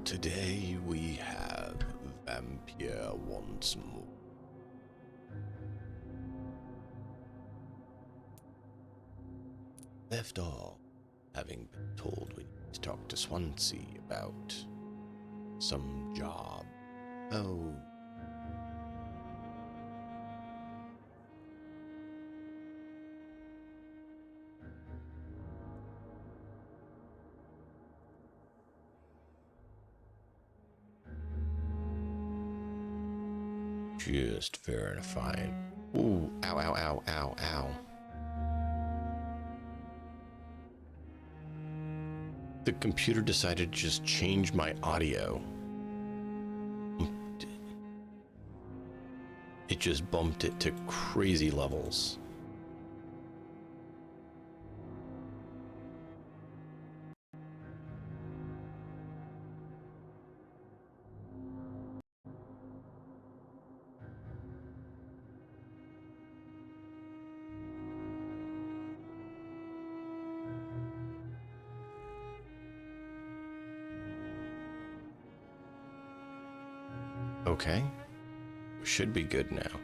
Today we have Vampyr once more. Left off, having been told we need to talk to Swansea about some job. Oh. Just verifying. Ooh, ow, ow, ow, ow, ow. The computer decided to just change my audio. It just bumped it to crazy levels. Okay. Should be good now.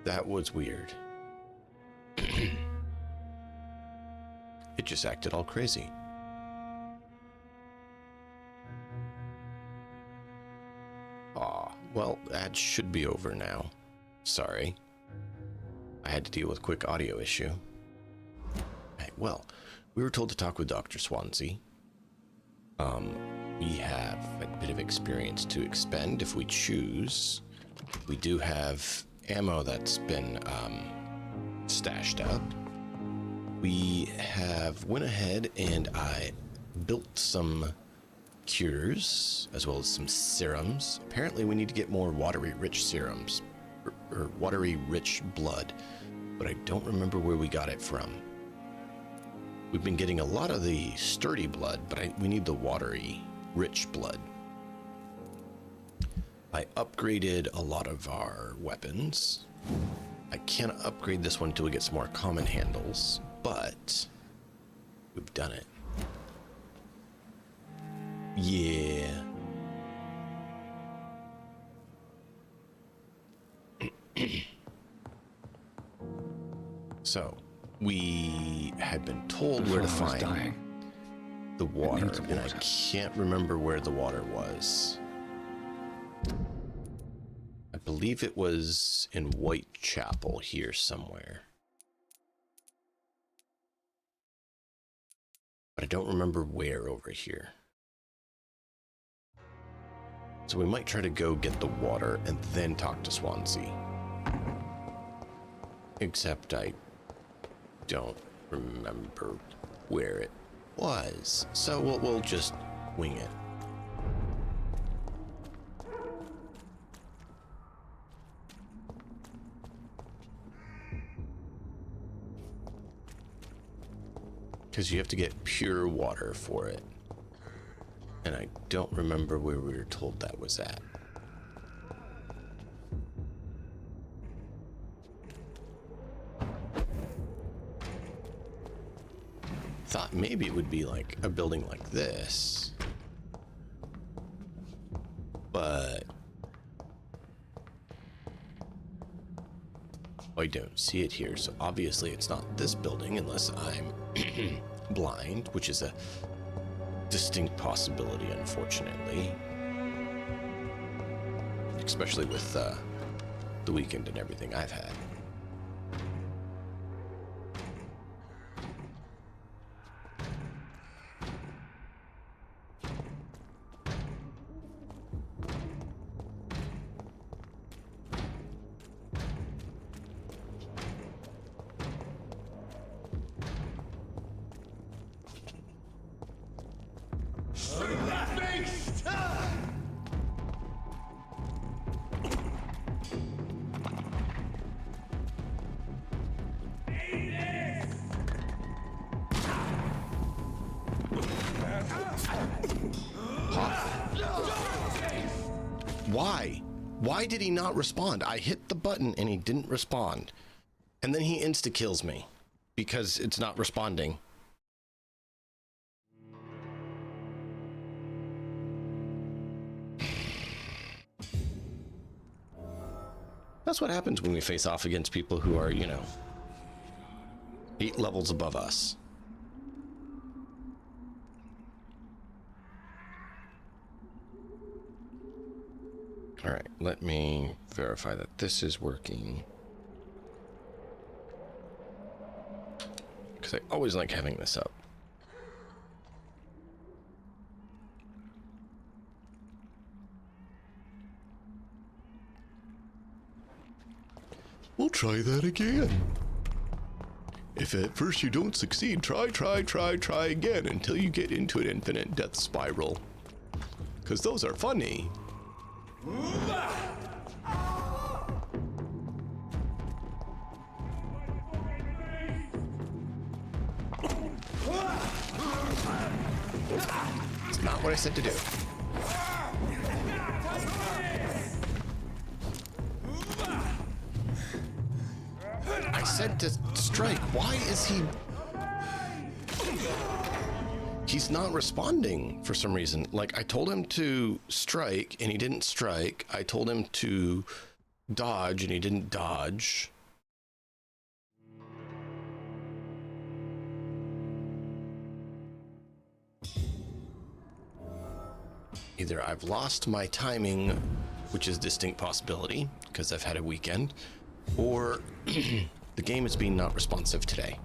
That was weird. It just acted all crazy. Aw, well, that should be over now. Sorry. I had to deal with a quick audio issue. Hey, well, we were told to talk with Dr. Swansea. We have a bit of experience to expend if we choose. We do have ammo that's been stashed up. We have went ahead and I built some cures as well as some serums. Apparently we need to get more watery rich serums or watery rich blood, but I don't remember where we got it from. We've been getting a lot of the sturdy blood, but we need the watery rich blood. I upgraded a lot of our weapons. I can't upgrade this one until we get some more common handles, but we've done it. Yeah. So, we had been told where to find the water, and I can't remember where the water was. I believe it was in Whitechapel here somewhere. But I don't remember where over here. So we might try to go get the water and then talk to Swansea. Except I don't remember where it was. So we'll just wing it. Because you have to get pure water for it. And I don't remember where we were told that was at. Thought maybe it would be like a building like this. But I don't see it here, so obviously it's not this building unless I'm blind, which is a distinct possibility, unfortunately. Especially with the weekend and everything I've had. Why? Why did he not respond? I hit the button and he didn't respond. And then he insta-kills me because it's not responding. That's what happens when we face off against people who are, you know, 8 levels above us. All right, let me verify that this is working. Because I always like having this up. We'll try that again. If at first you don't succeed, try again until you get into an infinite death spiral. Because those are funny. It's not what I said to do. I said to strike. Why is he... He's not responding for some reason. Like, I told him to strike and he didn't strike. I told him to dodge and he didn't dodge. Either I've lost my timing, which is a distinct possibility because I've had a weekend, or the game is being not responsive today.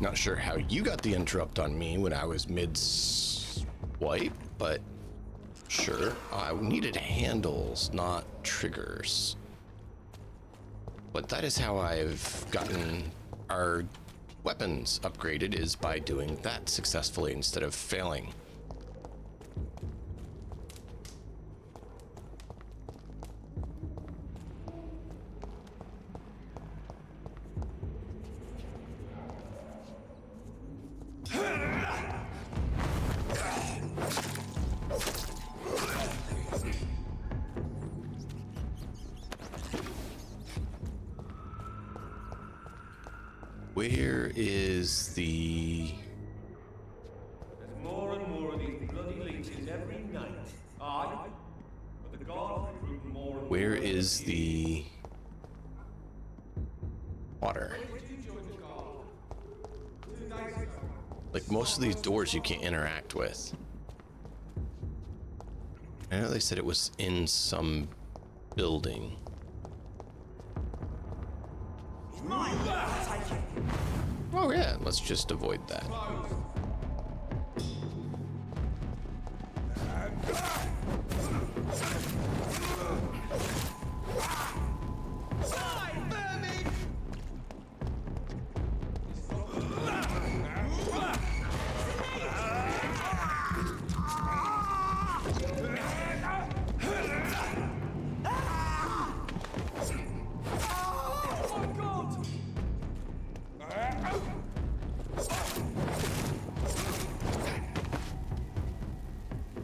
Not sure how you got the interrupt on me when I was mid-swipe, but sure. I needed handles, not triggers. But that is how I've gotten our weapons upgraded, is by doing that successfully instead of failing. Where is the... There's more and more of these bloody leeches every night. Aye, but the gods recruit more and more. Where is the... water? Like, most of these doors you can't interact with. I know they said it was in some building. Oh yeah, let's just avoid that.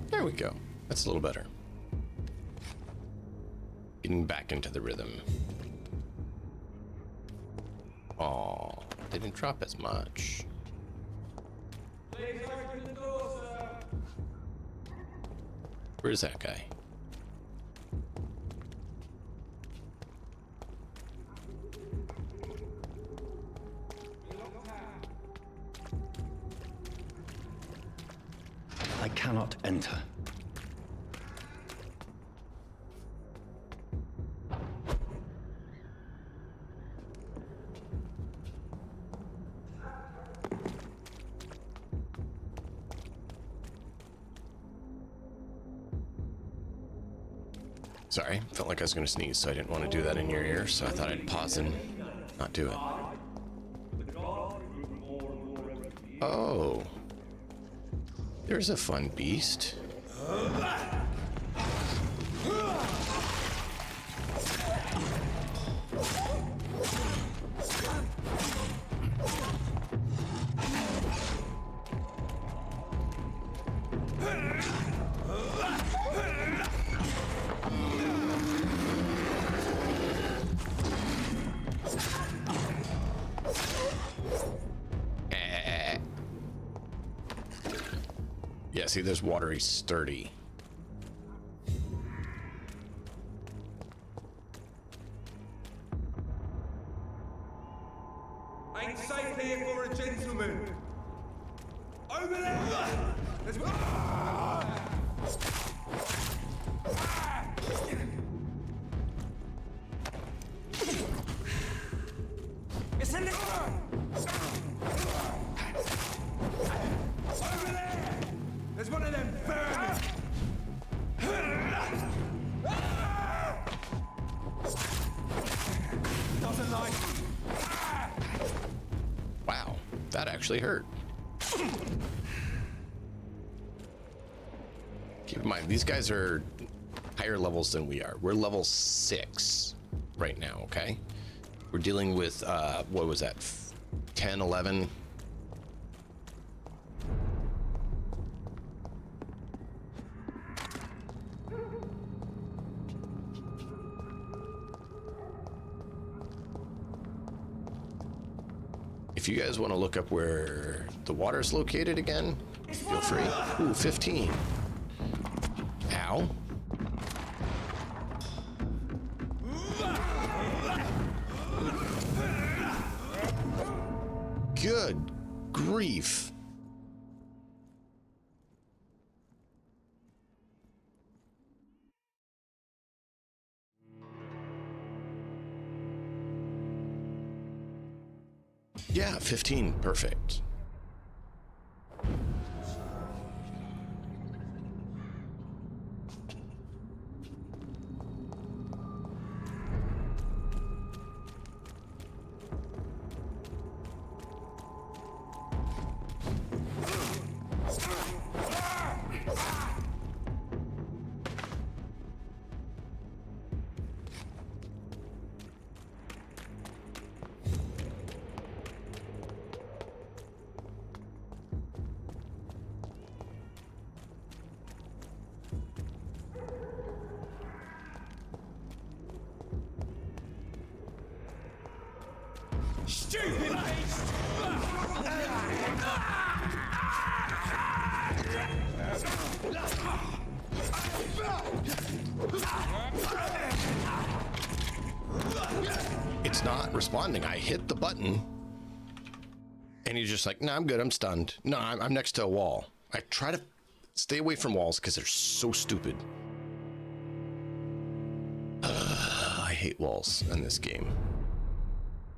There we go. That's a little better. Getting back into the rhythm. Aw, they didn't drop as much. Where's that guy? I cannot enter. Sorry, felt like I was going to sneeze, so I didn't want to do that in your ear, so I thought I'd pause and not do it. Oh. There's a fun beast. Yeah, see, there's watery sturdy. Ain't safe here for a gentleman. Over there! There's one. It's in the over there! There's one of them burning! Doesn't like. Wow, that actually hurt. Keep in mind, these guys are higher levels than we are. We're level 6 right now, okay? We're dealing with, what was that, 10, 11? If you guys want to look up where the water's located again, feel free. Ooh, 15. Ow. Good grief. Yeah, 15, perfect. Stupid beast! It's not responding. I hit the button and he's just like, no, I'm good. I'm stunned. No, I'm next to a wall. I try to stay away from walls because they're so stupid. I hate walls in this game.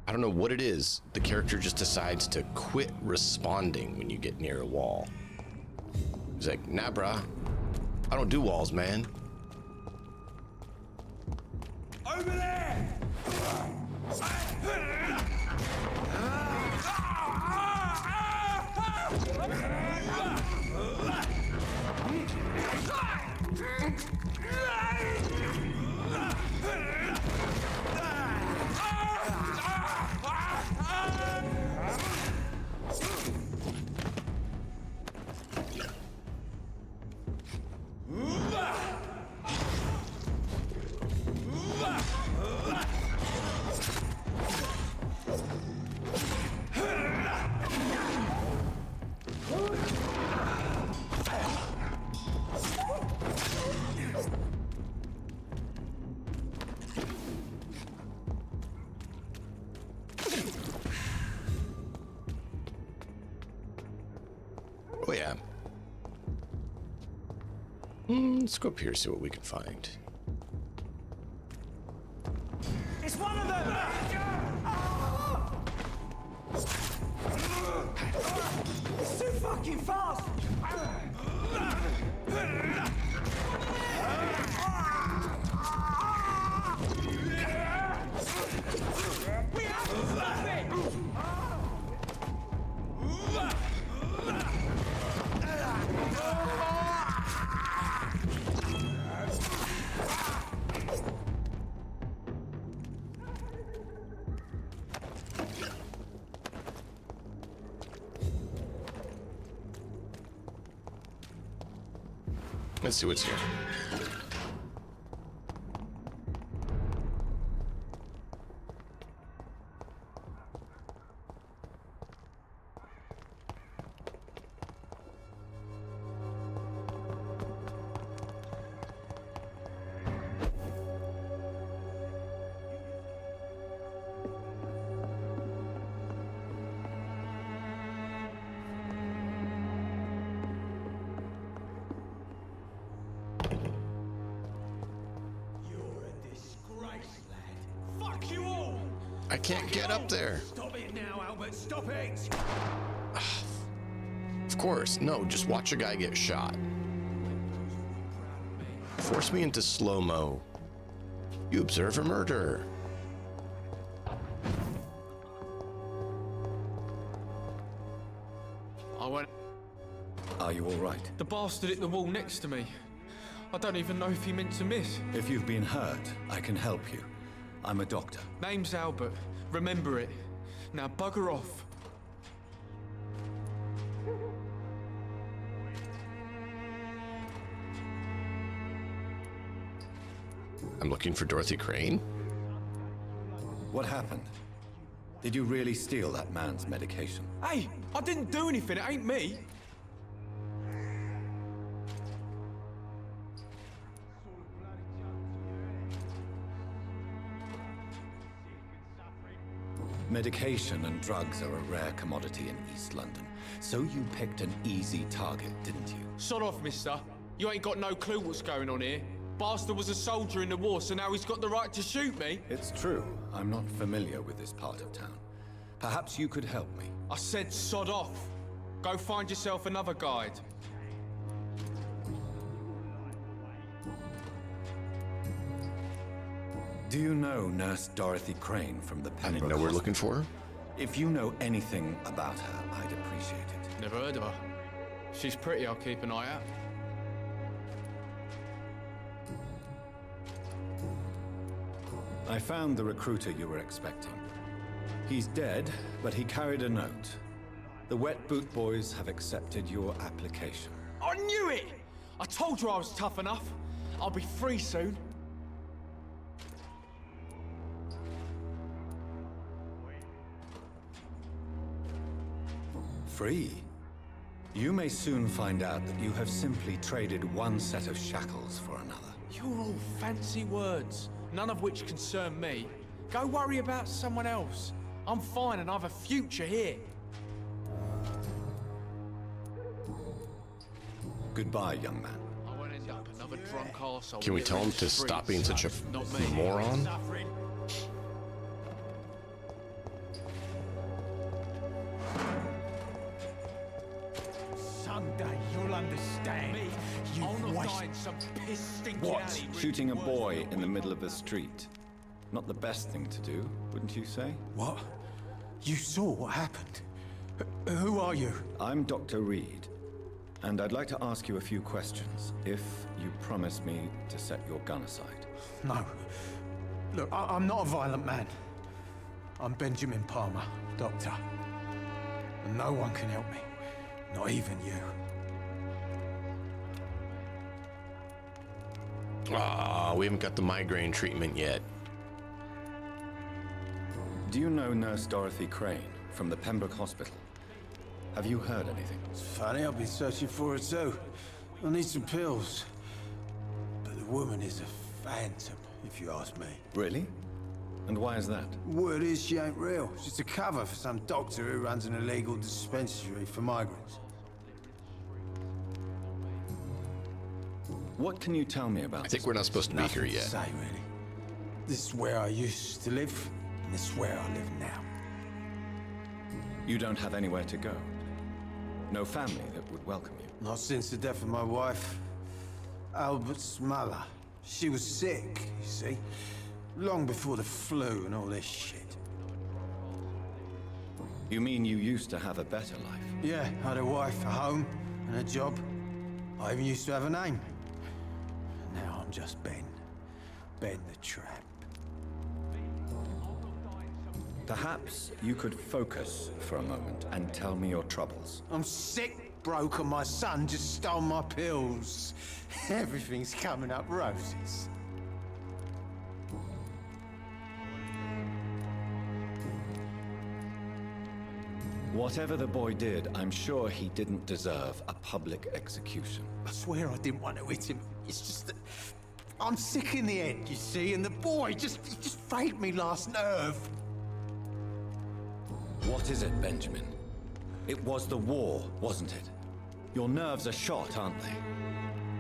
I don't know what it is. The character just decides to quit responding when you get near a wall. He's like, nah, brah. I don't do walls, man. Over there! Oh, yeah. Let's go up here, see what we can find. It's one of them! It's too fucking fast! Let's see what's here. I can't get up there. Stop it now, Albert. Stop it. Of course. No, just watch a guy get shot. Force me into slow-mo. You observe a murder. Are you all right? The bastard hit the wall next to me. I don't even know if he meant to miss. If you've been hurt, I can help you. I'm a doctor. Name's Albert. Remember it. Now bugger off. I'm looking for Dorothy Crane. What happened? Did you really steal that man's medication? Hey, I didn't do anything. It ain't me. Medication and drugs are a rare commodity in East London. So you picked an easy target, didn't you? Sod off, mister. You ain't got no clue what's going on here. Bastard was a soldier in the war, so now he's got the right to shoot me. It's true. I'm not familiar with this part of town. Perhaps you could help me. I said sod off. Go find yourself another guide. Do you know Nurse Dorothy Crane from the I Pembroke didn't know we're Hospital? looking for her. If you know anything about her, I'd appreciate it. Never heard of her. She's pretty, I'll keep an eye out. I found the recruiter you were expecting. He's dead, but he carried a note. The Wet Boot Boys have accepted your application. I knew it! I told you I was tough enough. I'll be free soon. Free? You may soon find out that you have simply traded one set of shackles for another. You're all fancy words, none of which concern me. Go worry about someone else. I'm fine and I have a future here. Goodbye, young man. I won't end up another drunk arsehole. Can we tell him to stop being such a moron? Someday you'll understand. Me? I'll not die in some piss stinking What? alley. Shooting a boy in the middle of the street. Not the best thing to do, wouldn't you say? What? You saw what happened? Who are you? I'm Dr. Reed, and I'd like to ask you a few questions, if you promise me to set your gun aside. No. Look, I'm not a violent man. I'm Benjamin Palmer, doctor. And no one can help me. Not even you. Ah, we haven't got the migraine treatment yet. Do you know Nurse Dorothy Crane from the Pembroke Hospital? Have you heard anything? It's funny, I've been searching for her too. I need some pills. But the woman is a phantom, if you ask me. Really? And why is that? Word is she ain't real. She's a cover for some doctor who runs an illegal dispensary for migrants. What can you tell me about I think we're not supposed to be here Nothing to yet. say, really. This is where I used to live, and this is where I live now. You don't have anywhere to go? No family that would welcome you? Not since the death of my wife, Albert's mother. She was sick, you see. Long before the flu and all this shit. You mean you used to have a better life? Yeah, I had a wife, a home, and a job. I even used to have a name. Now I'm just Ben. Ben the Tramp. Perhaps you could focus for a moment and tell me your troubles. I'm sick broke and my son just stole my pills. Everything's coming up roses. Whatever the boy did, I'm sure he didn't deserve a public execution. I swear I didn't want to hit him. It's just that I'm sick in the head, you see, and the boy just frayed me last nerve. What is it, Benjamin? It was the war, wasn't it? Your nerves are shot, aren't they?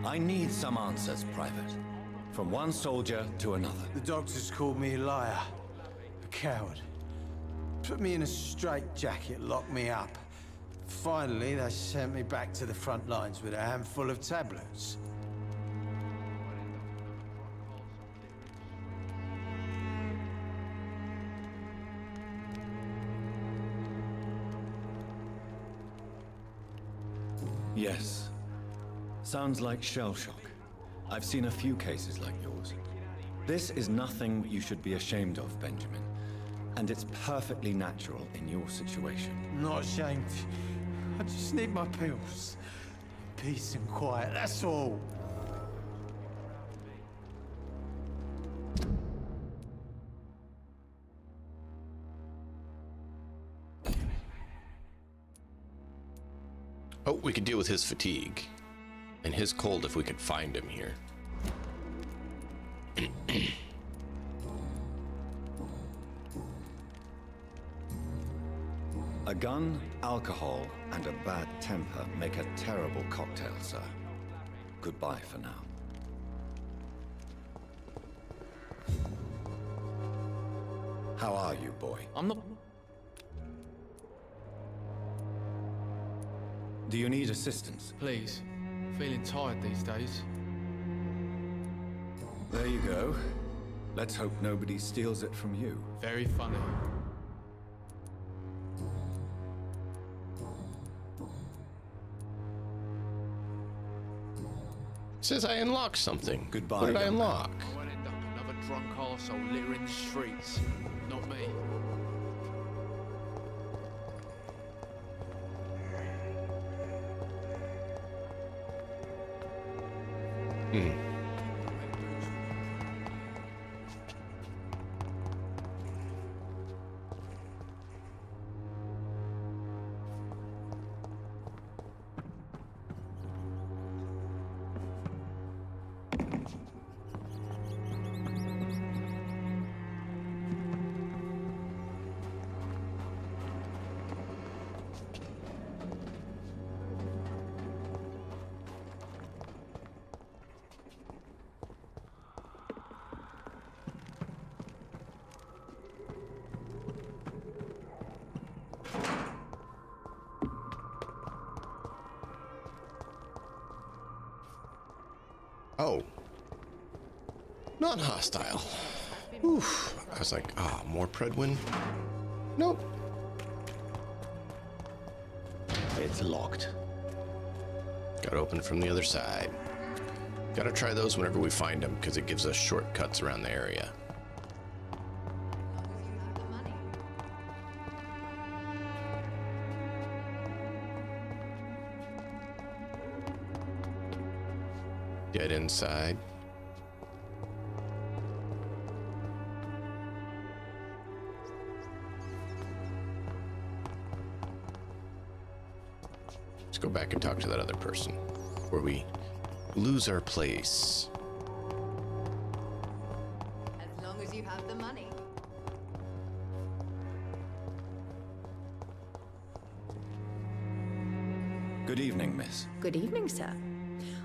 I need some answers, Private. From one soldier to another. The doctors called me a liar, a coward. Put me in a straitjacket, locked me up. Finally, they sent me back to the front lines with a handful of tablets. Yes. Sounds like shell shock. I've seen a few cases like yours. This is nothing you should be ashamed of, Benjamin. And it's perfectly natural in your situation. I'm not ashamed. I just need my pills. Peace and quiet, that's all. Oh, we could deal with his fatigue. And his cold if we could find him here. A gun, alcohol, and a bad temper make a terrible cocktail, sir. Goodbye for now. How are you, boy? I'm not... Do you need assistance? Please. Feeling tired these days. There you go. Let's hope nobody steals it from you. Very funny. Says I unlocked something. Goodbye, What did I young man. unlock? I won't end up another drunk arsehole littering the streets. Not me. Oh. Non-hostile. Oof. I was like, ah, more Predwin? Nope. It's locked. Gotta open from the other side. Gotta try those whenever we find them, because it gives us shortcuts around the area. Get inside. Let's go back and talk to that other person where we lose our place. As long as you have the money. Good evening, miss. Good evening, sir.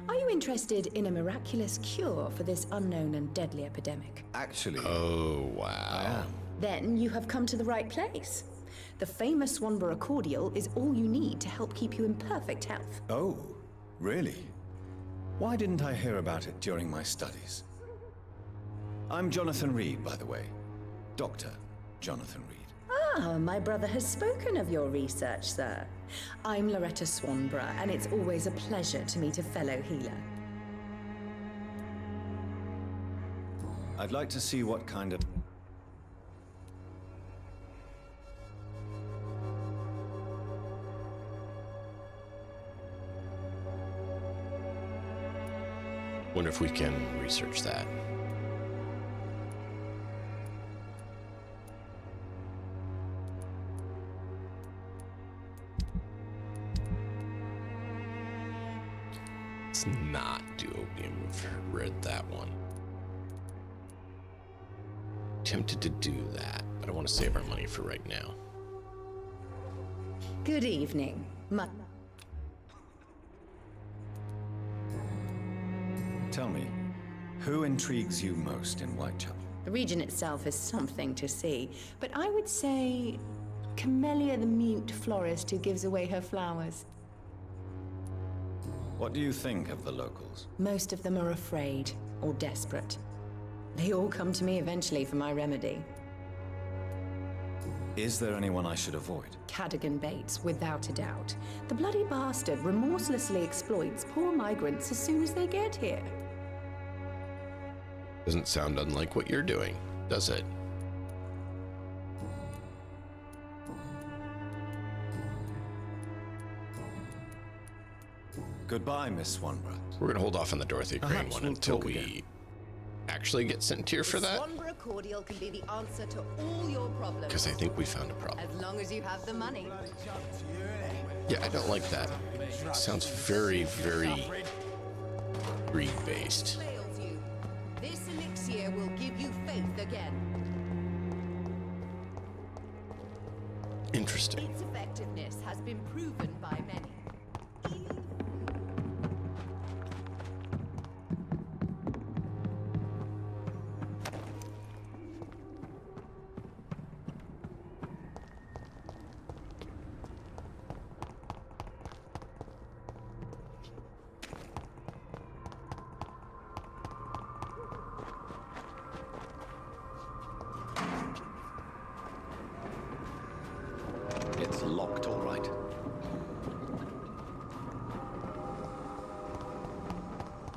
Are you interested in a miraculous cure for this unknown and deadly epidemic? Actually, Oh, I wow. am. Then you have come to the right place. The famous Swanborough cordial is all you need to help keep you in perfect health. Oh, really? Why didn't I hear about it during my studies? I'm Jonathan Reed, by the way. Dr. Jonathan Reed. Ah, my brother has spoken of your research, sir. I'm Loretta Swanborough, and it's always a pleasure to meet a fellow healer. I'd like to see what kind of... Wonder if we can research that. Let's not do opium. We've read that one. Tempted to do that, but I want to save our money for right now. Good evening. Tell me, who intrigues you most in Whitechapel? The region itself is something to see, but I would say Camellia the mute florist who gives away her flowers. What do you think of the locals? Most of them are afraid or desperate. They all come to me eventually for my remedy. Is there anyone I should avoid? Cadogan Bates, without a doubt. The bloody bastard remorselessly exploits poor migrants as soon as they get here. Doesn't sound unlike what you're doing, does it? Goodbye, Miss Swanborough. We're gonna hold off on the Dorothy Crane Perhaps one we'll until talk we again. actually get sent here for that, Swanborough cordial can be the answer to all your problems. because I think we found a problem. As long as you have the money. Yeah, I don't like that. Sounds very, very greed-based. Fails you. This elixir will give you faith again. Interesting. Its effectiveness has been proven by many. It's locked, all right.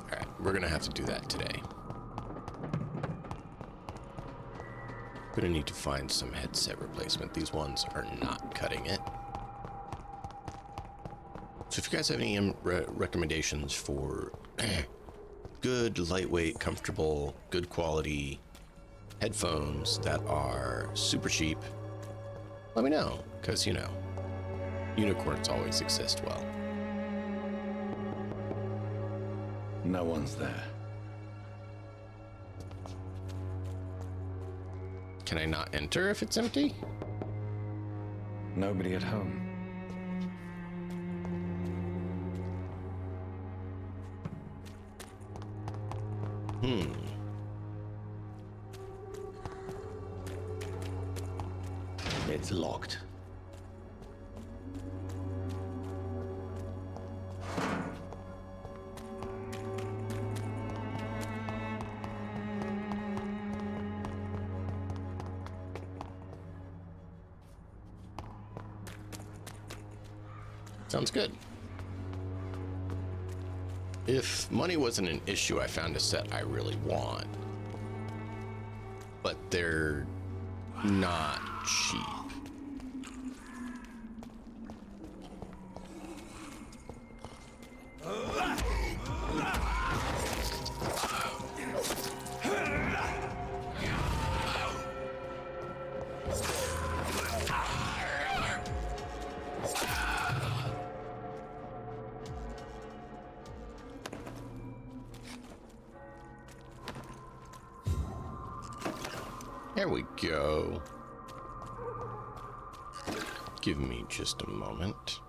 Alright, we're gonna have to do that today. Gonna need to find some headset replacement. These ones are not cutting it. So if you guys have any recommendations for good, lightweight, comfortable, good quality headphones that are super cheap, let me know, because, you know, unicorns always exist well. No one's there. Can I not enter if it's empty? Nobody at home. It's locked. Sounds good. If money wasn't an issue, I found a set I really want. But they're not cheap. There we go. Give me just a moment.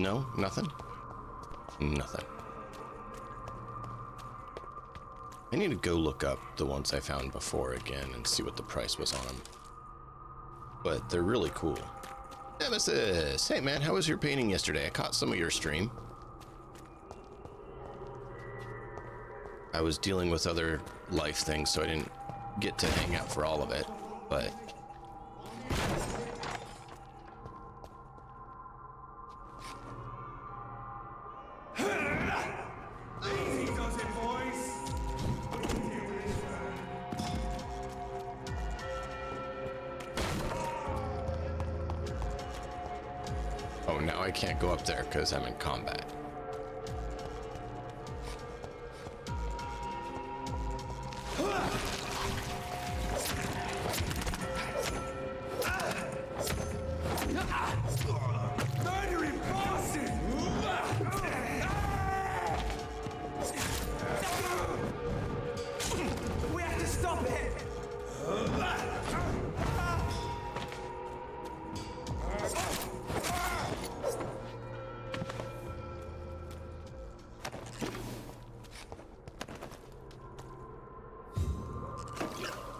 No, nothing? Nothing. I need to go look up the ones I found before again and see what the price was on them. But they're really cool. Nemesis! Hey man, how was your painting yesterday? I caught some of your stream. I was dealing with other life things, so I didn't get to hang out for all of it, but... Oh, now I can't go up there because I'm in combat. We have to stop it!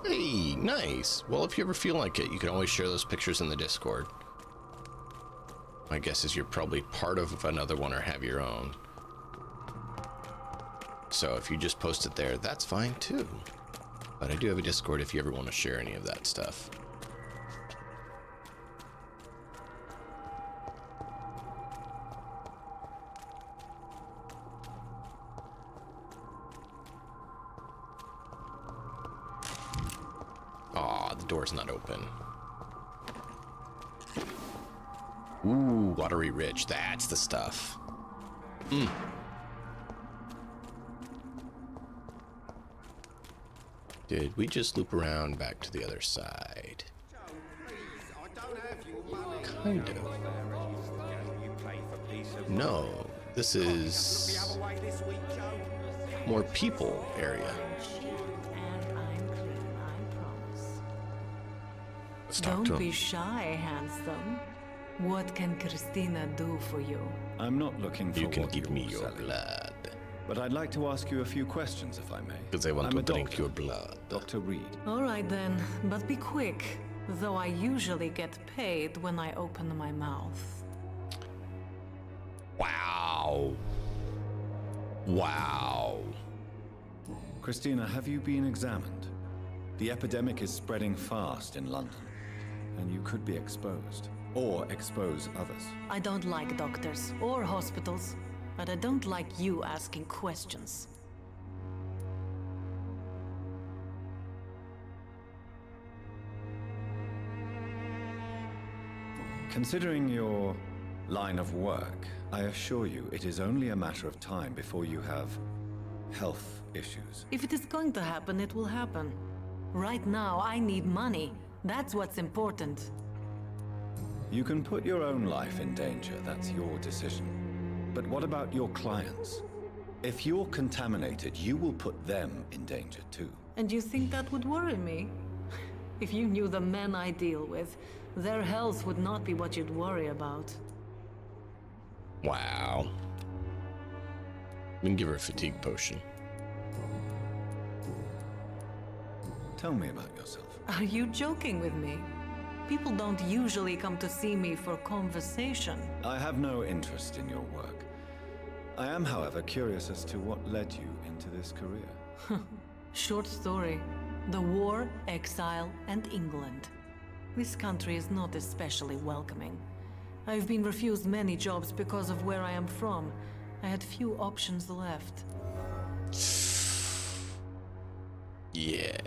Hey, nice. Well, if you ever feel like it, you can always share those pictures in the Discord. My guess is you're probably part of another one or have your own. So if you just post it there, that's fine too. But I do have a Discord if you ever want to share any of that stuff. Aw, the door's not open. Ooh, watery rich. That's the stuff. Did we just loop around back to the other side? Kind of. No, this is more people area. And I'm clean, I promise. Let's talk to Don't him. be shy, handsome. What can Christina do for you? I'm not looking for You can what give me you're your selling, blood. but I'd like to ask you a few questions, if I may. Because I want I'm to a drink doctor, your blood. Dr. Reed. All right then, but be quick. Though I usually get paid when I open my mouth. Wow. Wow. Christina, have you been examined? The epidemic is spreading fast in London, and you could be exposed, or expose others. I don't like doctors or hospitals, but I don't like you asking questions. Considering your line of work, I assure you it is only a matter of time before you have health issues. If it is going to happen, it will happen. Right now, I need money. That's what's important. You can put your own life in danger, that's your decision. But what about your clients? If you're contaminated, you will put them in danger too. And you think that would worry me? If you knew the men I deal with, their health would not be what you'd worry about. Wow. We can give her a fatigue potion. Tell me about yourself. Are you joking with me? People don't usually come to see me for conversation. I have no interest in your work. I am, however, curious as to what led you into this career. Short story. The war, exile, and England. This country is not especially welcoming. I've been refused many jobs because of where I am from. I had few options left. Yeah.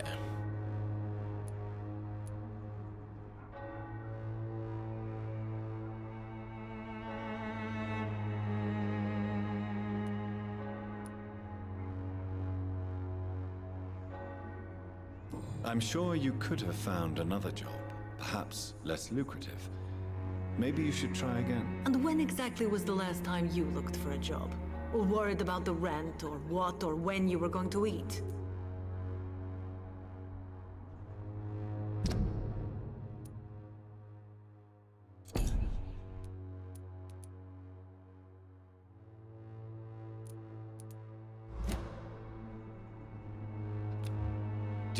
I'm sure you could have found another job, perhaps less lucrative. Maybe you should try again. And when exactly was the last time you looked for a job? Or worried about the rent, or what, or when you were going to eat?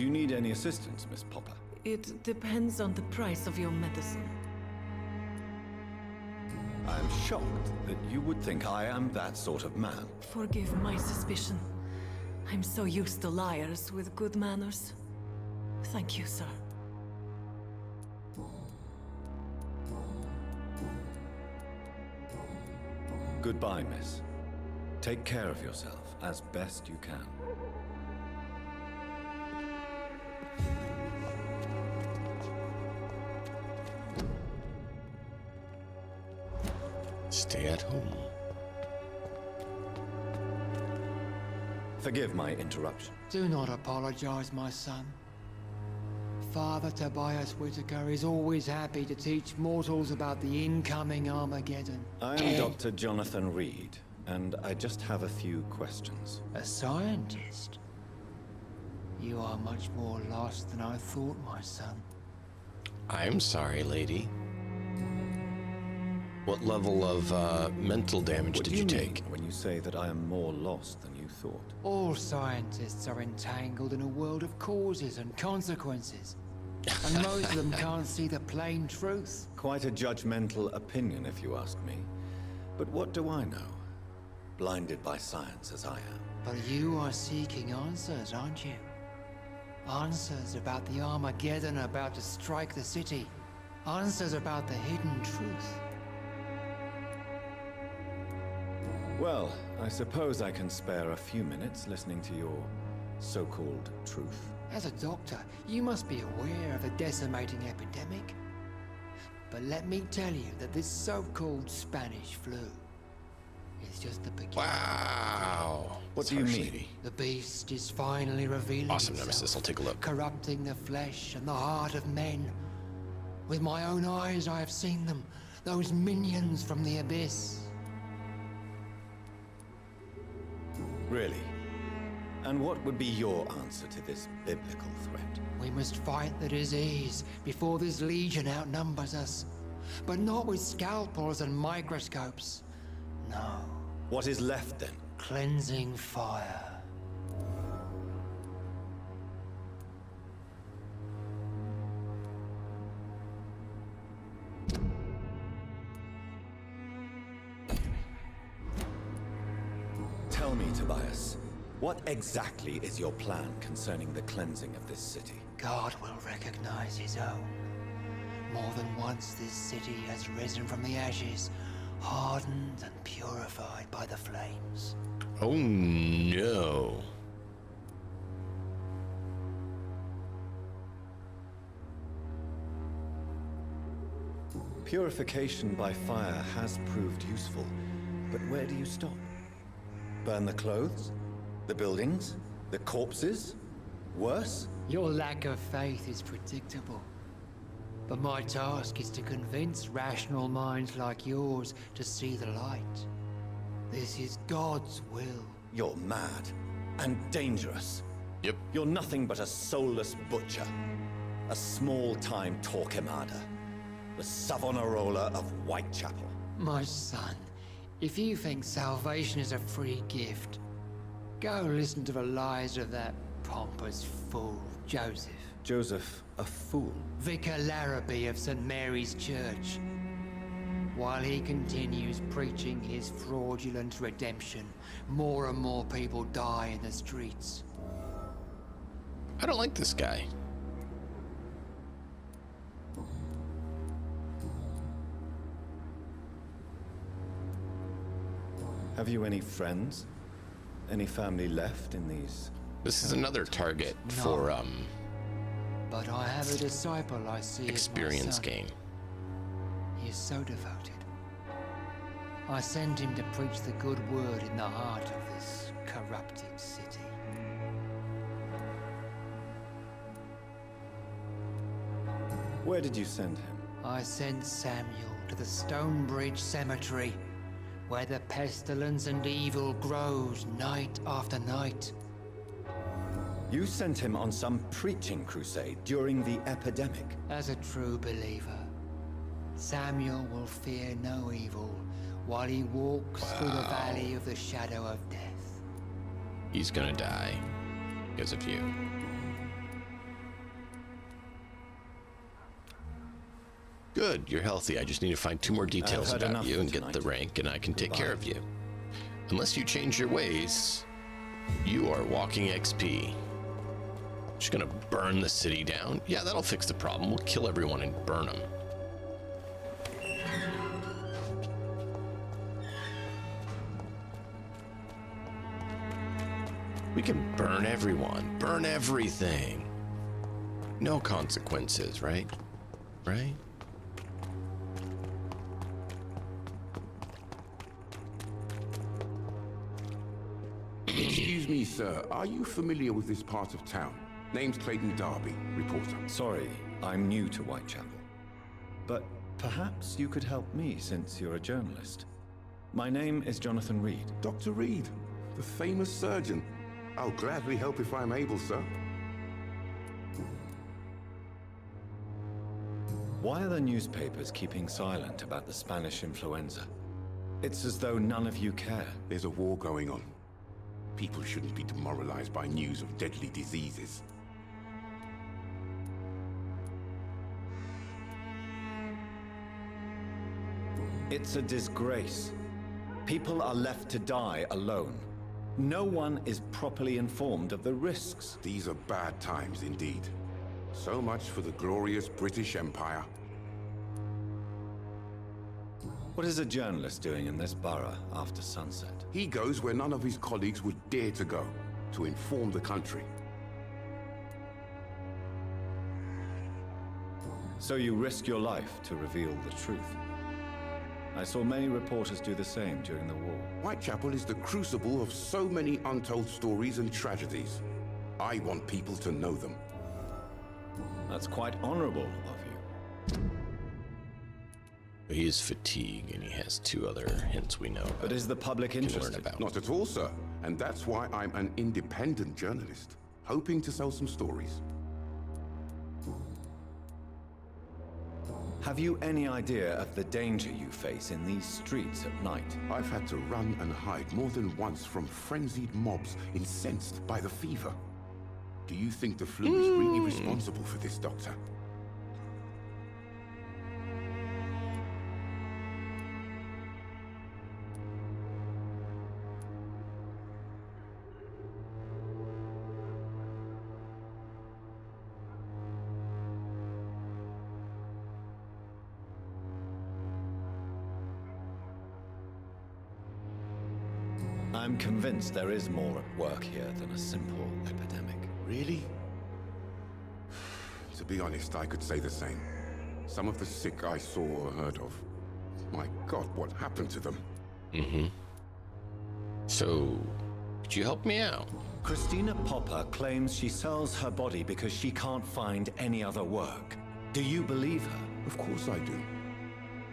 Do you need any assistance, Miss Popper? It depends on the price of your medicine. I'm shocked that you would think I am that sort of man. Forgive my suspicion. I'm so used to liars with good manners. Thank you, sir. Goodbye, miss. Take care of yourself as best you can. Stay at home. Forgive my interruption. Do not apologize, my son. Father Tobias Whitaker is always happy to teach mortals about the incoming Armageddon. I am Dr. Jonathan Reed, and I just have a few questions. A scientist? You are much more lost than I thought, my son. I'm sorry, lady. What level of mental damage What did do you mean take? when you say that I am more lost than you thought? All scientists are entangled in a world of causes and consequences. And most of them can't see the plain truth. Quite a judgmental opinion, if you ask me. But what do I know? Blinded by science as I am. But you are seeking answers, aren't you? Answers about the Armageddon about to strike the city. Answers about the hidden truth. Well, I suppose I can spare a few minutes listening to your so-called truth. As a doctor, you must be aware of the decimating epidemic. But let me tell you that this so-called Spanish flu is just the beginning. Wow. What do you Harsh mean? lady. The beast is finally revealing Awesome, itself, Nemesis. I'll take a look. corrupting the flesh and the heart of men. With my own eyes, I have seen them, those minions from the abyss. Really? And what would be your answer to this biblical threat? We must fight the disease before this legion outnumbers us. But not with scalpels and microscopes. No. What is left then? Cleansing fire. Tell me, Tobias, what exactly is your plan concerning the cleansing of this city? God will recognize his own. More than once this city has risen from the ashes, hardened and purified by the flames. Oh no. Purification by fire has proved useful, but where do you stop? Burn the clothes? The buildings? The corpses? Worse? Your lack of faith is predictable. But my task is to convince rational minds like yours to see the light. This is God's will. You're mad and dangerous. Yep. You're nothing but a soulless butcher. A small-time Torquemada. The Savonarola of Whitechapel. My son, if you think salvation is a free gift, go listen to the lies of that pompous fool, Joseph. Joseph, a fool. Vicar Larrabee of St. Mary's Church. While he continues preaching his fraudulent redemption, more and more people die in the streets. I don't like this guy. Have you any friends? Any family left in these? This is another target No. for But I have a disciple I see as my experience son. gain. He is so devoted. I send him to preach the good word in the heart of this corrupted city. Where did you send him? I sent Samuel to the Stonebridge Cemetery, where the pestilence and evil grows night after night. You sent him on some preaching crusade during the epidemic. As a true believer, Samuel will fear no evil while he walks through the valley of the shadow of death. He's gonna die because of you. Good, you're healthy. I just need to find 2 more details heard about enough you for and get tonight. the rank, and I can take care Goodbye. of you. Unless you change your ways, you are walking XP. Just gonna burn the city down? Yeah, that'll fix the problem. We'll kill everyone and burn them. We can burn everyone, burn everything. No consequences, right? Right? Excuse me, sir. Are you familiar with this part of town? Name's Clayton Darby, reporter. Sorry, I'm new to Whitechapel. But perhaps you could help me since you're a journalist. My name is Jonathan Reed. Dr. Reed, the famous surgeon. I'll gladly help if I'm able, sir. Why are the newspapers keeping silent about the Spanish influenza? It's as though none of you care. There's a war going on. People shouldn't be demoralized by news of deadly diseases. It's a disgrace. People are left to die alone. No one is properly informed of the risks. These are bad times indeed. So much for the glorious British Empire. What is a journalist doing in this borough after sunset? He goes where none of his colleagues would dare to go, to inform the country. So you risk your life to reveal the truth. I saw many reporters do the same during the war. Whitechapel is the crucible of so many untold stories and tragedies. I want people to know them. That's quite honorable of you. He is fatigued, and he has 2 other hints we know about. But is the public Can learn interested? about. Not at all, sir. And that's why I'm an independent journalist, hoping to sell some stories. Have you any idea of the danger you face in these streets at night? I've had to run and hide more than once from frenzied mobs incensed by the fever. Do you think the flu is really responsible for this, Doctor? I'm convinced there is more at work here than a simple epidemic. Really? To be honest, I could say the same. Some of the sick I saw or heard of. My God, what happened to them? So, could you help me out? Christina Popper claims she sells her body because she can't find any other work. Do you believe her? Of course I do.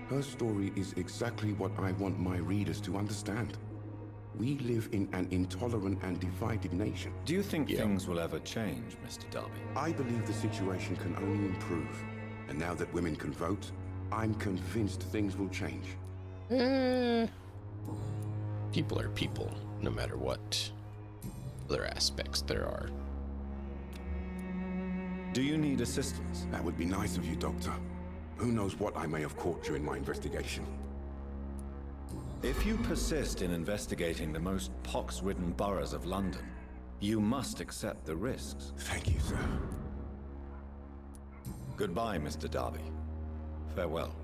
Her story is exactly what I want my readers to understand. We live in an intolerant and divided nation. Do you think things will ever change, Mr. Darby? I believe the situation can only improve. And now that women can vote, I'm convinced things will change. People are people, no matter what other aspects there are. Do you need assistance? That would be nice of you, Doctor. Who knows what I may have caught during my investigation. If you persist in investigating the most pox-ridden boroughs of London, you must accept the risks. Thank you, sir. Goodbye, Mr. Darby. Farewell.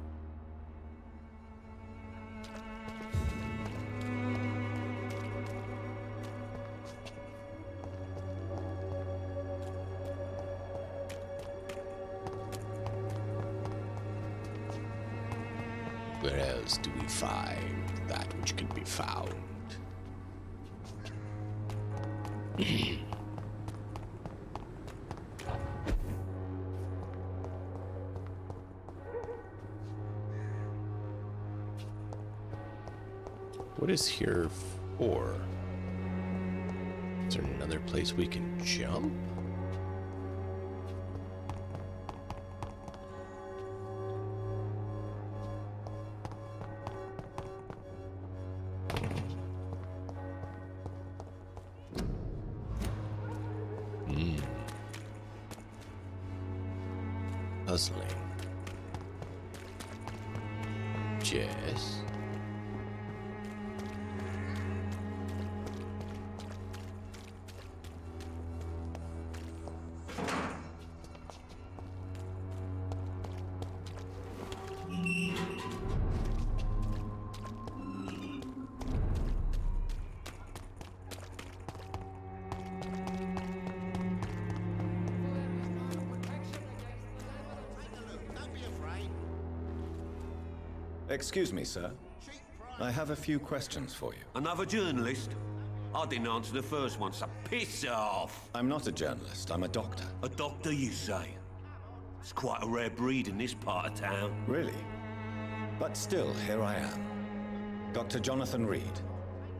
Where else do we find that which can be found? What is here for? Is there another place we can jump? Puzzling. Yes. Excuse me, sir. I have a few questions for you. Another journalist? I didn't answer the first one, so piss off! I'm not a journalist, I'm a doctor. A doctor, you say? It's quite a rare breed in this part of town. Really? But still, here I am. Dr. Jonathan Reed,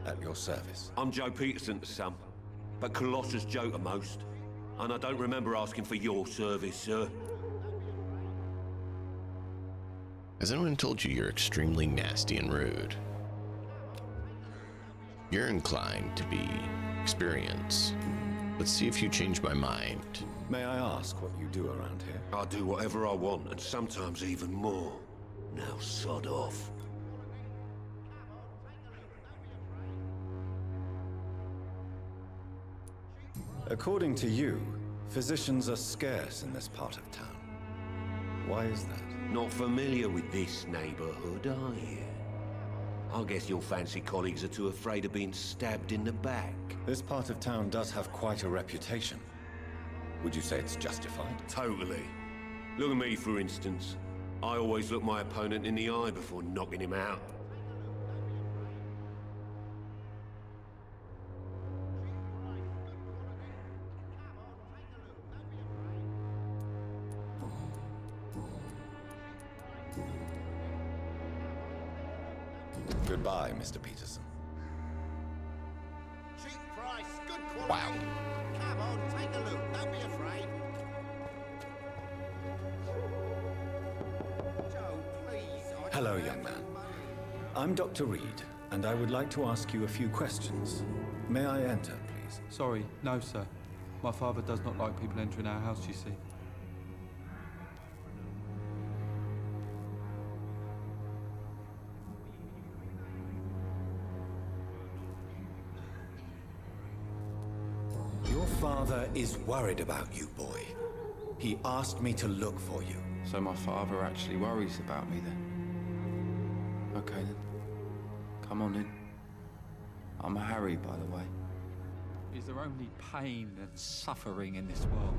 at your service. I'm Joe Peterson to some, but Colossus Joe to most. And I don't remember asking for your service, sir. Has anyone told you you're extremely nasty and rude? You're inclined to be experienced. Let's see if you change my mind. May I ask what you do around here? I do whatever I want, and sometimes even more. Now sod off. According to you, physicians are scarce in this part of town. Why is that? Not familiar with this neighborhood, are you? I guess your fancy colleagues are too afraid of being stabbed in the back. This part of town does have quite a reputation. Would you say it's justified? Totally. Look at me, for instance. I always look my opponent in the eye before knocking him out. Goodbye, Mr. Peterson. Cheap price, good quality. Wow. Come on, take a look. Don't be afraid. Joe, please. Hello, young man. I'm Dr. Reed, and I would like to ask you a few questions. May I enter, please? Sorry, no, sir. My father does not like people entering our house, you see. Your father is worried about you, boy. He asked me to look for you. So my father actually worries about me then? Okay then. Come on in. I'm Harry, by the way. Is there only pain and suffering in this world?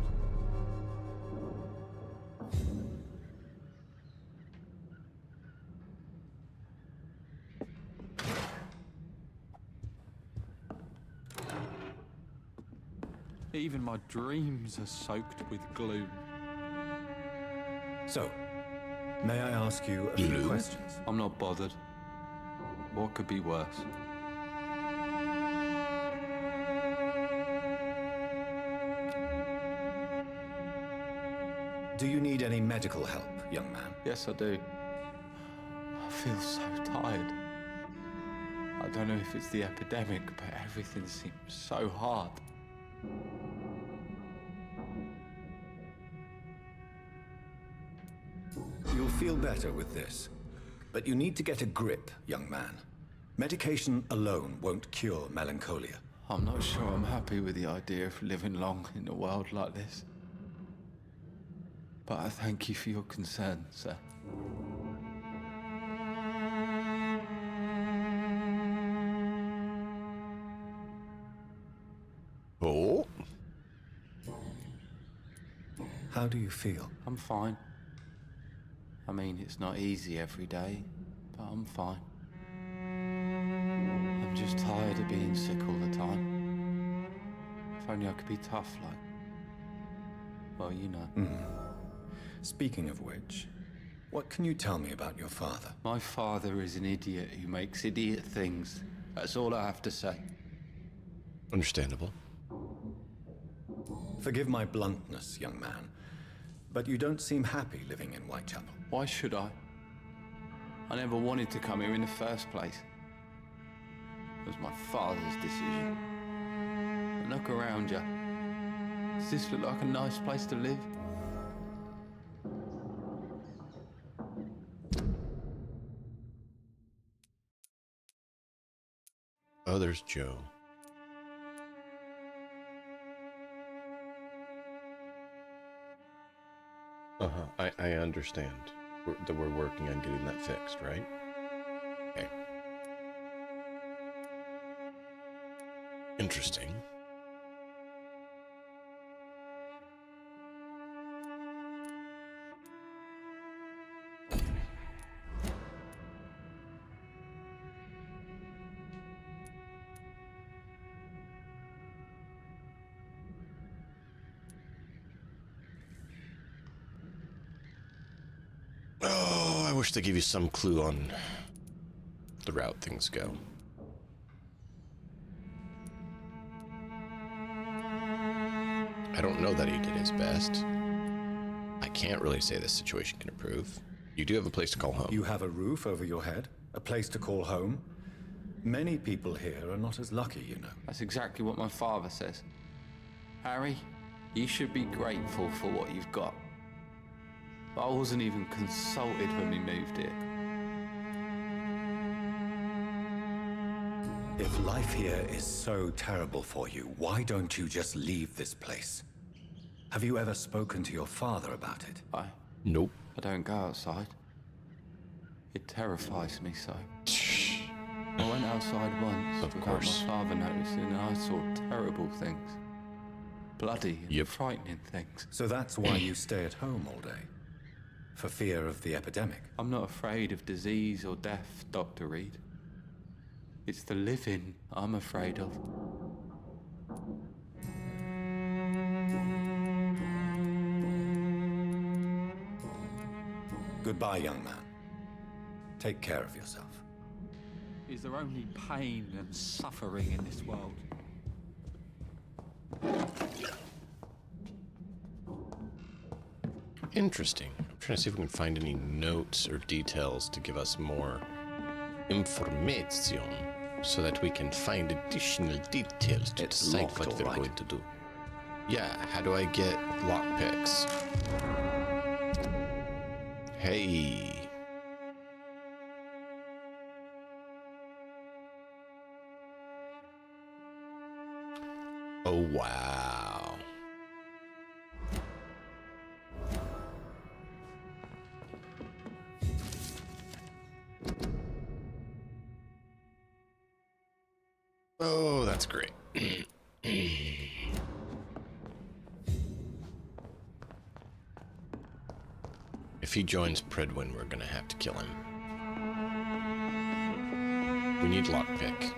Even my dreams are soaked with gloom. So, may I ask you a few questions? I'm not bothered. What could be worse? Do you need any medical help, young man? Yes, I do. I feel so tired. I don't know if it's the epidemic, but everything seems so hard. You'll feel better with this. But you need to get a grip, young man. Medication alone won't cure melancholia. I'm not sure I'm happy with the idea of living long in a world like this. But I thank you for your concern, sir. Oh? How do you feel? I'm fine. I mean, it's not easy every day, but I'm fine. I'm just tired of being sick all the time. If only I could be tough like... well, you know. Speaking of which, what can you tell me about your father? My father is an idiot who makes idiot things. That's all I have to say. Understandable. Forgive my bluntness, young man, but you don't seem happy living in Whitechapel. Why should I? I never wanted to come here in the first place. It was my father's decision. But look around you. Does this look like a nice place to live? Oh, there's Joe. I understand that we're working on getting that fixed, right? Okay. Interesting. Oh, I wish they gave you some clue on the route things go. I don't know that he did his best. I can't really say this situation can improve. You do have a place to call home. You have a roof over your head, a place to call home. Many people here are not as lucky, you know. That's exactly what my father says. Harry, you should be grateful for what you've got. But I wasn't even consulted when we moved here. If life here is so terrible for you, why don't you just leave this place? Have you ever spoken to your father about it? Nope. I don't go outside. It terrifies me so. I went outside once without my father noticing, and I saw terrible things. Bloody and frightening things. So that's why you stay at home all day? For fear of the epidemic? I'm not afraid of disease or death, Dr. Reed. It's the living I'm afraid of. Goodbye, young man. Take care of yourself. Is there only pain and suffering in this world? Interesting. I'm trying to see if we can find any notes or details to give us more information so that we can find additional details to decide what we're going to do. Yeah, how do I get lockpicks? Hey. Oh, wow. Oh, that's great. If he joins Predwin, we're gonna have to kill him. We need lockpick.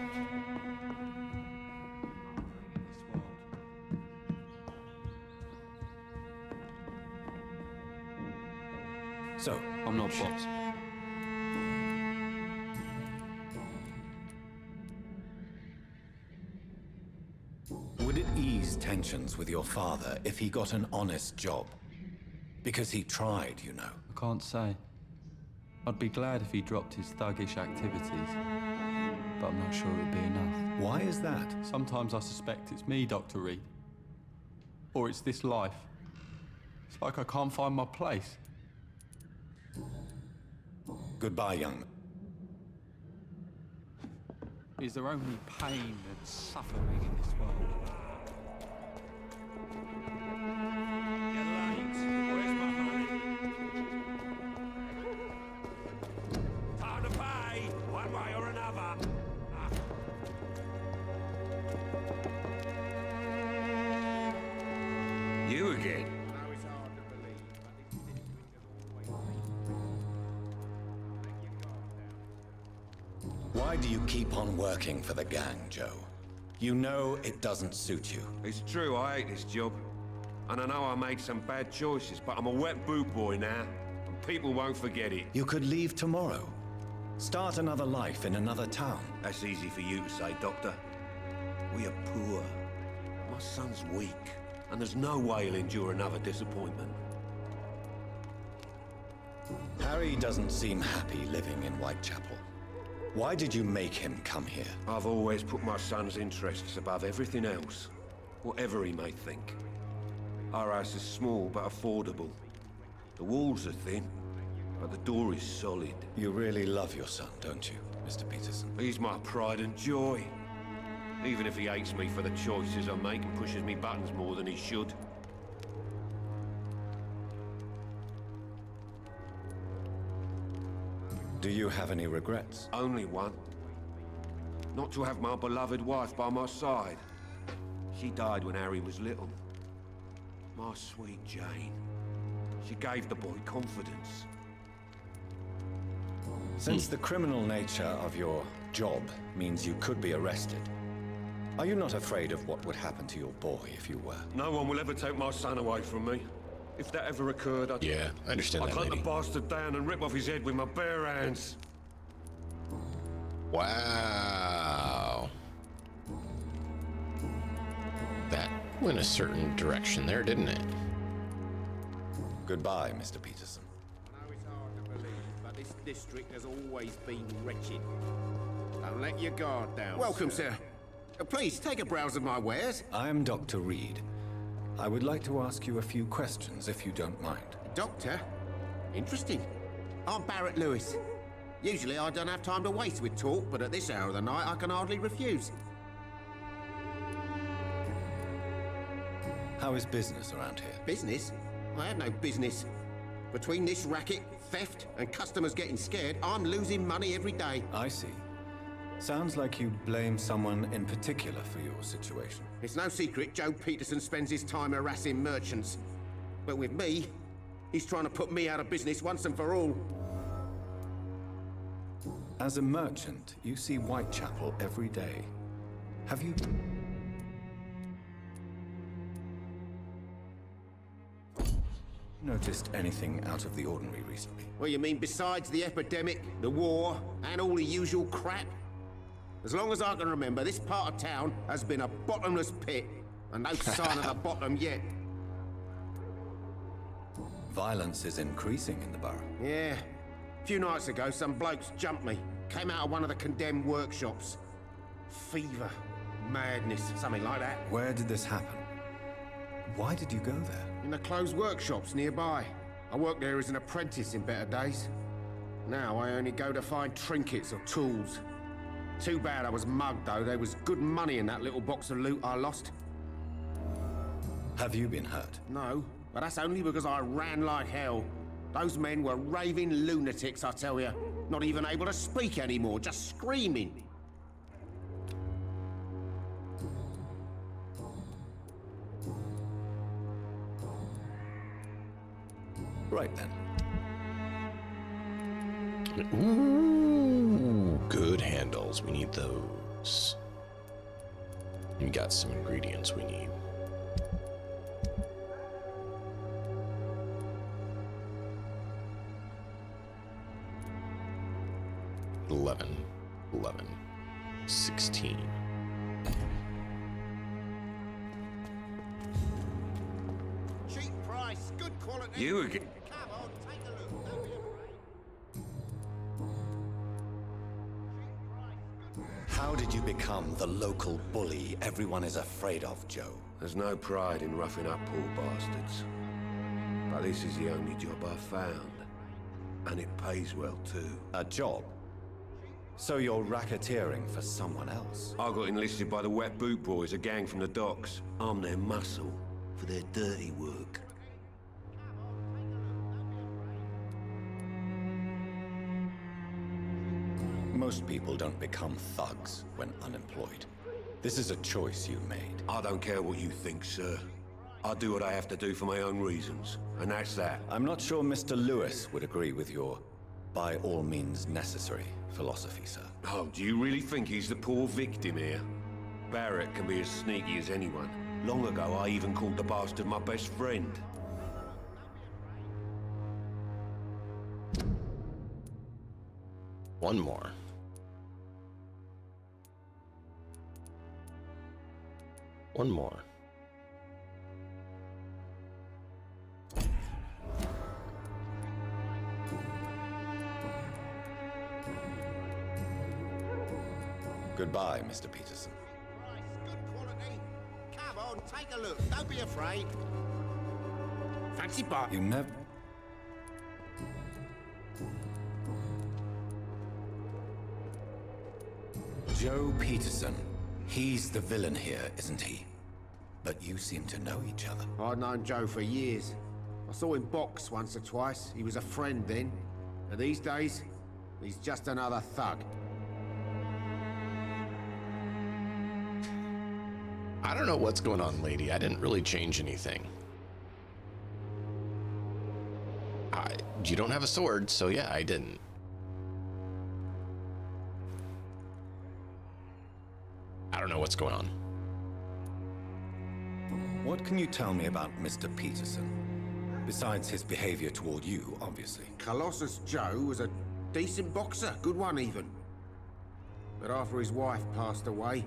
So, I'm not boss. Would it ease tensions with your father if he got an honest job? Because he tried, you know. I can't say. I'd be glad if he dropped his thuggish activities, but I'm not sure it would be enough. Why is that? Sometimes I suspect it's me, Dr. Reed. Or it's this life. It's like I can't find my place. Goodbye, young man. Is there only pain and suffering in this world? Time to pay, one way or another. You again? Why do you keep on working for the gang, Joe? You know it doesn't suit you. It's true, I hate this job. And I know I made some bad choices, but I'm a wet boot boy now, and people won't forget it. You could leave tomorrow. Start another life in another town. That's easy for you to say, Doctor. We are poor. My son's weak, and there's no way he'll endure another disappointment. Harry doesn't seem happy living in Whitechapel. Why did you make him come here? I've always put my son's interests above everything else, whatever he may think. Our house is small but affordable. The walls are thin, but the door is solid. You really love your son, don't you, Mr. Peterson? He's my pride and joy. Even if he hates me for the choices I make and pushes me buttons more than he should. Do you have any regrets? Only one. Not to have my beloved wife by my side. She died when Harry was little. My sweet Jane. She gave the boy confidence. Since the criminal nature of your job means you could be arrested, are you not afraid of what would happen to your boy if you were? No one will ever take my son away from me. If that ever occurred, I'd... Yeah, I understand I'd that, hunt lady. the bastard down and rip off his head with my bare hands. Wow. That went a certain direction there, didn't it? Goodbye, Mr. Peterson. I know it's hard to believe, but this district has always been wretched. Don't let your guard down. Welcome, sir. Please, take a browse of my wares. I'm Dr. Reed. I would like to ask you a few questions, if you don't mind. Doctor? Interesting. I'm Barrett Lewis. Usually I don't have time to waste with talk, but at this hour of the night I can hardly refuse. How is business around here? Business? I have no business. Between this racket, theft, and customers getting scared, I'm losing money every day. I see. Sounds like you blame someone in particular for your situation. It's no secret Joe Peterson spends his time harassing merchants. But with me, he's trying to put me out of business once and for all. As a merchant, you see Whitechapel every day. Have you... noticed anything out of the ordinary recently? Well, you mean besides the epidemic, the war, and all the usual crap? As long as I can remember, this part of town has been a bottomless pit, and no sign of the bottom yet. Violence is increasing in the borough. Yeah. A few nights ago, some blokes jumped me. Came out of one of the condemned workshops. Fever, madness, something like that. Where did this happen? Why did you go there? In the closed workshops nearby. I worked there as an apprentice in better days. Now I only go to find trinkets or tools. Too bad I was mugged, though. There was good money in that little box of loot I lost. Have you been hurt? No, but that's only because I ran like hell. Those men were raving lunatics, I tell you. Not even able to speak anymore, just screaming. Right then. Ooh, good handles. We need those. We got some ingredients we need. $11, 16. Cheap price, good quality. You again? Come on, take a look. Don't be afraid. How did you become the local bully everyone is afraid of, Joe? There's no pride in roughing up poor bastards. But this is the only job I've found. And it pays well, too. A job? So you're racketeering for someone else? I got enlisted by the Wet Boot Boys, a gang from the docks. I'm their muscle for their dirty work. Most people don't become thugs when unemployed. This is a choice you made. I don't care what you think, sir. I do what I have to do for my own reasons, and that's that. I'm not sure Mr. Lewis would agree with your by all means necessary philosophy, sir. Oh, do you really think he's the poor victim here? Barrett can be as sneaky as anyone. Long ago, I even called the bastard my best friend. One more. One more. Goodbye, Mr. Peterson. Price, good quality. Come on, take a look. Don't be afraid. Fancy bar. You never... Joe Peterson, He's the villain here, isn't he? But you seem to know each other. I'd known Joe for years. I saw him box once or twice. He was a friend then. But these days, he's just another thug. I don't know what's going on, lady. I didn't really change anything. You don't have a sword, so yeah, I didn't. I don't know what's going on. What can you tell me about Mr. Peterson? Besides his behavior toward you, obviously. Colossus Joe was a decent boxer, good one even. But after his wife passed away,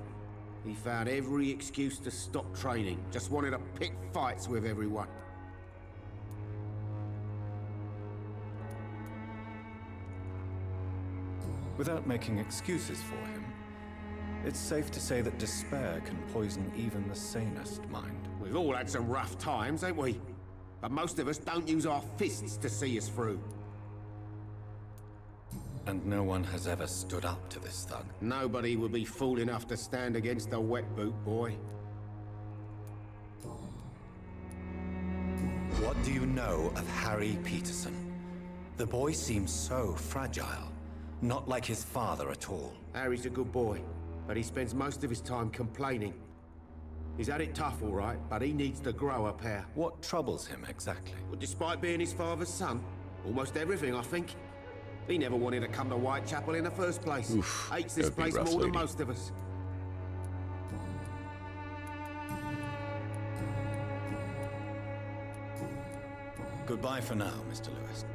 he found every excuse to stop training. Just wanted to pick fights with everyone. Without making excuses for him, it's safe to say that despair can poison even the sanest mind. We've all had some rough times, ain't we? But most of us don't use our fists to see us through. And no one has ever stood up to this thug. Nobody would be fool enough to stand against a wet boot boy. What do you know of Harry Peterson? The boy seems so fragile. Not like his father at all. Harry's a good boy, but he spends most of his time complaining. He's had it tough, all right, but he needs to grow a pair. What troubles him exactly? Well, despite being his father's son, almost everything, I think. He never wanted to come to Whitechapel in the first place. Oof, hates this place rough, more than lady. most of us. Goodbye for now, Mr. Lewis.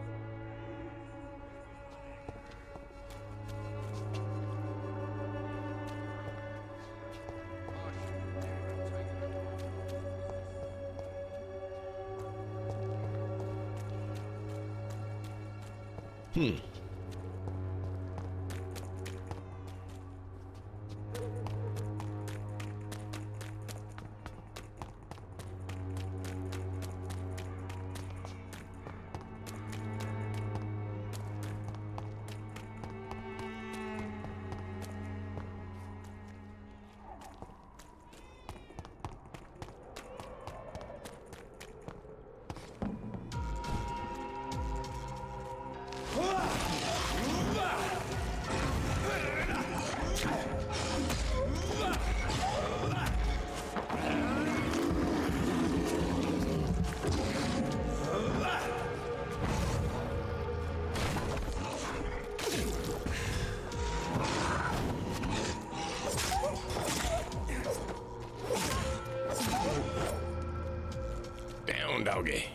Down, doggy.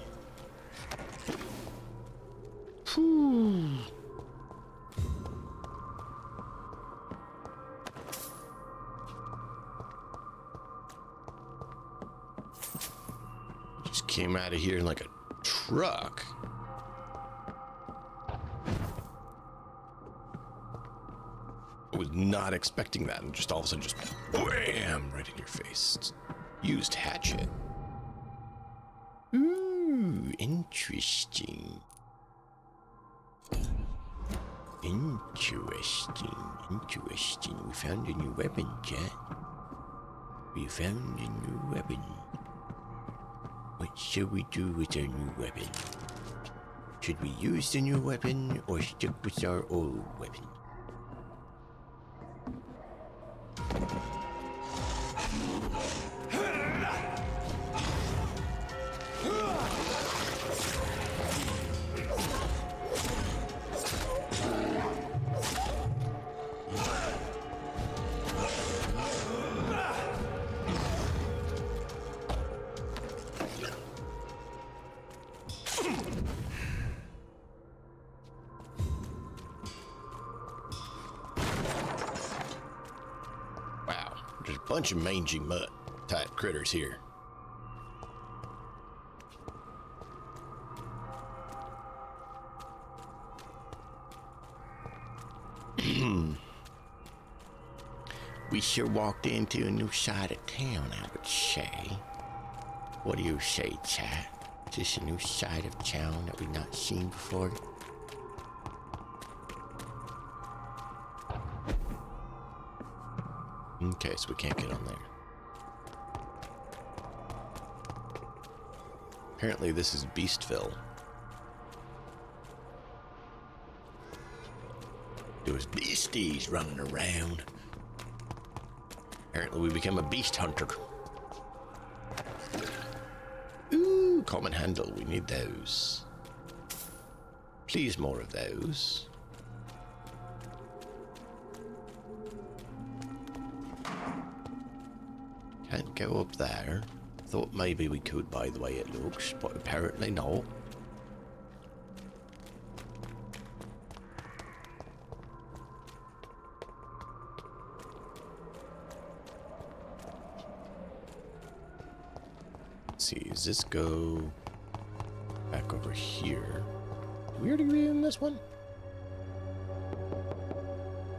Just came out of here in like a truck. I was not expecting that, and just all of a sudden, just wham, right in your face. Used hatchet. Ooh, interesting. Interesting. We found a new weapon, chat. We found a new weapon. What shall we do with our new weapon? Should we use the new weapon or stick with our old weapon? There's a bunch of mangy mutt type critters here. We sure walked into a new side of town, I would say. What do you say, chat? Is this a new side of town that we've not seen before? Okay, so we can't get on there. Apparently this is Beastville. There was beasties running around. Apparently we became a beast hunter. Ooh, common handle. We need those. Please, more of those. Can't go up there. Thought maybe we could by the way it looks, but apparently not. Let's see, does this go back over here? Did we already read in this one?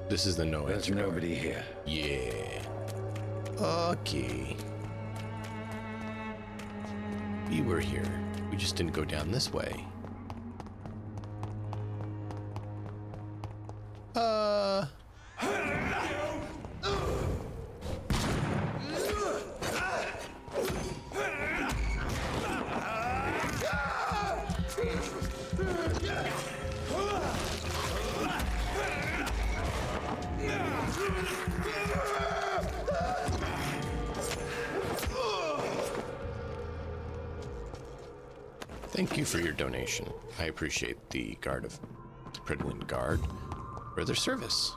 This is the no There's answer nobody card. here. Yeah. Okay. We were here. We just didn't go down this way. Thank you for your donation. I appreciate the Guard of the Pridwin Guard for their service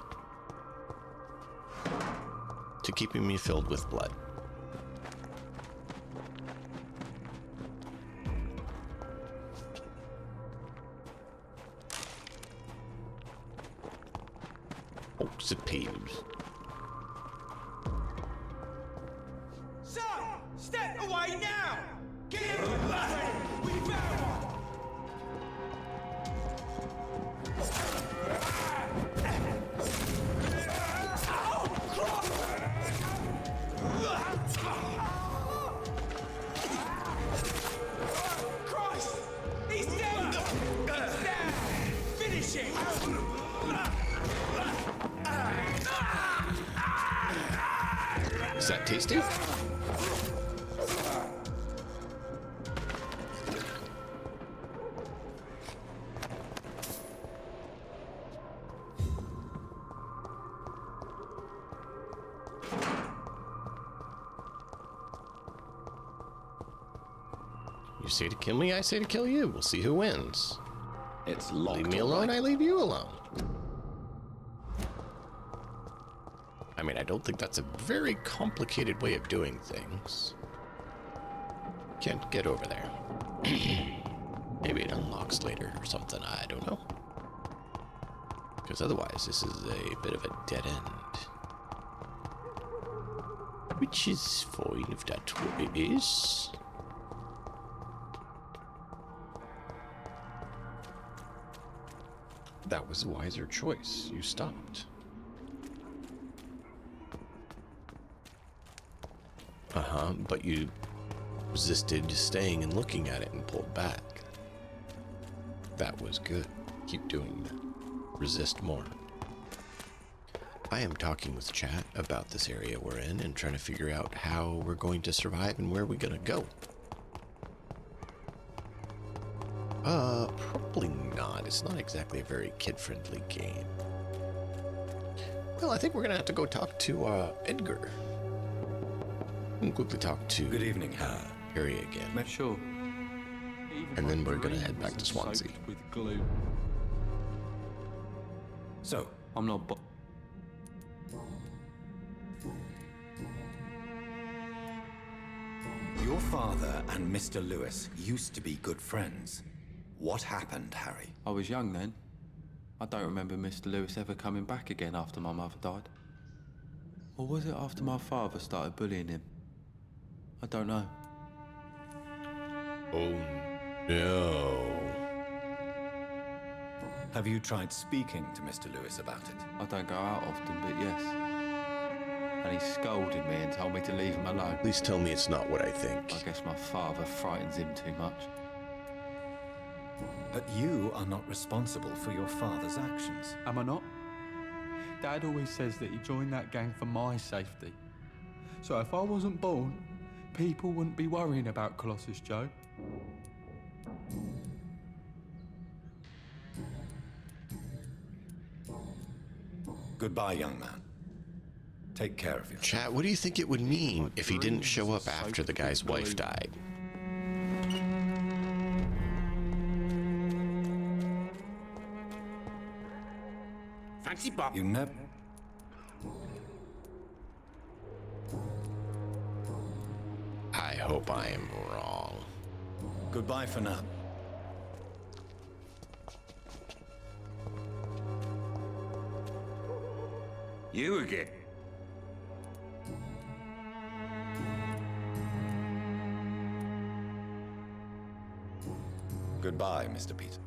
to keeping me filled with blood. Oaks and pews. Sir! Step away now! Get him! We found one! Christ! He's dead! It's down! Finish him! Is that tasty? You say to kill me, I say to kill you. We'll see who wins. It's locked. Leave me alone, I leave you alone. I mean, I don't think that's a very complicated way of doing things. Can't get over there. Maybe it unlocks later or something, I don't know. Because otherwise, this is a bit of a dead end. Which is fine if that's what it is. That was a wiser choice. You stopped. But you resisted staying and looking at it and pulled back. That was good. Keep doing that. Resist more. I am talking with chat about this area we're in and trying to figure out how we're going to survive and where we're going to go. Probably not. It's not exactly a very kid-friendly game. Well, I think we're going to have to go talk to Edgar. And quickly talk to Good evening, Harry again. Sure. And then we're gonna head back to Swansea. With glue. So, I'm not. your father and Mr. Lewis used to be good friends. What happened, Harry? I was young then. I don't remember Mr. Lewis ever coming back again after my mother died. Or was it after my father started bullying him? I don't know. Oh no. Have you tried speaking to Mr. Lewis about it? I don't go out often, but yes. And he scolded me and told me to leave him alone. Please tell me it's not what I think. I guess my father frightens him too much. But you are not responsible for your father's actions. Am I not? Dad always says that he joined that gang for my safety. So if I wasn't born, people wouldn't be worrying about Colossus Joe. Goodbye, young man. Take care of yourself. Chat, what do you think it would mean if he didn't show up after the guy's wife died? Fancy Bob. You never... I hope I am wrong. Goodbye for now. You again? Goodbye, Mr. Peter.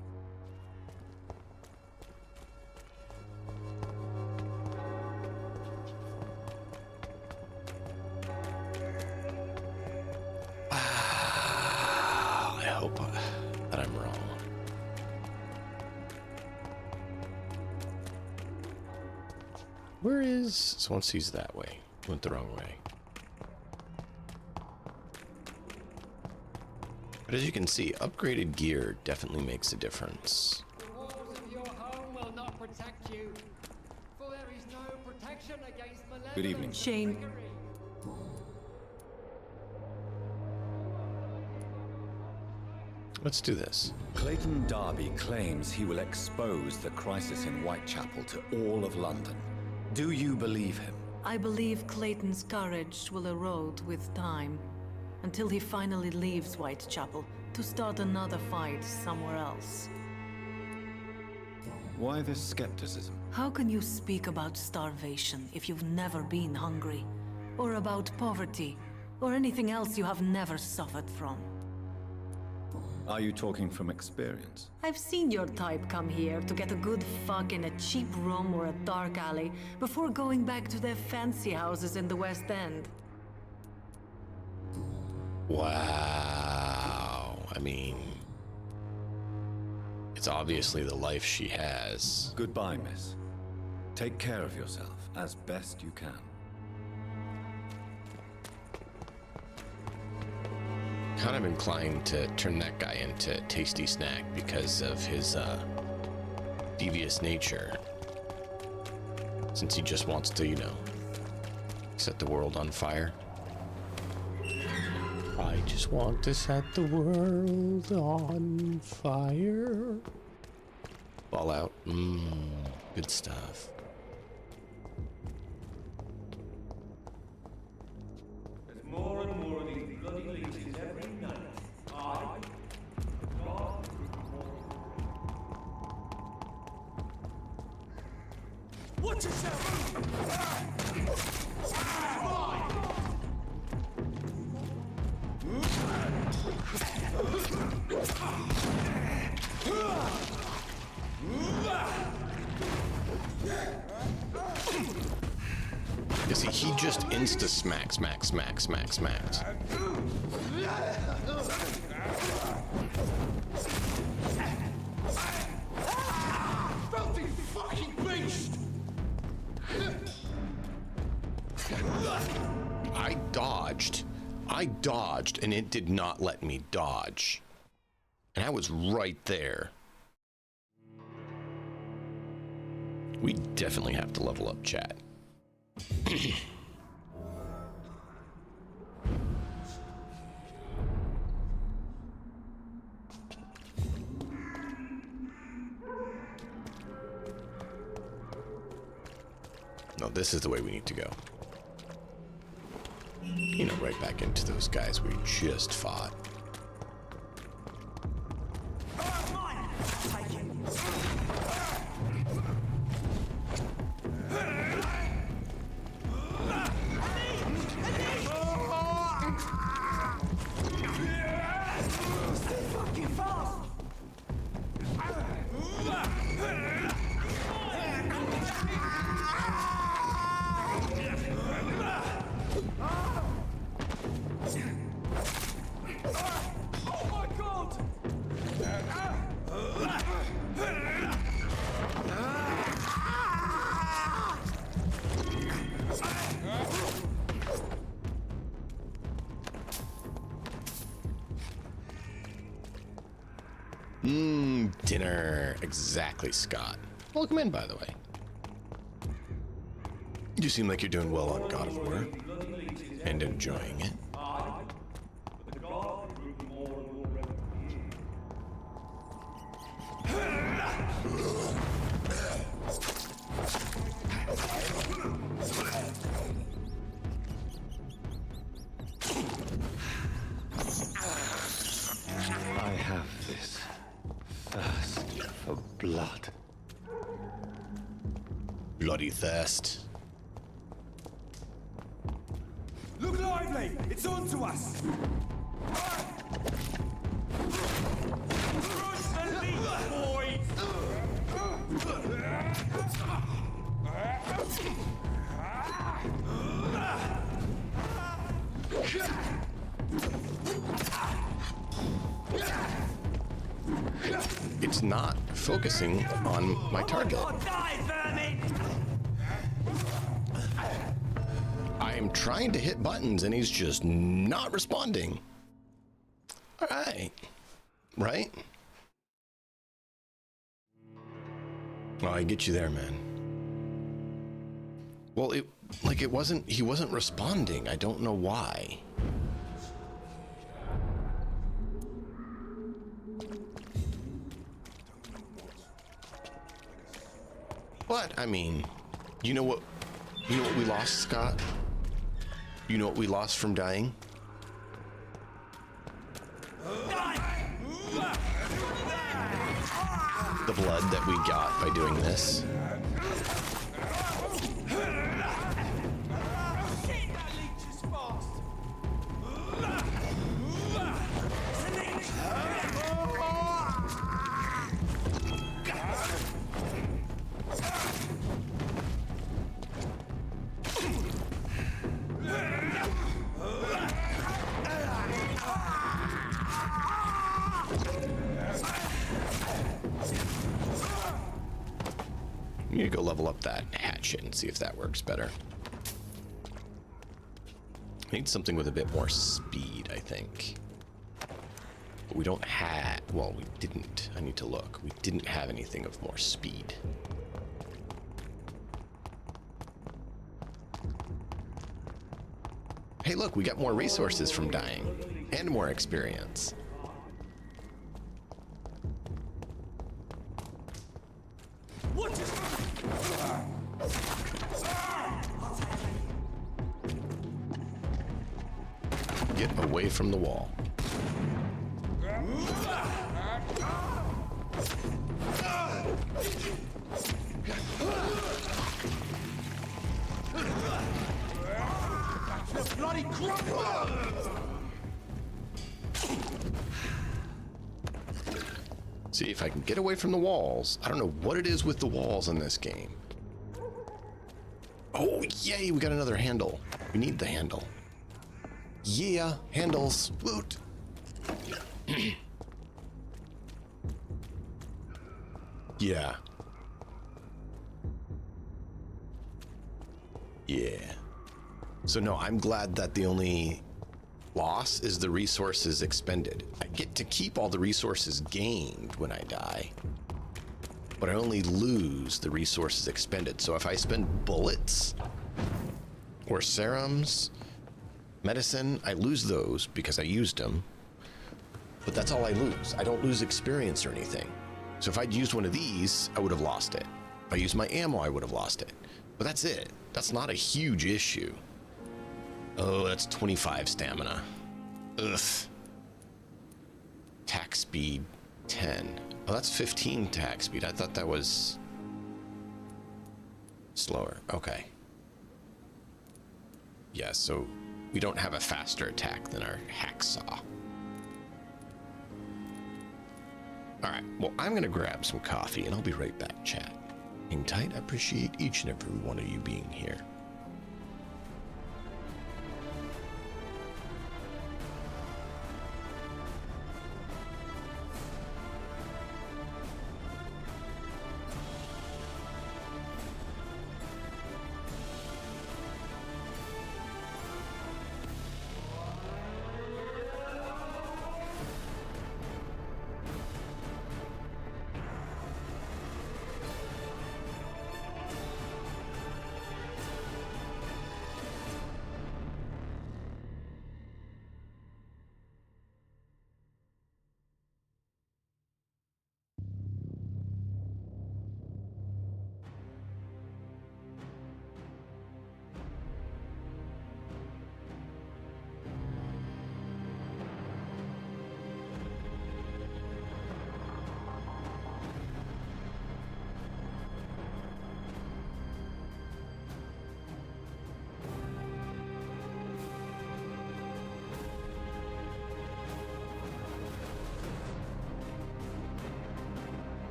I hope that I'm wrong. Where is... So once he's that way. Went the wrong way. But as you can see, upgraded gear definitely makes a difference. The walls of your home will not protect you, for there is no protection against malevolence. Good evening. Shane. Let's do this. Clayton Darby claims he will expose the crisis in Whitechapel to all of London. Do you believe him? I believe Clayton's courage will erode with time, until he finally leaves Whitechapel to start another fight somewhere else. Why this skepticism? How can you speak about starvation if you've never been hungry? Or about poverty? Or anything else you have never suffered from? Are you talking from experience? I've seen your type come here to get a good fuck in a cheap room or a dark alley before going back to their fancy houses in the West End. Wow. I mean, it's obviously the life she has. Goodbye, miss. Take care of yourself as best you can. Kind of inclined to turn that guy into a tasty snack because of his devious nature. Since he just wants to, you know, set the world on fire. I just want to set the world on fire. Fallout, good stuff. There's more and more of these bloody leeches every night. God. Watch yourself! You see, he just insta-smacks. Filthy fucking beast! I dodged, and it did not let me dodge. And I was right there. We definitely have to level up, chat. No, this is the way we need to go. You know, right back into those guys we just fought. dinner. Exactly, Scott. Welcome in, by the way. You seem like you're doing well on God of War and enjoying it. I have this thirst for blood. Bloody thirst. Look lively! It's on to us! Cross the lead, boys! It's not focusing on my target. I am trying to hit buttons and he's just not responding. All right. Right? Oh, I get you there, man. Well, he wasn't responding. I don't know why. But I mean, you know what we lost, Scott? You know what we lost from dying? The blood that we got by doing this. I'm gonna go level up that hatchet and see if that works better. I need something with a bit more speed, I think. But we don't have, well, we didn't. I need to look. We didn't have anything of more speed. Hey, look, we got more resources from dying and more experience. Get away from the wall. Bloody See if I can get away from the walls. I don't know what it is with the walls in this game. Oh, yay, we got another handle. We need the handle. Yeah, handles. Loot. Yeah. Yeah. So no, I'm glad that the only loss is the resources expended. I get to keep all the resources gained when I die, but I only lose the resources expended. So if I spend bullets or serums, medicine, I lose those because I used them, but that's all I lose. I don't lose experience or anything. So if I'd used one of these, I would have lost it. If I used my ammo, I would have lost it. But that's it. That's not a huge issue. Oh, that's 25 stamina. Ugh. Attack speed 10. Oh, that's 15 attack speed. I thought that was slower. Okay. Yeah, so we don't have a faster attack than our hacksaw. All right, well, I'm gonna grab some coffee and I'll be right back, chat. Hang tight, I appreciate each and every one of you being here.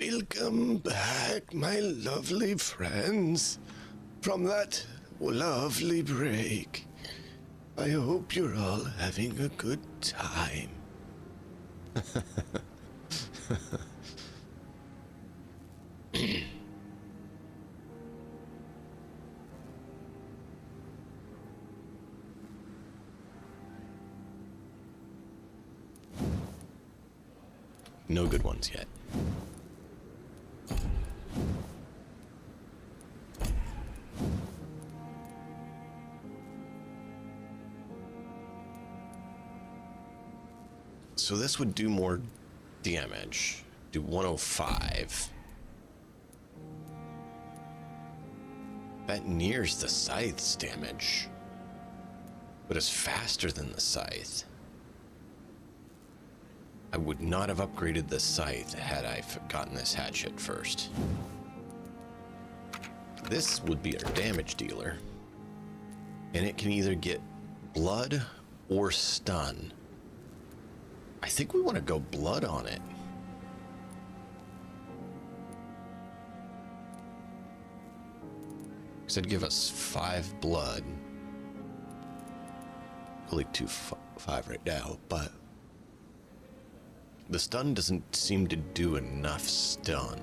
Welcome back, my lovely friends, from that lovely break. I hope you're all having a good time. No good ones yet. So this would do more damage. Do 105. That nears the scythe's damage, but is faster than the scythe. I would not have upgraded the scythe had I gotten this hatchet first. This would be our damage dealer, and it can either get blood or stun. I think we want to go blood on it. Because it'd give us 5 blood. Only 5 right now, but the stun doesn't seem to do enough stun.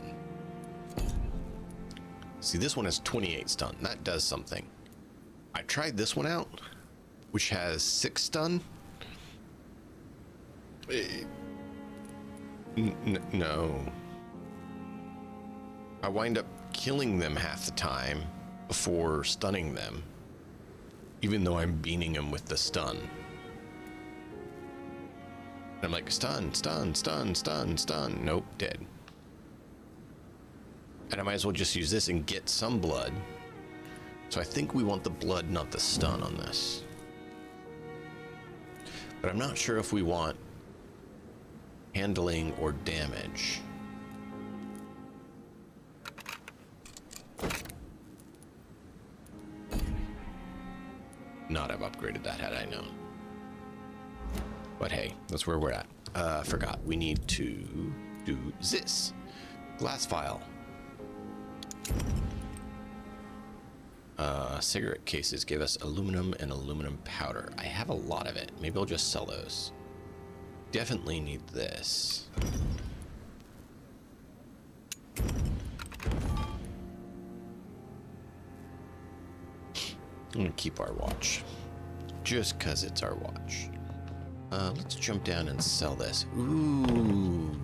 See, this one has 28 stun. That does something. I tried this one out, which has 6 stun. No. I wind up killing them half the time before stunning them, even though I'm beating them with the stun. I'm like, stun, stun, stun, stun, stun. Nope, dead. And I might as well just use this and get some blood. So I think we want the blood, not the stun on this. But I'm not sure if we want handling or damage. Not have upgraded that had I known. But hey, that's where we're at. Forgot, we need to do this. Glass vial. Cigarette cases give us aluminum and aluminum powder. I have a lot of it. Maybe I'll just sell those. Definitely need this. I'm gonna keep our watch. Just cause it's our watch. Let's jump down and sell this. Ooh.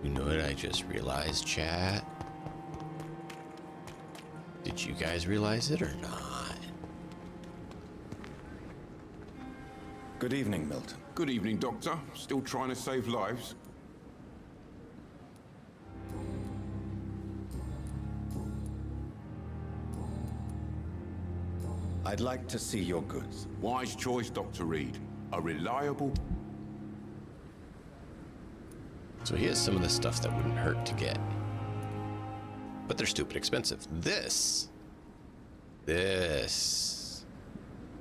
You know what I just realized, chat? Did you guys realize it or not? Good evening, Milton. Good evening, Doctor. Still trying to save lives? I'd like to see your goods. Wise choice, Dr. Reed. A reliable... So here's some of the stuff that wouldn't hurt to get. But they're stupid expensive. This is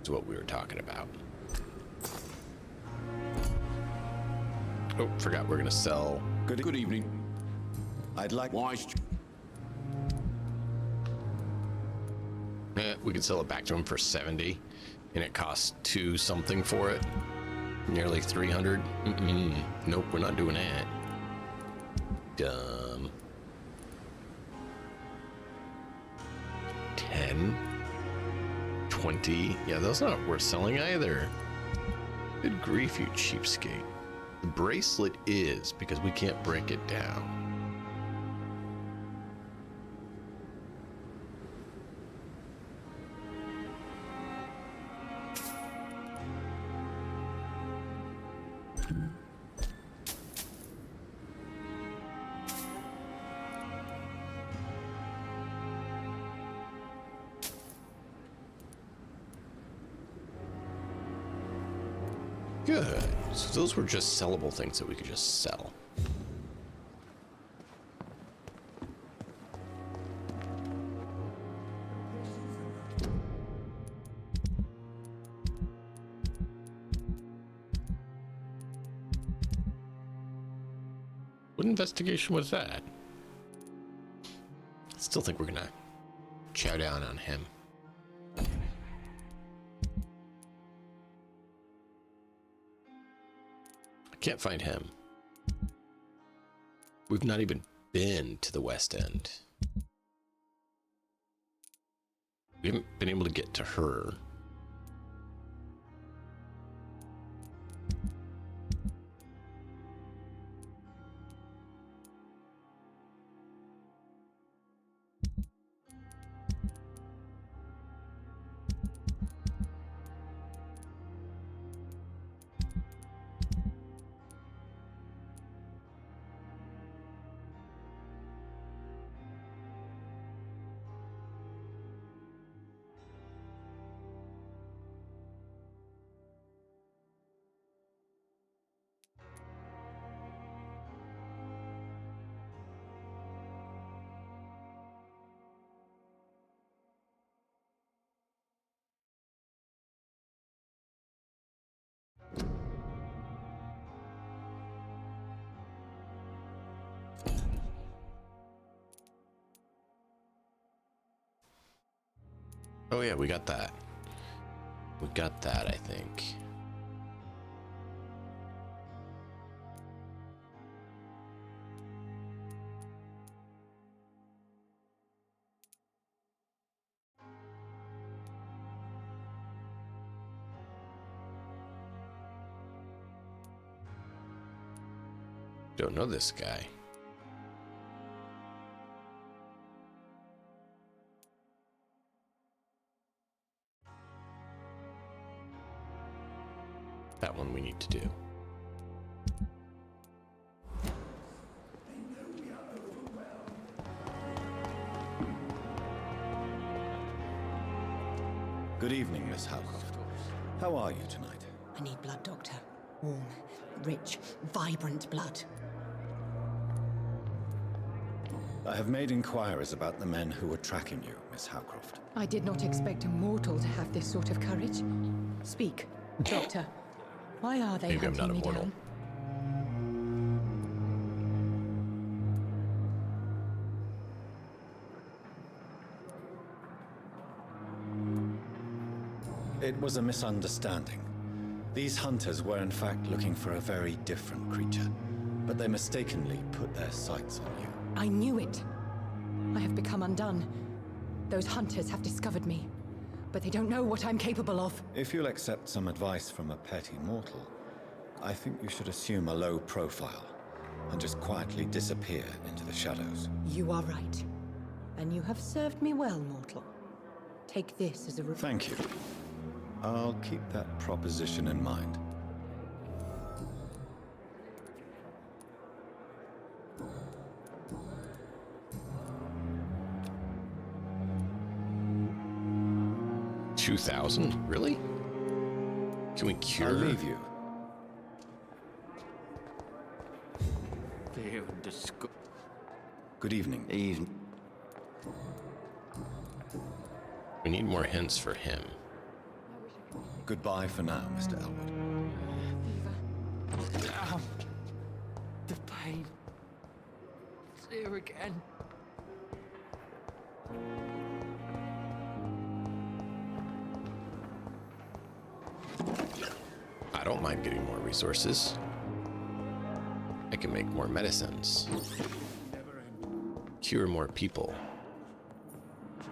what we were talking about. Oh, forgot we're gonna sell. Good evening. I'd like... Wise... We could sell it back to him for 70, and it costs 2 something for it. Nearly 300. Nope, we're not doing that. Dumb. 10, 20. Yeah, those are not worth selling either. Good grief, you cheapskate. The bracelet is, because we can't break it down. Good. So those were just sellable things that we could just sell. What investigation was that? I still think we're gonna chow down on him. I can't find him. We've not even been to the West End. We haven't been able to get to her. Oh yeah, we got that. We got that, I think. Don't know this guy. That one we need to do. Good evening, Miss Howcroft. How are you tonight? I need blood, Doctor. Warm, rich, vibrant blood. I have made inquiries about the men who were tracking you, Miss Howcroft. I did not expect a mortal to have this sort of courage. Speak, Doctor. Why are they Maybe I'm hunting not me immortal. down? It was a misunderstanding. These hunters were in fact looking for a very different creature, but they mistakenly put their sights on you. I knew it. I have become undone. Those hunters have discovered me, but they don't know what I'm capable of. If you'll accept some advice from a petty mortal, I think you should assume a low profile and just quietly disappear into the shadows. You are right. And you have served me well, mortal. Take this as a reward. Thank you. I'll keep that proposition in mind. $2,000? Really? Can we cure? I'll leave you. Good evening. We need more hints for him. Goodbye for now, Mr. Elwood. The pain. It's here again. I don't mind getting more resources. I can make more medicines. Cure more people.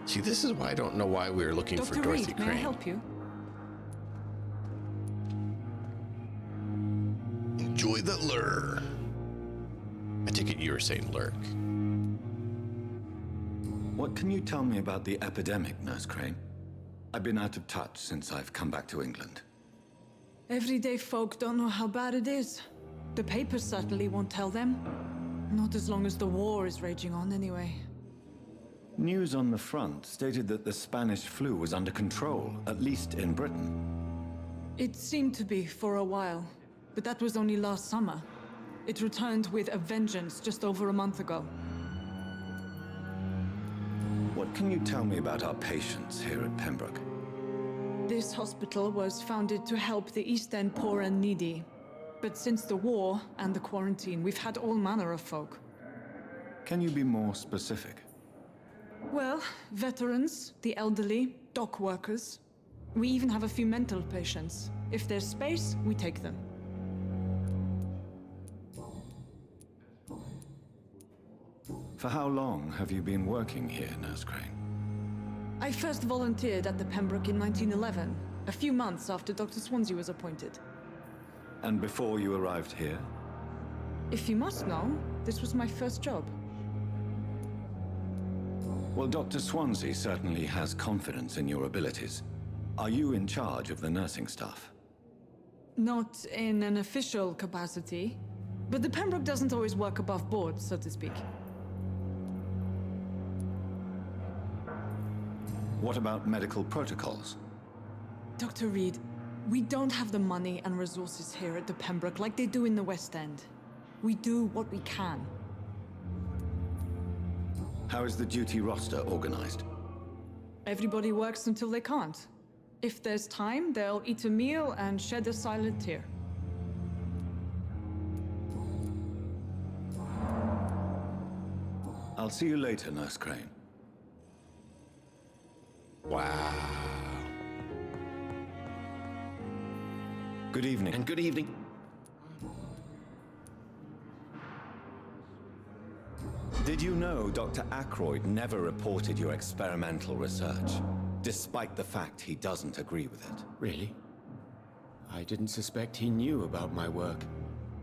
See, this is why I don't know why we were looking for Dr. Dorothy Reed, Crane. may I help you? Enjoy the lure. I take it you were saying lurk. What can you tell me about the epidemic, Nurse Crane? I've been out of touch since I've come back to England. Everyday folk don't know how bad it is. The papers certainly won't tell them. Not as long as the war is raging on, anyway. News on the front stated that the Spanish flu was under control, at least in Britain. It seemed to be for a while, but that was only last summer. It returned with a vengeance just over a month ago. What can you tell me about our patients here at Pembroke? This hospital was founded to help the East End poor and needy. But since the war and the quarantine, we've had all manner of folk. Can you be more specific? Well, veterans, the elderly, dock workers. We even have a few mental patients. If there's space, we take them. For how long have you been working here, Nurse Crane? I first volunteered at the Pembroke in 1911, a few months after Dr. Swansea was appointed. And before you arrived here? If you must know, this was my first job. Well, Dr. Swansea certainly has confidence in your abilities. Are you in charge of the nursing staff? Not in an official capacity, but the Pembroke doesn't always work above board, so to speak. What about medical protocols? Dr. Reed, we don't have the money and resources here at the Pembroke like they do in the West End. We do what we can. How is the duty roster organized? Everybody works until they can't. If there's time, they'll eat a meal and shed a silent tear. I'll see you later, Nurse Crane. Wow. Good evening. And good evening. Did you know Dr. Ackroyd never reported your experimental research, despite the fact he doesn't agree with it? Really? I didn't suspect he knew about my work.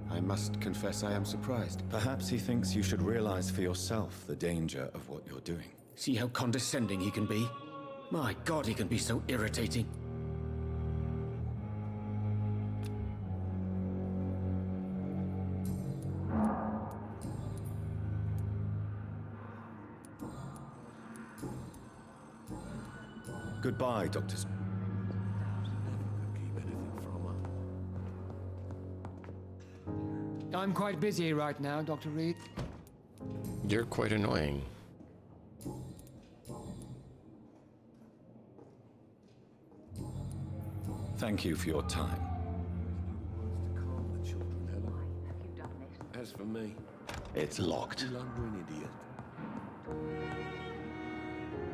I must confess I am surprised. Perhaps he thinks you should realize for yourself the danger of what you're doing. See how condescending he can be? My God, he can be so irritating. Goodbye, Dr. I'm quite busy right now, Dr. Reed. You're quite annoying. Thank you for your time. As for me, It's locked. you're an idiot.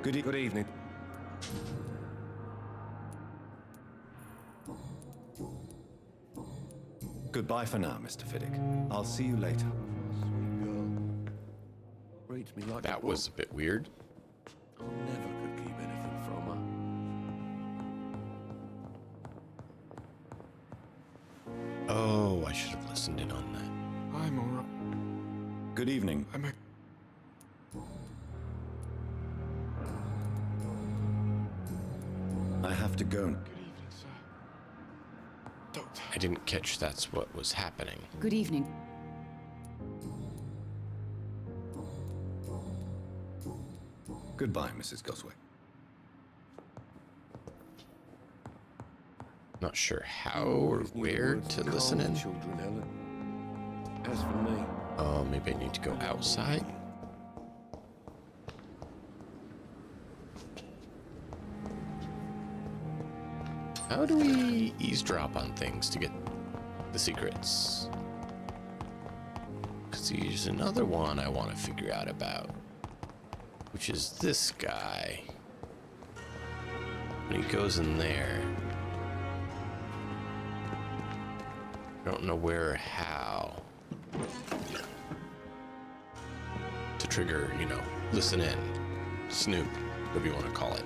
Good evening. Goodbye for now, Mr. Fiddick. I'll see you later. Reads me like That was a bit weird. I never could keep anything from her. Oh, I should have listened in on that. I'm alright. Good evening. I have to go. Good evening, sir. Doctor. I didn't catch that's what was happening. Good evening. Goodbye, Mrs. Goswick. Not sure how or where to listen in. Children, Helen. As for me, Oh, maybe I need to go outside. How do we eavesdrop on things to get the secrets? Because there's another one I want to figure out about, which is this guy. When he goes in there, I don't know where or how to trigger, listen in, snoop, whatever you want to call it.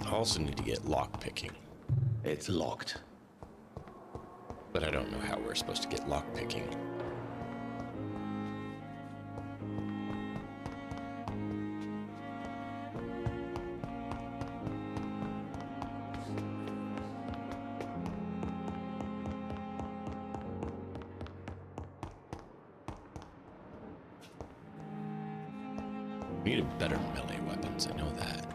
I also need to get lock picking. It's locked. But I don't know how we're supposed to get lock picking. We need better melee weapons, I know that.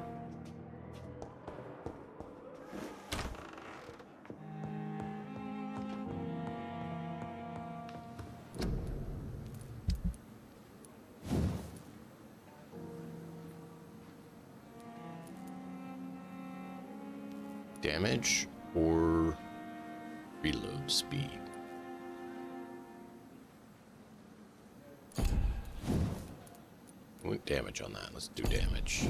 Damage or reload speed? We want damage on that. Let's do damage.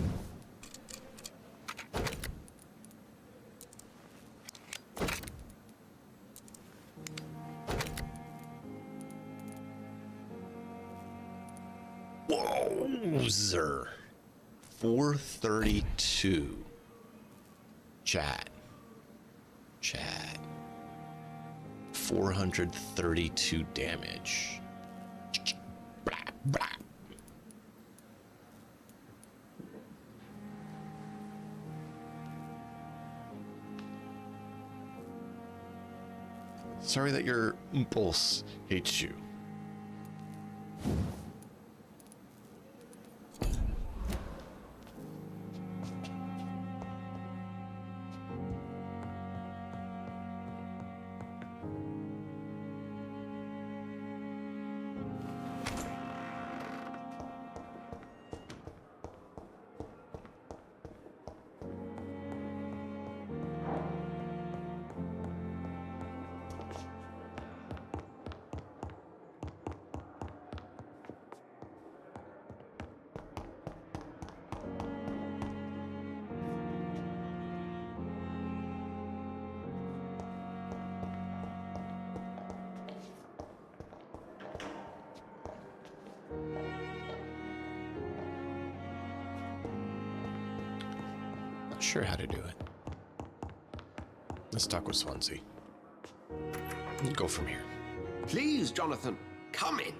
Wowzer. 432. Chat. 432 damage. Blah, blah. Sorry that your impulse hates you. Sure how to do it. Let's talk with Swansea. We'll go from here. Please, Jonathan, come in.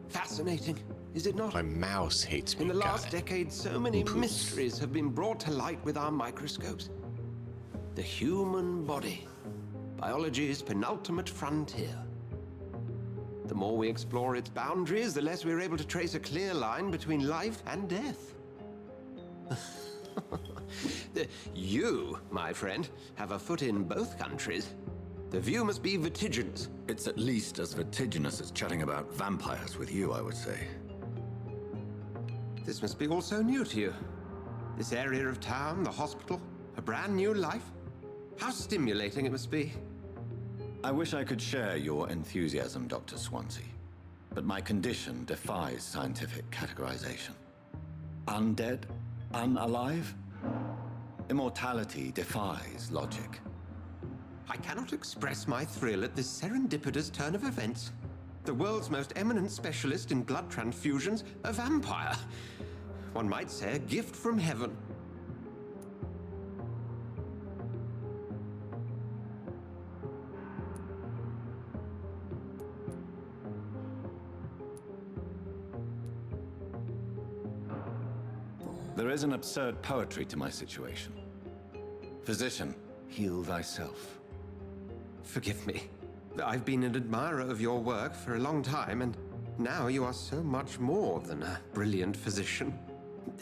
Fascinating, is it not? My mouse hates me. In the last decade, so many mysteries have been brought to light with our microscopes. The human body, biology's penultimate frontier. The more we explore its boundaries, the less we're able to trace a clear line between life and death. You, my friend, have a foot in both countries. The view must be vertiginous. It's at least as vertiginous as chatting about vampires with you, I would say. This must be all so new to you. This area of town, the hospital, a brand new life. How stimulating it must be. I wish I could share your enthusiasm, Dr. Swansea, but my condition defies scientific categorization. Undead? Unalive? Immortality defies logic. I cannot express my thrill at this serendipitous turn of events. The world's most eminent specialist in blood transfusions, a vampire. One might say a gift from heaven. There is an absurd poetry to my situation. Physician, heal thyself. Forgive me. I've been an admirer of your work for a long time, and now you are so much more than a brilliant physician.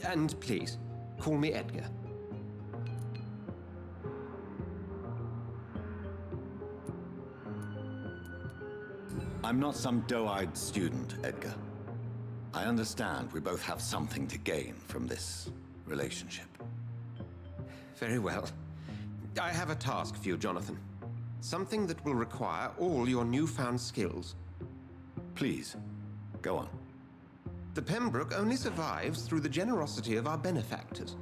And please, call me Edgar. I'm not some doe-eyed student, Edgar. I understand we both have something to gain from this relationship. Very well. I have a task for you, Jonathan. Something that will require all your newfound skills. Please, go on. The Pembroke only survives through the generosity of our benefactors.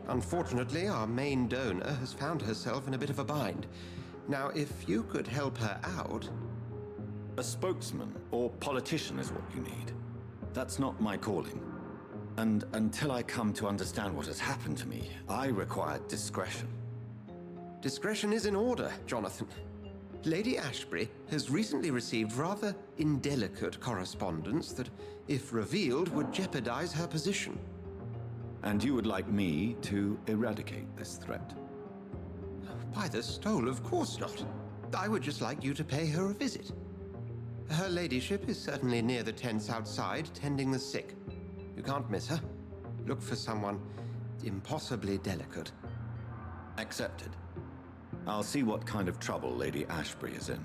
Unfortunately, our main donor has found herself in a bit of a bind. Now, if you could help her out... A spokesman or politician is what you need. That's not my calling. And until I come to understand what has happened to me, I require discretion. Discretion is in order, Jonathan. Lady Ashbury has recently received rather indelicate correspondence that, if revealed, would jeopardize her position. And you would like me to eradicate this threat? By the stole, of course not. I would just like you to pay her a visit. Her ladyship is certainly near the tents outside, tending the sick. You can't miss her. Look for someone impossibly delicate. Accepted. I'll see what kind of trouble Lady Ashbury is in.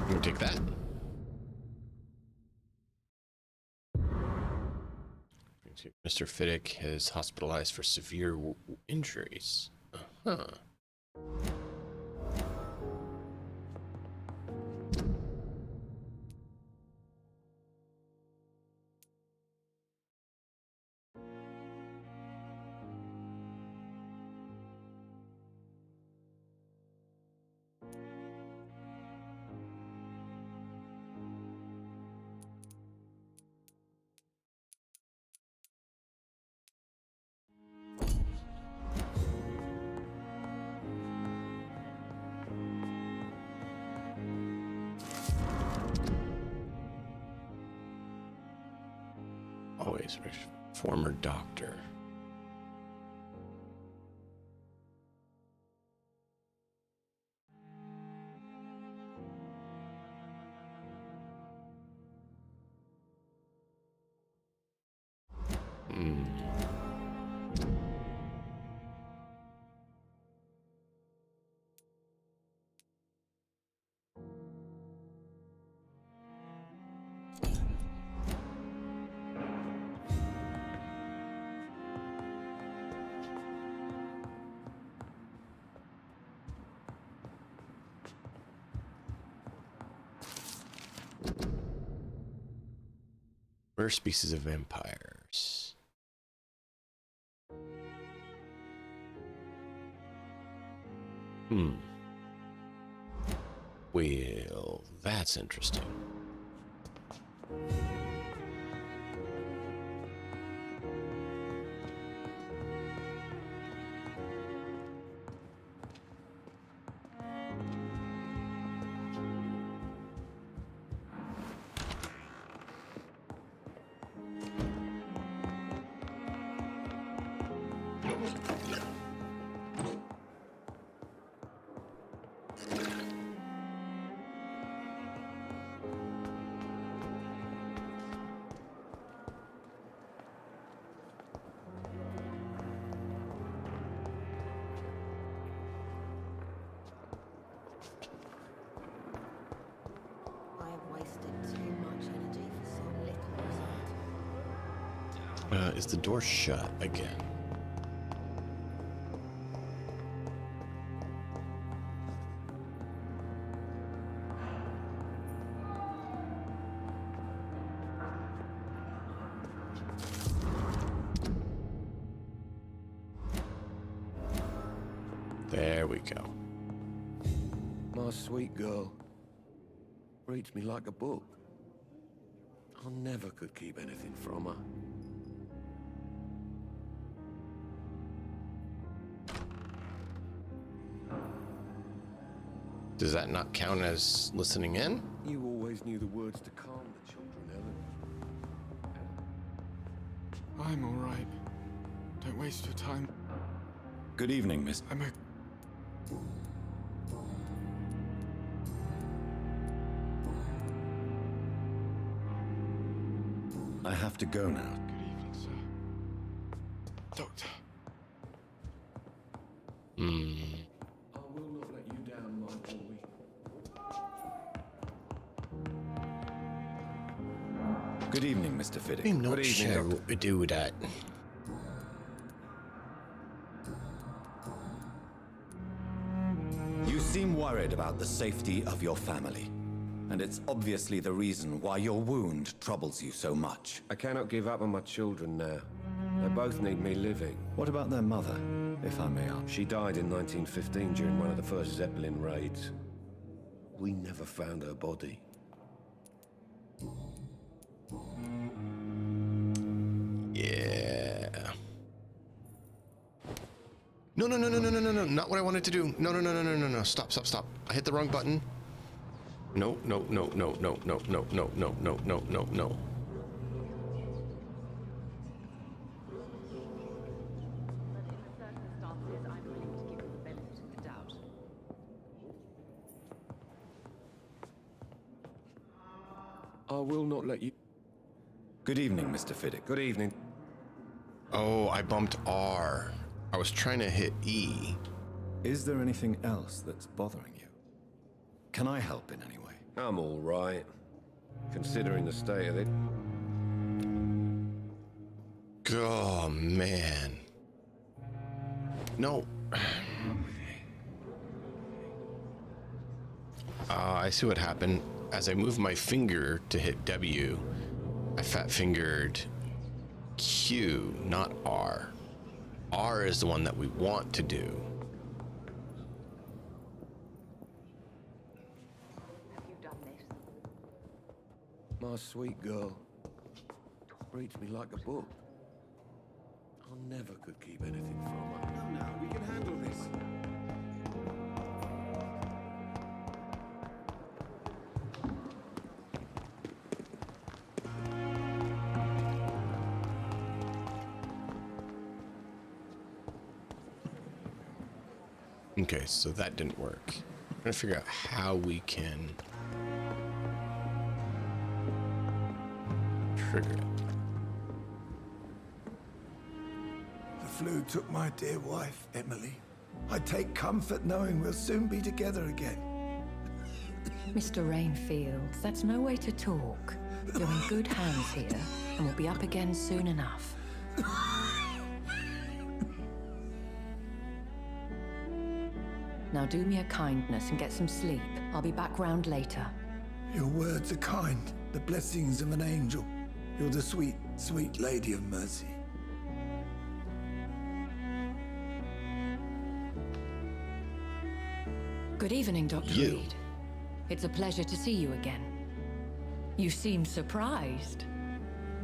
We'll take that. Mr. Fiddick is hospitalized for severe injuries. Uh-huh. Always former doctor. Rare species of vampires. Well, that's interesting. Is the door shut again? There we go. My sweet girl reads me like a book. I never could keep anything from her. Does that not count as listening in? You always knew the words to calm the children, Ellen. I'm all right. Don't waste your time. Good evening, Miss. I have to go now. Good evening, sir. Doctor. I will not let you down, my boy. Good evening, Mr. Fiddick. I'm not sure what we do with that. You seem worried about the safety of your family. And it's obviously the reason why your wound troubles you so much. I cannot give up on my children now. They both need me living. What about their mother, if I may ask? She died in 1915 during one of the first Zeppelin raids. We never found her body. Yeah. No, no, no, no, no, no, no, no. Not what I wanted to do. No, no, no, no, no, no, no. Stop, stop, stop. I hit the wrong button. No, no, no, no, no, no, no, no, no, no, no, no, no. I will not let you... Good evening, Mr. Fiddick. Good evening. Oh, I bumped R. I was trying to hit E. Is there anything else that's bothering you? Can I help in any way? I'm all right, considering the state of it. Oh, man. No. I see what happened. As I moved my finger to hit W, I fat-fingered Q, not R. R is the one that we want to do. My sweet girl reads me like a book. I never could keep anything from her. No, we can handle this. Okay, so that didn't work. I'm trying to figure out how we can trigger it. The flu took my dear wife, Emily. I take comfort knowing we'll soon be together again. Mr. Rainfield, that's no way to talk. You're in good hands here, and we'll be up again soon enough. Now do me a kindness and get some sleep. I'll be back round later. Your words are kind, the blessings of an angel. You're the sweet, sweet Lady of Mercy. Good evening, Dr. Reed. It's a pleasure to see you again. You seem surprised.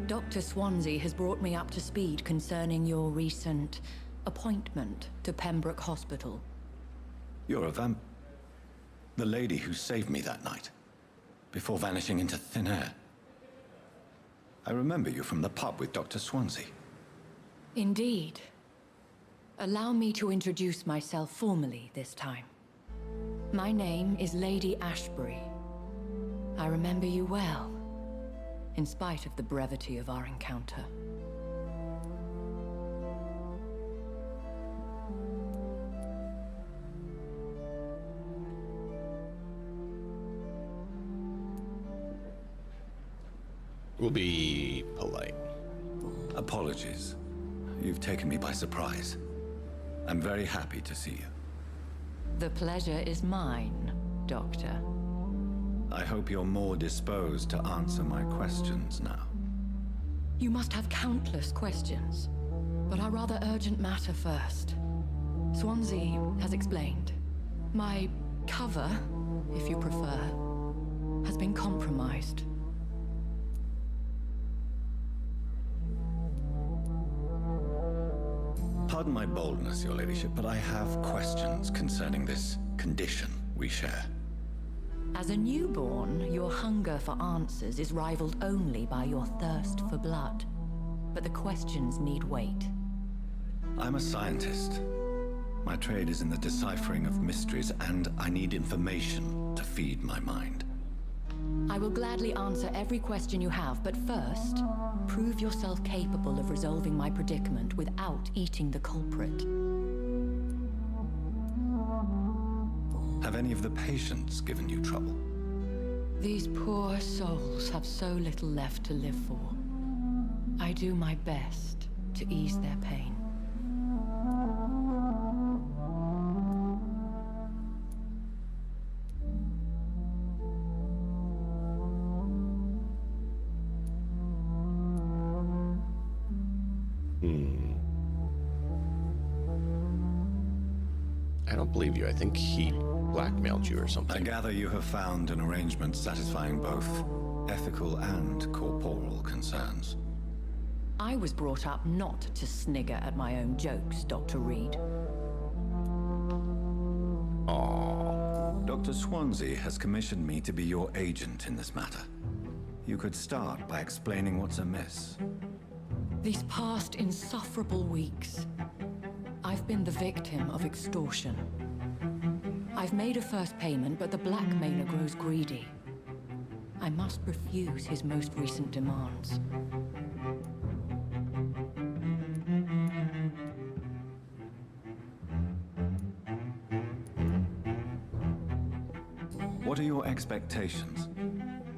Dr. Swansea has brought me up to speed concerning your recent appointment to Pembroke Hospital. You're a the lady who saved me that night, before vanishing into thin air. I remember you from the pub with Dr. Swansea. Indeed. Allow me to introduce myself formally this time. My name is Lady Ashbury. I remember you well, in spite of the brevity of our encounter. We'll be polite. Apologies. You've taken me by surprise. I'm very happy to see you. The pleasure is mine, Doctor. I hope you're more disposed to answer my questions now. You must have countless questions, but our rather urgent matter first. Swansea has explained. My cover, if you prefer, has been compromised. Pardon my boldness, Your Ladyship, but I have questions concerning this condition we share. As a newborn, your hunger for answers is rivaled only by your thirst for blood. But the questions need wait. I'm a scientist. My trade is in the deciphering of mysteries, and I need information to feed my mind. I will gladly answer every question you have, but first, prove yourself capable of resolving my predicament without eating the culprit. Have any of the patients given you trouble? These poor souls have so little left to live for. I do my best to ease their pain. I don't believe you. I think he blackmailed you or something. I gather you have found an arrangement satisfying both ethical and corporal concerns. I was brought up not to snigger at my own jokes, Dr. Reed. Aww. Dr. Swansea has commissioned me to be your agent in this matter. You could start by explaining what's amiss. These past insufferable weeks, I've been the victim of extortion. I've made a first payment, but the blackmailer grows greedy. I must refuse his most recent demands. What are your expectations?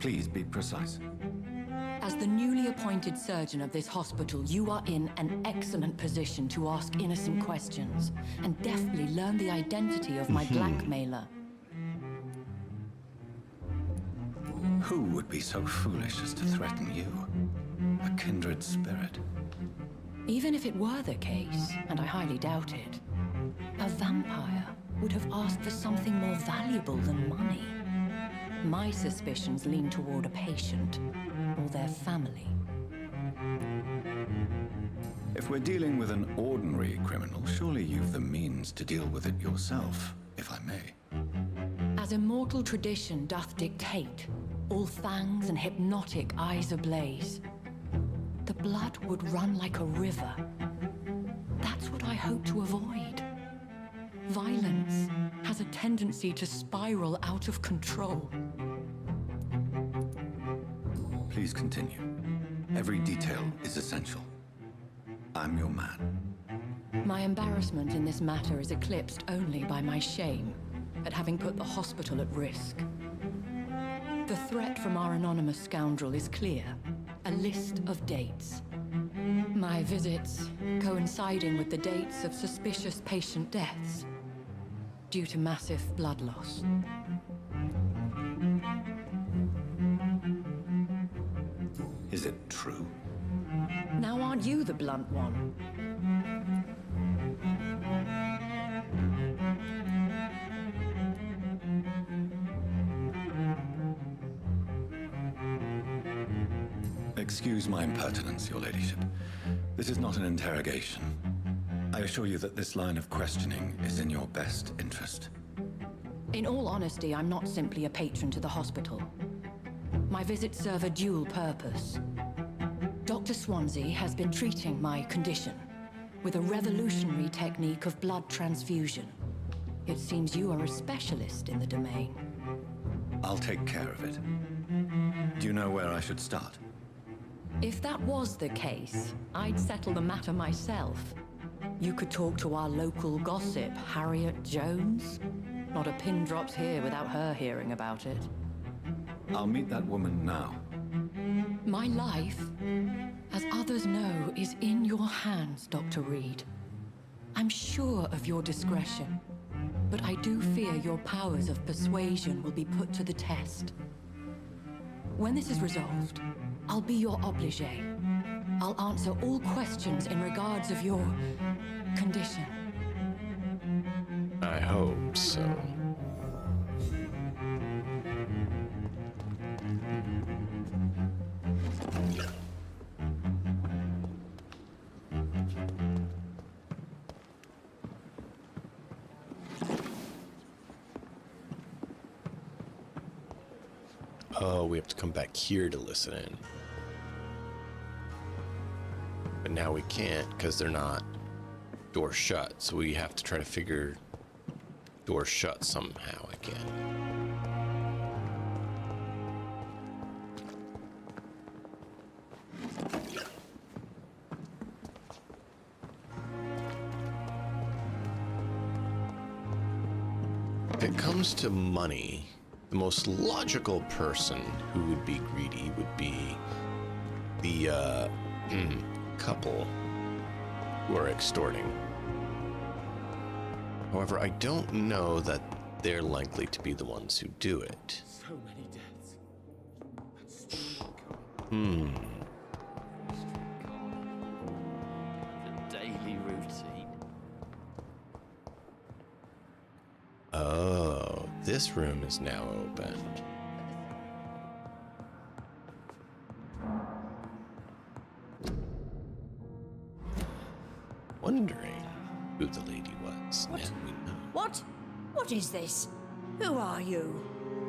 Please be precise. As the newly appointed surgeon of this hospital, you are in an excellent position to ask innocent questions and deftly learn the identity of my blackmailer. Who would be so foolish as to threaten you? A kindred spirit. Even if it were the case, and I highly doubt it, a vampire would have asked for something more valuable than money. My suspicions lean toward a patient or their family. If we're dealing with an ordinary criminal, surely you've the means to deal with it yourself, if I may. As immortal tradition doth dictate, all fangs and hypnotic eyes ablaze, the blood would run like a river. That's what I hope to avoid. Violence has a tendency to spiral out of control. Please continue. Every detail is essential. I'm your man. My embarrassment in this matter is eclipsed only by my shame at having put the hospital at risk. The threat from our anonymous scoundrel is clear. A list of dates. My visits coinciding with the dates of suspicious patient deaths due to massive blood loss. Is it true? Now aren't you the blunt one? Excuse my impertinence, Your Ladyship. This is not an interrogation. I assure you that this line of questioning is in your best interest. In all honesty, I'm not simply a patron to the hospital. My visits serve a dual purpose. Dr. Swansea has been treating my condition with a revolutionary technique of blood transfusion. It seems you are a specialist in the domain. I'll take care of it. Do you know where I should start? If that was the case, I'd settle the matter myself. You could talk to our local gossip, Harriet Jones. Not a pin drops here without her hearing about it. I'll meet that woman now. My life, as others know, is in your hands, Dr. Reed. I'm sure of your discretion, but I do fear your powers of persuasion will be put to the test. When this is resolved, I'll be your obligé. I'll answer all questions in regards of your condition. I hope so. Oh, we have to come back here to listen in. But now we can't because they're not door shut, so we have to try to figure door shut somehow again. If it comes to money, the most logical person who would be greedy would be the couple who are extorting. However, I don't know that they're likely to be the ones who do it. So many deaths. The daily routine. Oh, this room is now open. Wondering who the lady was. What? Now we know. What? What is this? Who are you?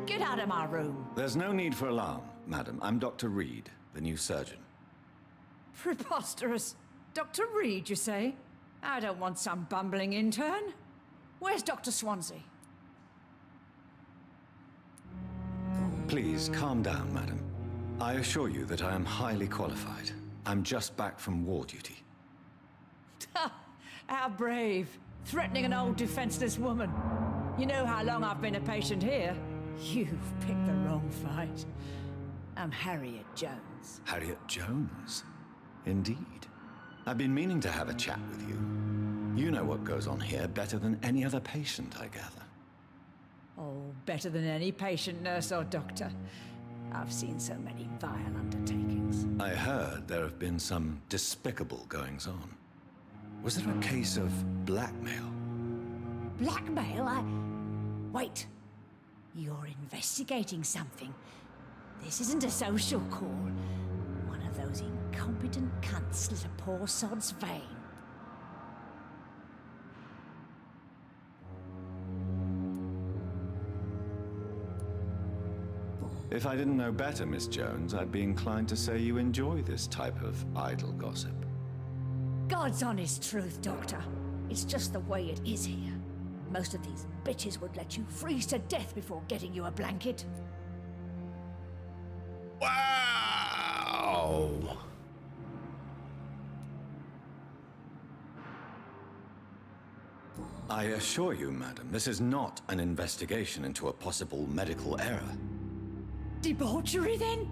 Get out of my room. There's no need for alarm, madam. I'm Dr. Reed, the new surgeon. Preposterous. Dr. Reed, you say? I don't want some bumbling intern. Where's Dr. Swansea? Please, calm down, madam. I assure you that I am highly qualified. I'm just back from war duty. How brave. Threatening an old defenseless woman. You know how long I've been a patient here? You've picked the wrong fight. I'm Harriet Jones. Harriet Jones? Indeed. I've been meaning to have a chat with you. You know what goes on here better than any other patient, I gather. Oh, better than any patient, nurse, or doctor. I've seen so many vile undertakings. I heard there have been some despicable goings-on. Was it a case of blackmail? Blackmail? Wait. You're investigating something. This isn't a social call. One of those incompetent cunts slit a poor sod's vein. If I didn't know better, Miss Jones, I'd be inclined to say you enjoy this type of idle gossip. God's honest truth, Doctor. It's just the way it is here. Most of these bitches would let you freeze to death before getting you a blanket. Wow! I assure you, madam, this is not an investigation into a possible medical error. Debauchery, then?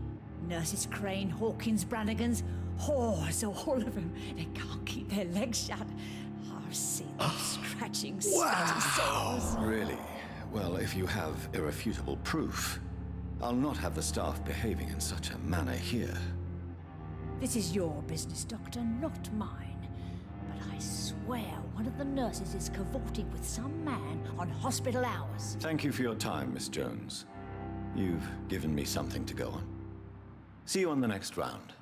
Nurses Crane, Hawkins, Brannigans, whores, all of them. They can't keep their legs shut. I've seen them scratching sweaty sores. Really? Well, if you have irrefutable proof, I'll not have the staff behaving in such a manner here. This is your business, Doctor, not mine. But I swear one of the nurses is cavorting with some man on hospital hours. Thank you for your time, Miss Jones. You've given me something to go on. See you on the next round.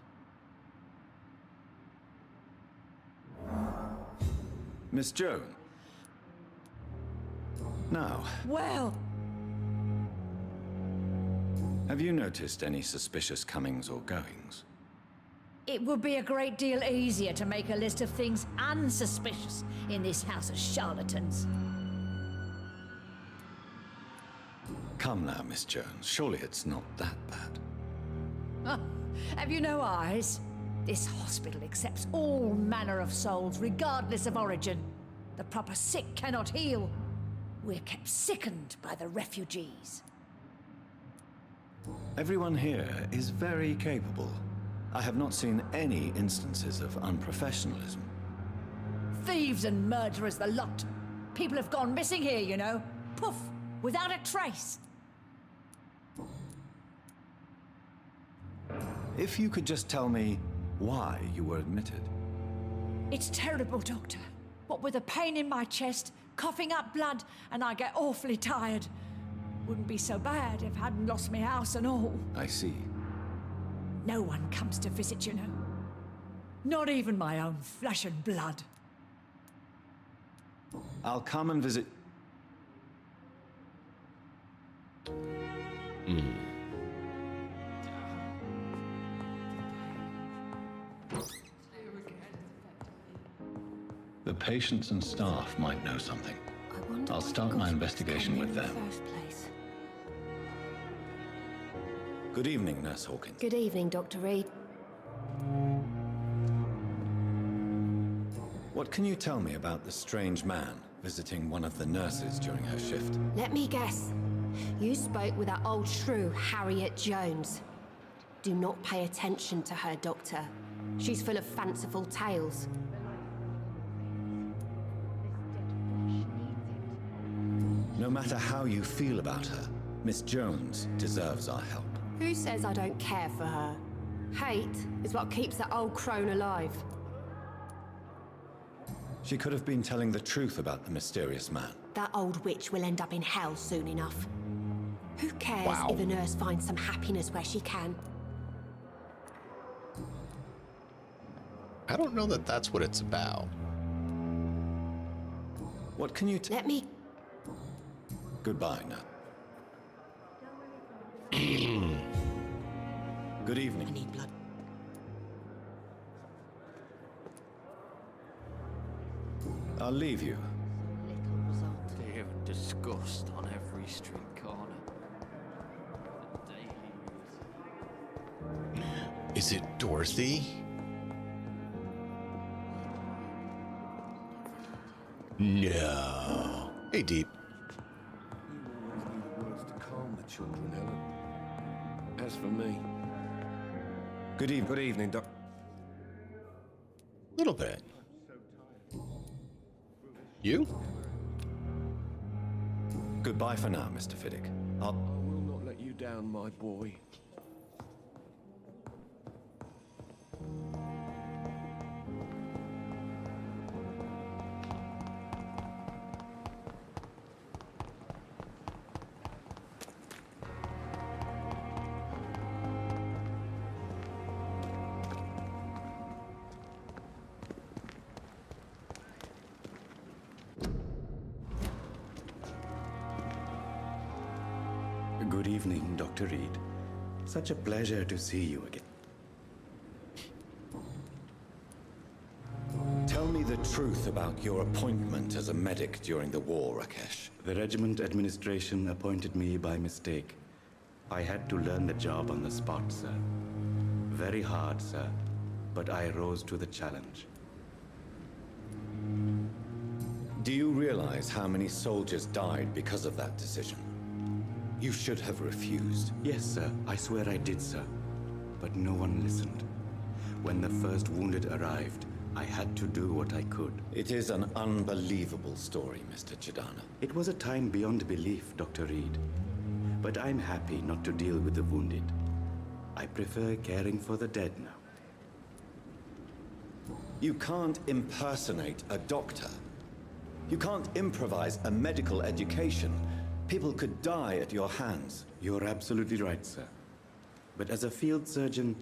Miss Jones. Now, Well, have you noticed any suspicious comings or goings? it would be a great deal easier to make a list of things unsuspicious in this house of charlatans. Come now, Miss Jones. Surely it's not that bad. Huh. Have you no eyes? This hospital accepts all manner of souls, regardless of origin. The proper sick cannot heal. We're kept sickened by the refugees. Everyone here is very capable. I have not seen any instances of unprofessionalism. Thieves and murderers, the lot. People have gone missing here, you know. Poof, without a trace. If you could just tell me why you were admitted. It's terrible, Doctor. What with a pain in my chest, coughing up blood, and I get awfully tired. Wouldn't be so bad if I hadn't lost my house and all. I see. No one comes to visit, you know. Not even my own flesh and blood. I'll come and visit. The patients and staff might know something. I'll start my investigation with them. Good evening, Nurse Hawkins. Good evening, Dr. Reed. What can you tell me about the strange man visiting one of the nurses during her shift? Let me guess. You spoke with that old shrew, Harriet Jones. Do not pay attention to her, Doctor. She's full of fanciful tales. No matter how you feel about her, Miss Jones deserves our help. Who says I don't care for her? Hate is what keeps that old crone alive. She could have been telling the truth about the mysterious man. That old witch will end up in hell soon enough. Who cares Wow. if a nurse finds some happiness where she can? I don't know that that's what it's about. What can you Let me... Goodbye, Nurse. Good evening. I need blood. I'll leave you. Fear and disgust on every street corner. The day Is it Dorothy? No. Hey, Deep. You always need words to calm the children, Helen. As for me... Good evening, Doc. A little bit. You? Goodbye for now, Mr. Fiddick. I will not let you down, my boy. Good evening, Dr. Reed. Such a pleasure to see you again. Tell me the truth about your appointment as a medic during the war, Rakesh. The regiment administration appointed me by mistake. I had to learn the job on the spot, sir. Very hard, sir, but I rose to the challenge. Do you realize how many soldiers died because of that decision? You should have refused. Yes, sir. I swear I did, sir. But no one listened. When the first wounded arrived, I had to do what I could. It is an unbelievable story, Mr. Chidana. It was a time beyond belief, Dr. Reed. But I'm happy not to deal with the wounded. I prefer caring for the dead now. You can't impersonate a doctor. You can't improvise a medical education. People could die at your hands. You're absolutely right, sir. But as a field surgeon,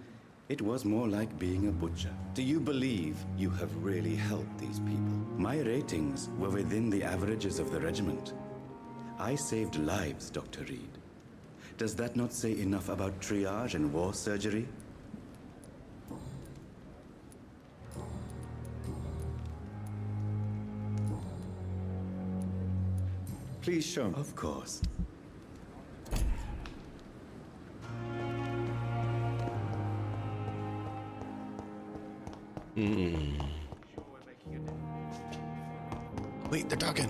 it was more like being a butcher. Do you believe you have really helped these people? My ratings were within the averages of the regiment. I saved lives, Dr. Reed. Does that not say enough about triage and war surgery? Please show me. Of course. Wait, they're talking.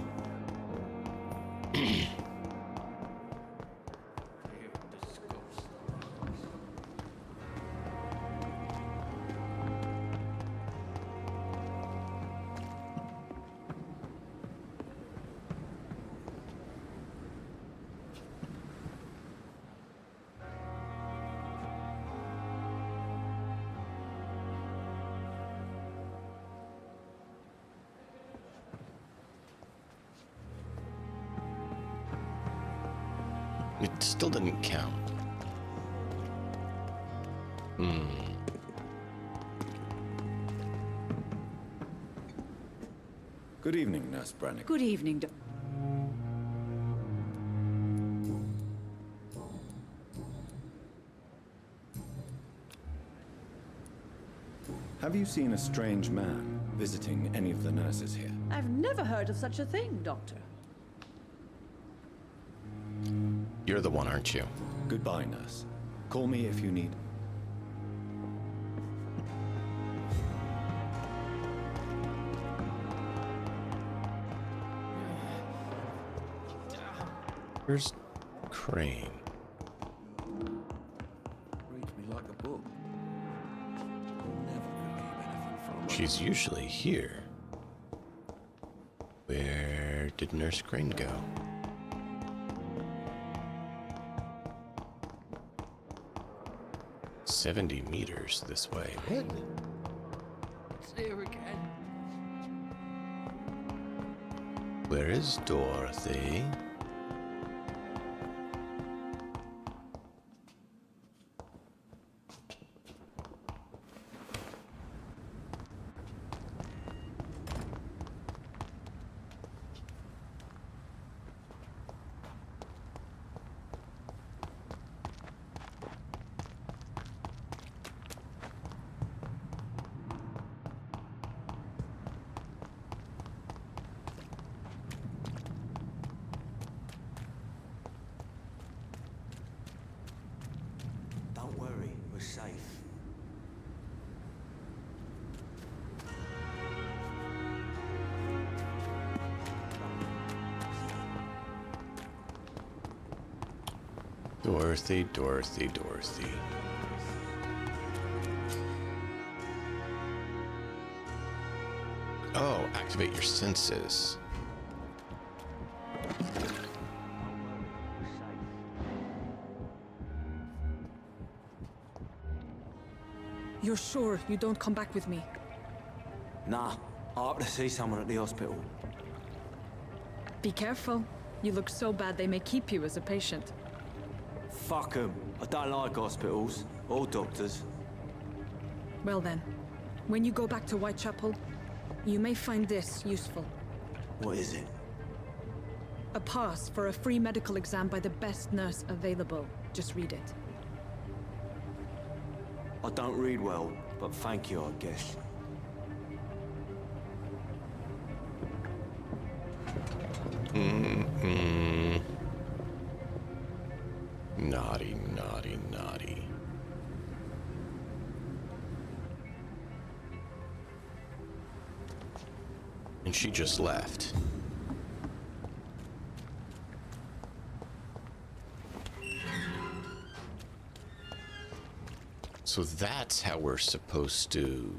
It still didn't count. Good evening, Nurse Brannigan. Good evening, Have you seen a strange man visiting any of the nurses here? I've never heard of such a thing, Doctor. You're the one, aren't you? Goodbye, nurse. Call me if you need. Where's Crane? Reads me like a book. Never gonna keep anything from her. She's usually here. Where did Nurse Crane go? "70 meters this way." What? It's here again. Where is Dorothy? Dorothy, Dorothy, Dorothy. Oh, activate your senses. You're sure you don't come back with me? Nah, I have to see someone at the hospital. Be careful. You look so bad they may keep you as a patient. Fuck 'em. I don't like hospitals or doctors. Well then, when you go back to Whitechapel, you may find this useful. What is it? A pass for a free medical exam by the best nurse available. Just read it. I don't read well, but thank you, I guess. Naughty, naughty, naughty. And she just left. So that's how we're supposed to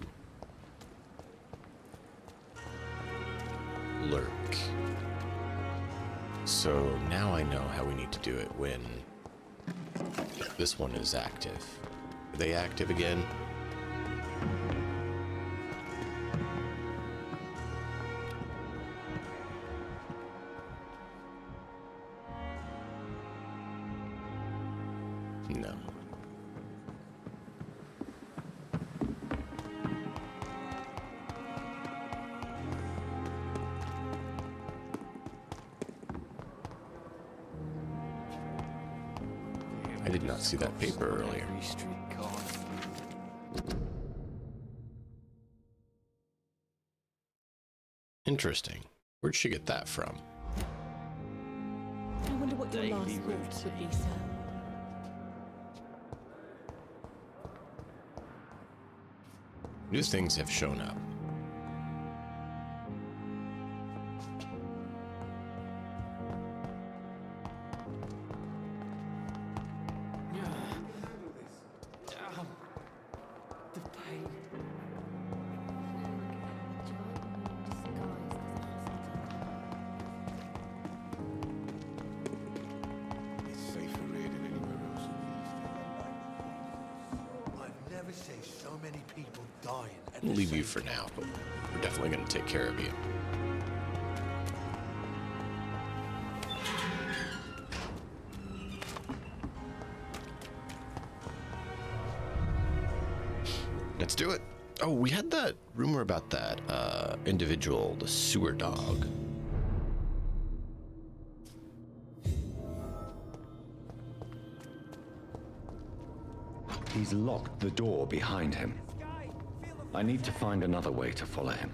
lurk. So now I know how we need to do it when this one is active. Are they active again? No. I did not see that paper earlier. Interesting. Where'd she get that from? I wonder what your last thoughts would be, sir. New things have shown up. I'll leave you for now, but we're definitely going to take care of you. Let's do it. Oh, we had that rumor about that individual, the sewer dog. He's locked the door behind him. I need to find another way to follow him.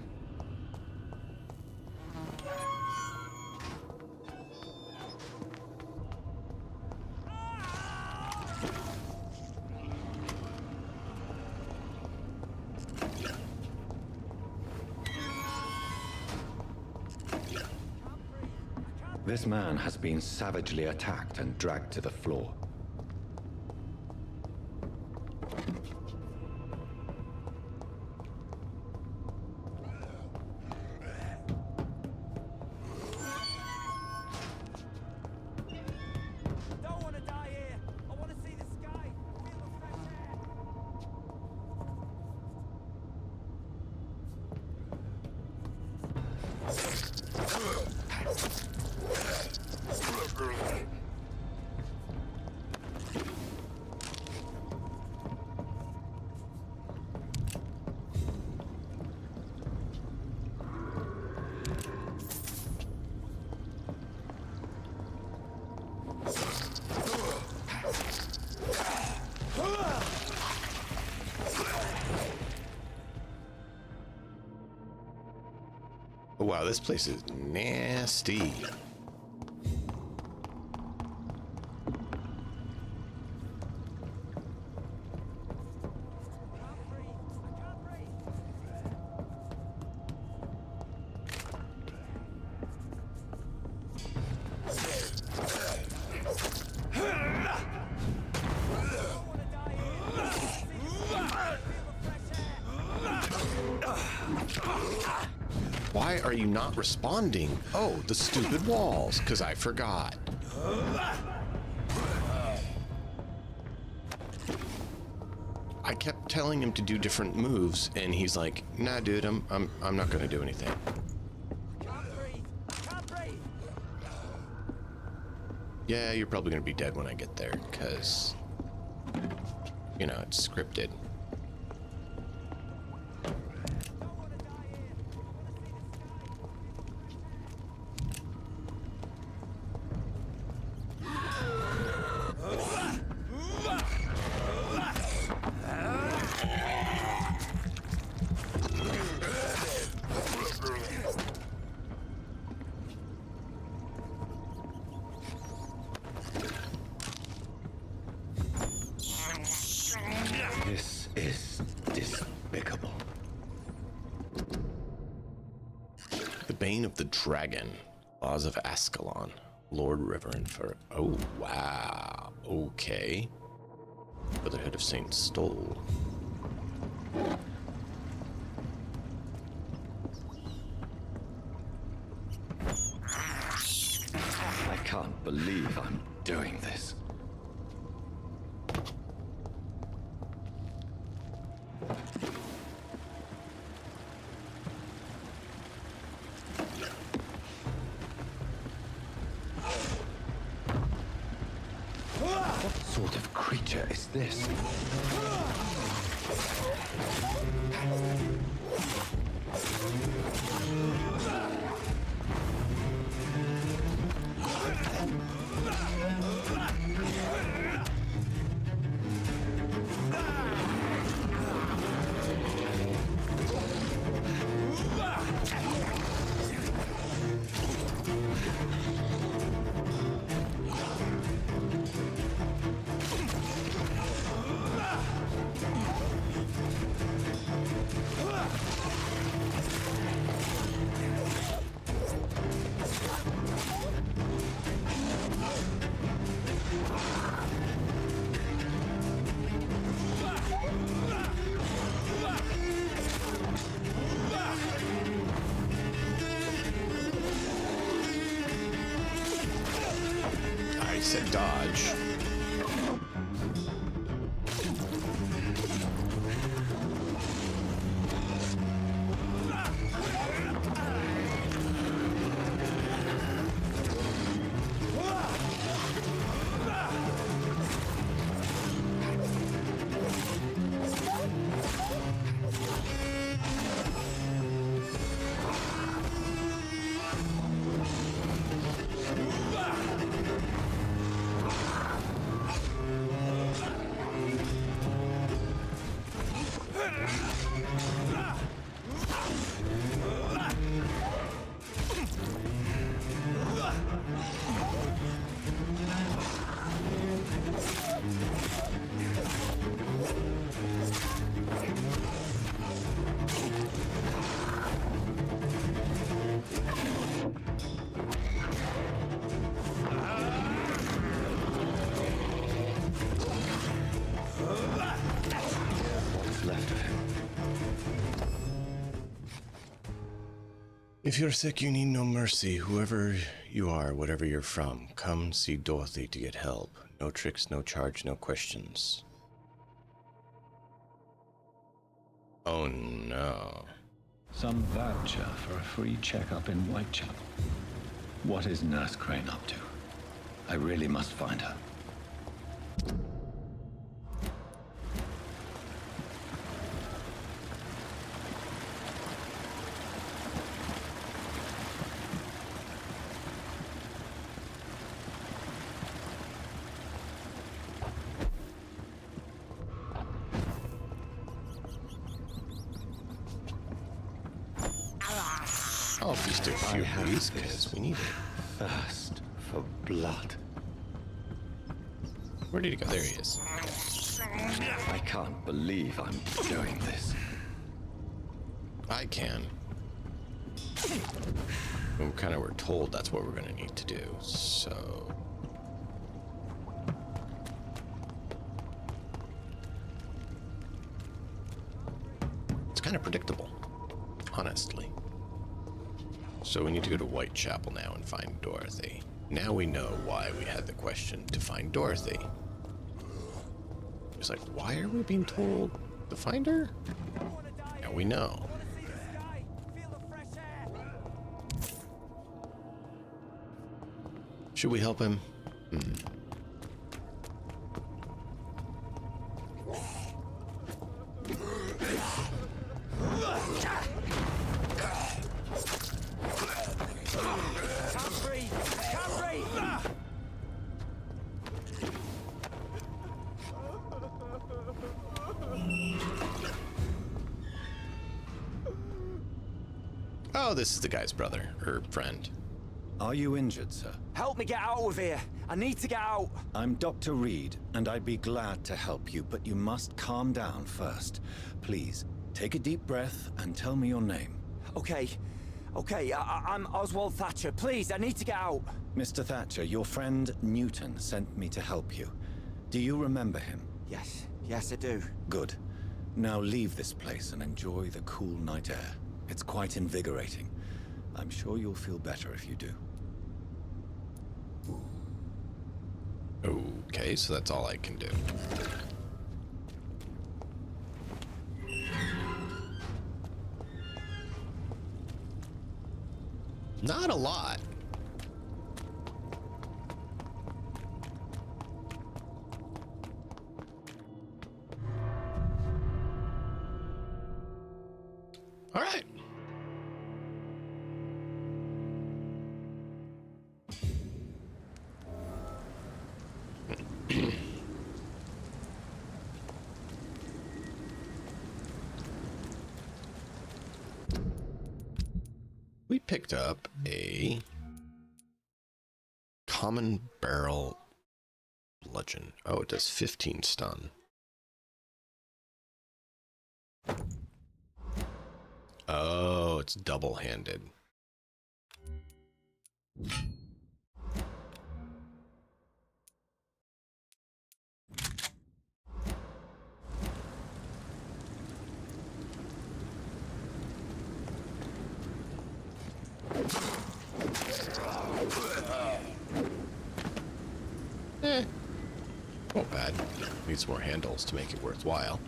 This man has been savagely attacked and dragged to the floor. Oh, wow, this place is nasty. Why are you not responding? Oh, the stupid walls, because I forgot. I kept telling him to do different moves, and he's like, "Nah, dude, I'm not gonna do anything." Yeah, you're probably gonna be dead when I get there, because, you know, it's scripted. This is despicable. The Bane of the Dragon, Laws of Ascalon, Lord Reverend for... Oh, wow. Okay. Brotherhood of Saint Stole. I can't believe I'm doing this. What sort of creature is this? I said dodge. If you're sick, you need no mercy. Whoever you are, whatever you're from, come see Dorothy to get help. No tricks, no charge, no questions. Oh no. Some voucher for a free checkup in Whitechapel. What is Nurse Crane up to? I really must find her. I'll feast a few please, because we need it. Thirst for blood. Where did he go? There he is. I can't believe I'm doing this. I can. We kind of were told that's what we're going to need to do, so... It's kind of predictable, honestly. So we need to go to Whitechapel now and find Dorothy. Now we know why we had the question to find Dorothy. It's like, why are we being told to find her? Now we know. Should we help him? Oh, this is the guy's brother, or friend. Are you injured, sir? Help me get out of here. I need to get out. I'm Dr. Reed, and I'd be glad to help you, but you must calm down first. Please, take a deep breath and tell me your name. Okay. I'm Oswald Thatcher. Please, I need to get out. Mr. Thatcher, your friend Newton sent me to help you. Do you remember him? Yes, I do. Good. Now leave this place and enjoy the cool night air. It's quite invigorating. I'm sure you'll feel better if you do. Okay, so that's all I can do. Not a lot. All right. We picked up a common barrel bludgeon. Oh, it does 15 stun. Oh, it's double-handed. Not bad. Needs more handles to make it worthwhile.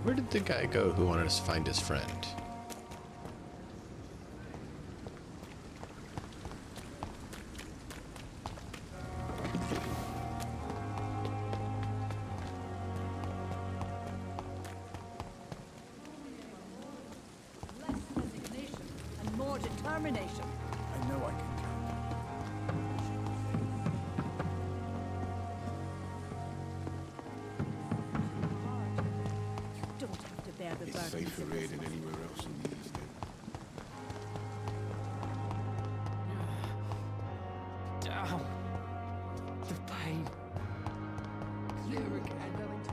Where did the guy go who wanted us to find his friend? Less resignation and more determination. I know I can You don't have to bear the It's burdens safer of here this than anywhere else in the East End. Down. The pain. You are going to reveal.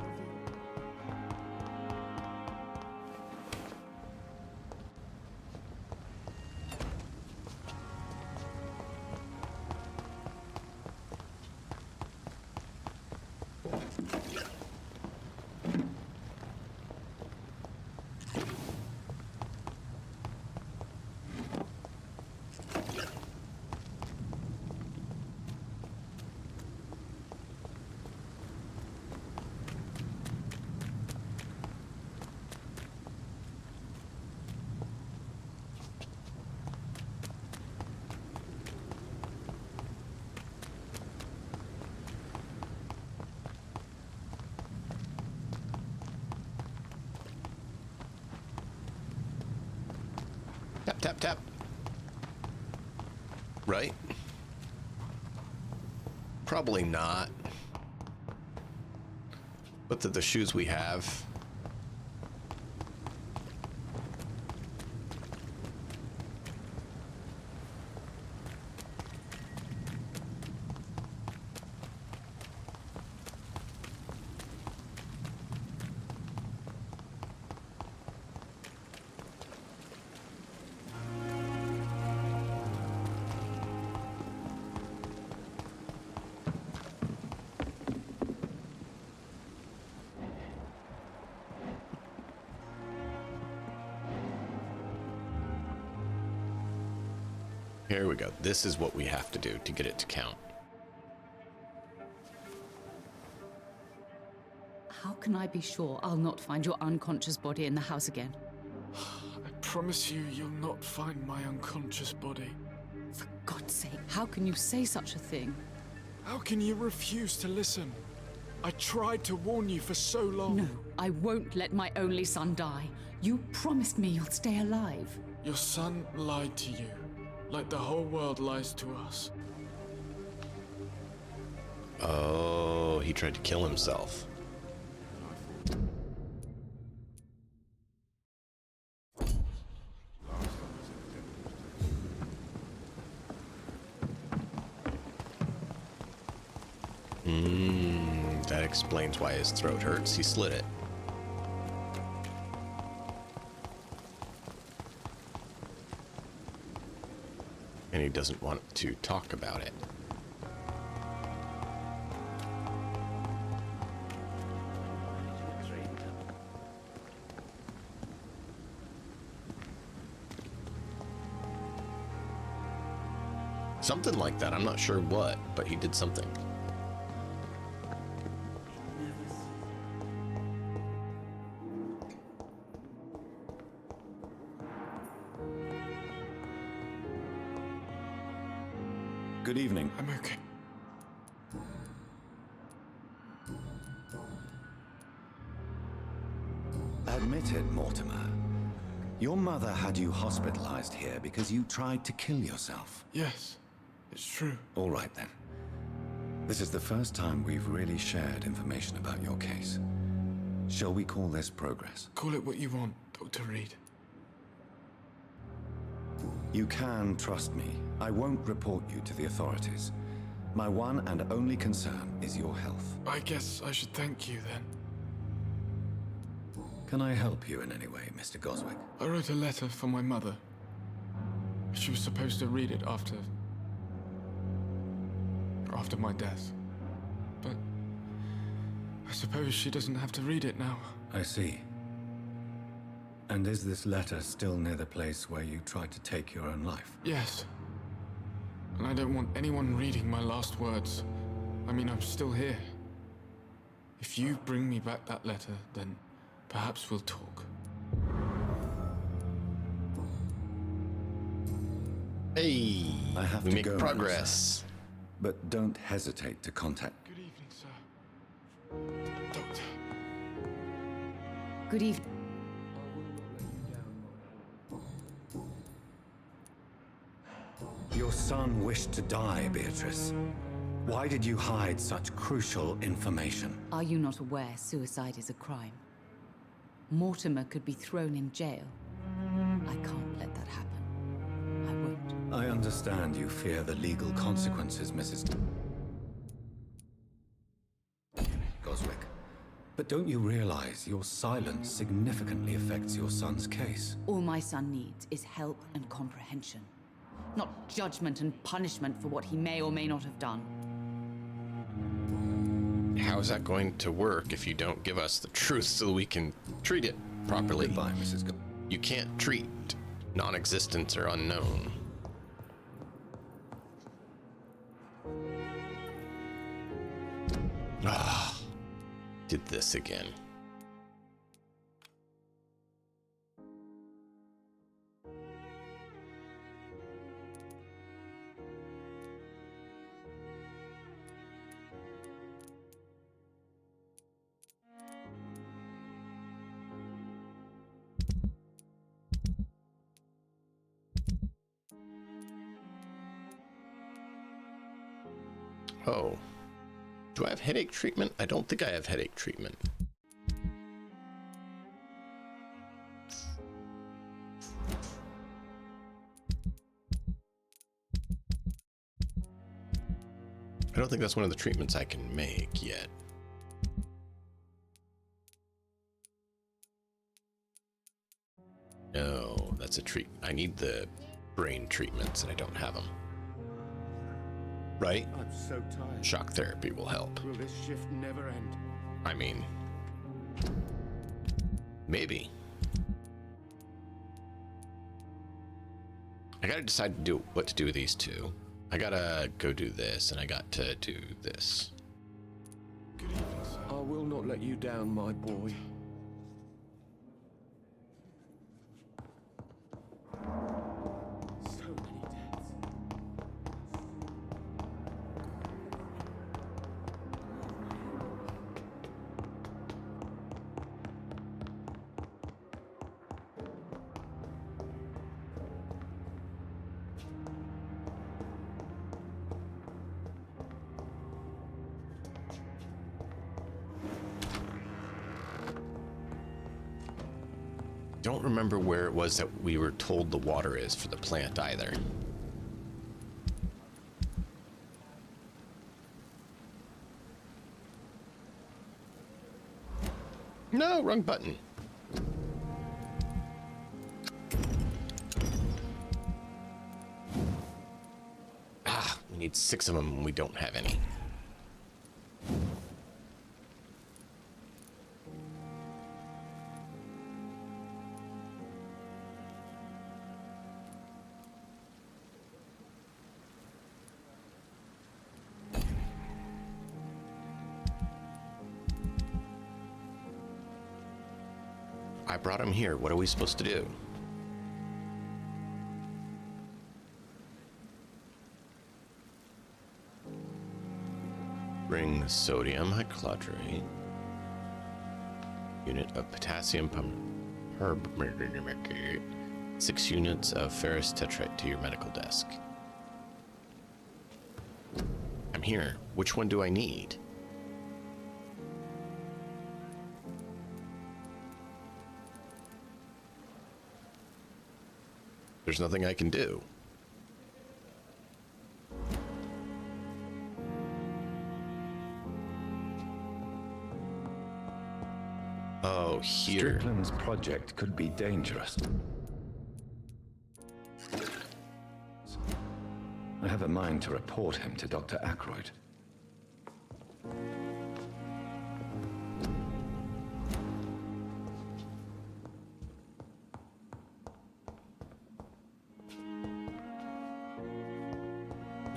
Tap, tap, tap. Right? Probably not. But the shoes we have. Here we go. This is what we have to do to get it to count. How can I be sure I'll not find your unconscious body in the house again? I promise you, you'll not find my unconscious body. For God's sake, how can you say such a thing? How can you refuse to listen? I tried to warn you for so long. No, I won't let my only son die. You promised me you'll stay alive. Your son lied to you, like the whole world lies to us. Oh, he tried to kill himself. That explains why his throat hurts. He slit it. And he doesn't want to talk about it. Something like that. I'm not sure what, but he did something. Good evening. I'm okay. Admit it, Mortimer. Your mother had you hospitalized here because you tried to kill yourself. Yes, it's true. All right, then. This is the first time we've really shared information about your case. Shall we call this progress? Call it what you want, Dr. Reed. You can trust me. I won't report you to the authorities. My one and only concern is your health. I guess I should thank you then. Can I help you in any way, Mr. Goswick? I wrote a letter for my mother. She was supposed to read it after my death. But I suppose she doesn't have to read it now. I see. And is this letter still near the place where you tried to take your own life? Yes. And I don't want anyone reading my last words. I mean, I'm still here. If you bring me back that letter, then perhaps we'll talk. Hey, I have we to make go, progress. But don't hesitate to contact. Good evening, sir. Doctor. Good evening. Your son wished to die, Beatrice. Why did you hide such crucial information? Are you not aware suicide is a crime? Mortimer could be thrown in jail. I can't let that happen. I won't. I understand you fear the legal consequences, Mrs. Goswick. But don't you realize your silence significantly affects your son's case? All my son needs is help and comprehension. Not judgment and punishment for what he may or may not have done. How is that going to work if you don't give us the truth so we can treat it properly? Goodbye, Mrs. You can't treat non-existence or unknown. Ah, did this again. Oh. Do I have headache treatment? I don't think I have headache treatment. I don't think that's one of the treatments I can make yet. No, that's a treat. I need the brain treatments and I don't have them. Right? I'm so tired. Shock therapy will help. Will this shift never end? I mean, maybe. I gotta decide to do what to do with these two. I gotta go do this, and I got to do this. I will not let you down, my boy. So many deaths. Don't remember where it was that we were told the water is for the plant either. No, wrong button. Ah, we need 6 of them and we don't have any. I brought him here. What are we supposed to do? Bring sodium hychlorate. Unit of potassium permanganate. 6 units of ferrous tetrate to your medical desk. I'm here. Which one do I need? There's nothing I can do. Oh, here. Strickland's project could be dangerous. I have a mind to report him to Dr. Aykroyd.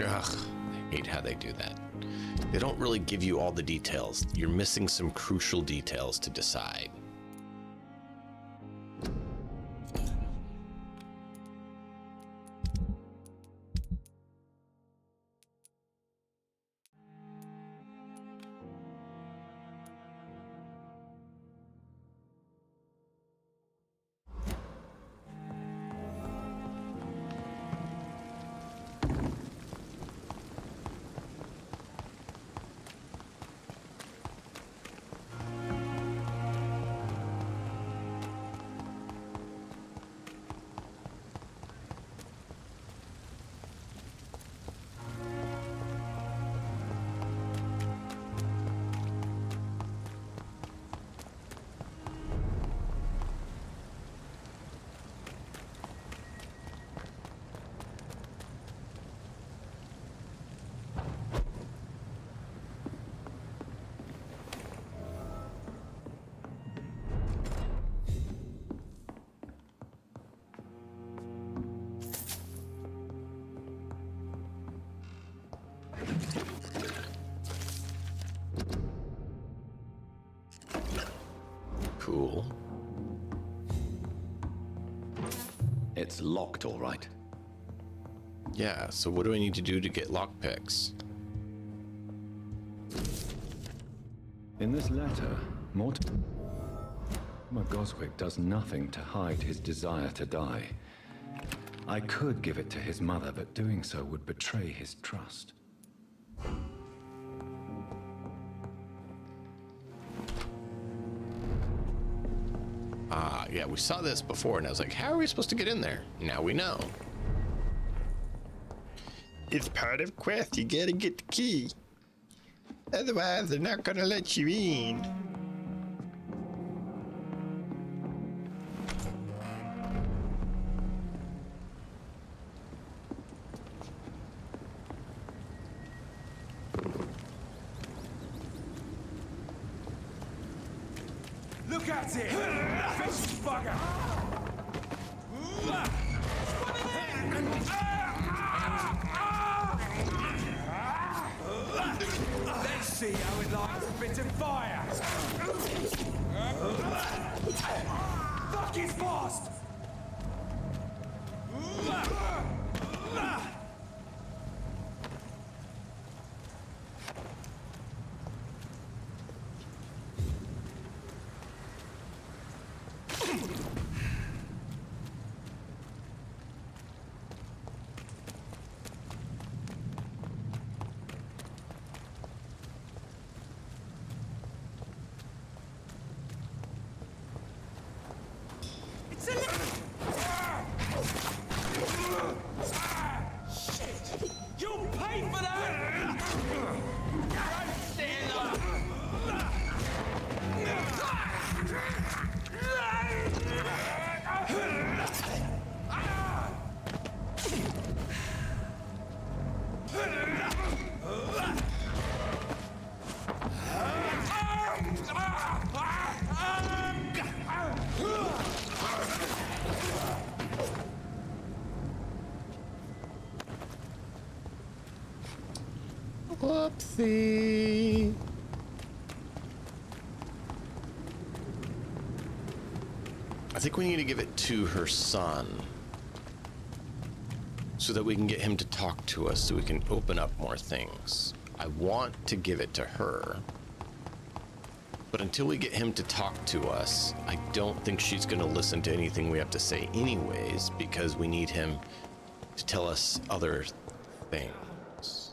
Ugh, I hate how they do that. They don't really give you all the details. You're missing some crucial details to decide. Cool. It's locked, all right. Yeah, so what do I need to do to get lockpicks? In this letter, Mortimer Goswick does nothing to hide his desire to die. I could give it to his mother, but doing so would betray his trust. Ah, yeah, we saw this before, and I was like, how are we supposed to get in there? Now we know. It's part of quest. You gotta get the key. Otherwise, they're not gonna let you in. Look at it! Fish bugger! Let's see how it likes a bit of fire. Fuck is fast! Shit! You'll pay for that! Whoopsie. I think we need to give it to her son so that we can get him to talk to us, so we can open up more things. I want to give it to her, but until we get him to talk to us, I don't think she's going to listen to anything we have to say anyways, because we need him to tell us other things.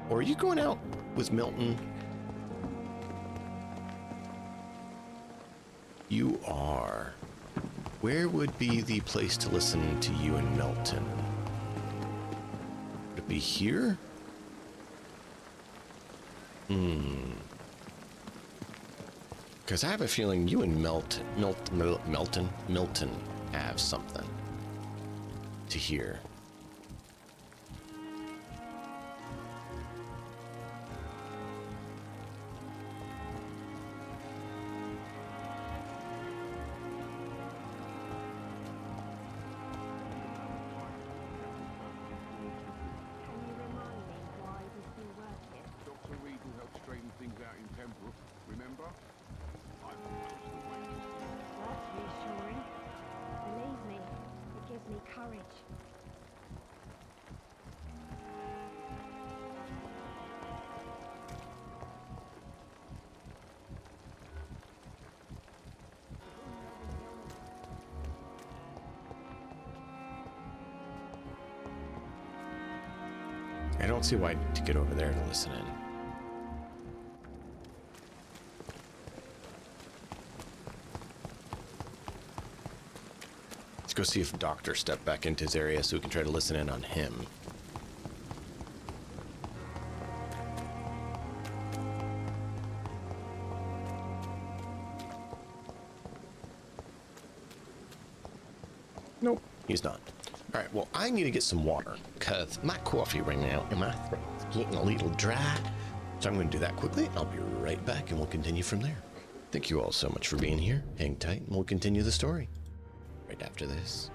Or are you going out with Milton? You are. Where would be the place to listen to you and Milton? Would it be here? Because I have a feeling you and Milton have something to hear. I don't see why to get over there to listen in. Let's go see if Doctor stepped back into his area so we can try to listen in on him. Nope, he's not. All right, well, I need to get some water because my coffee right now and my throat's getting a little dry. So I'm going to do that quickly. I'll be right back and we'll continue from there. Thank you all so much for being here. Hang tight and we'll continue the story right after this.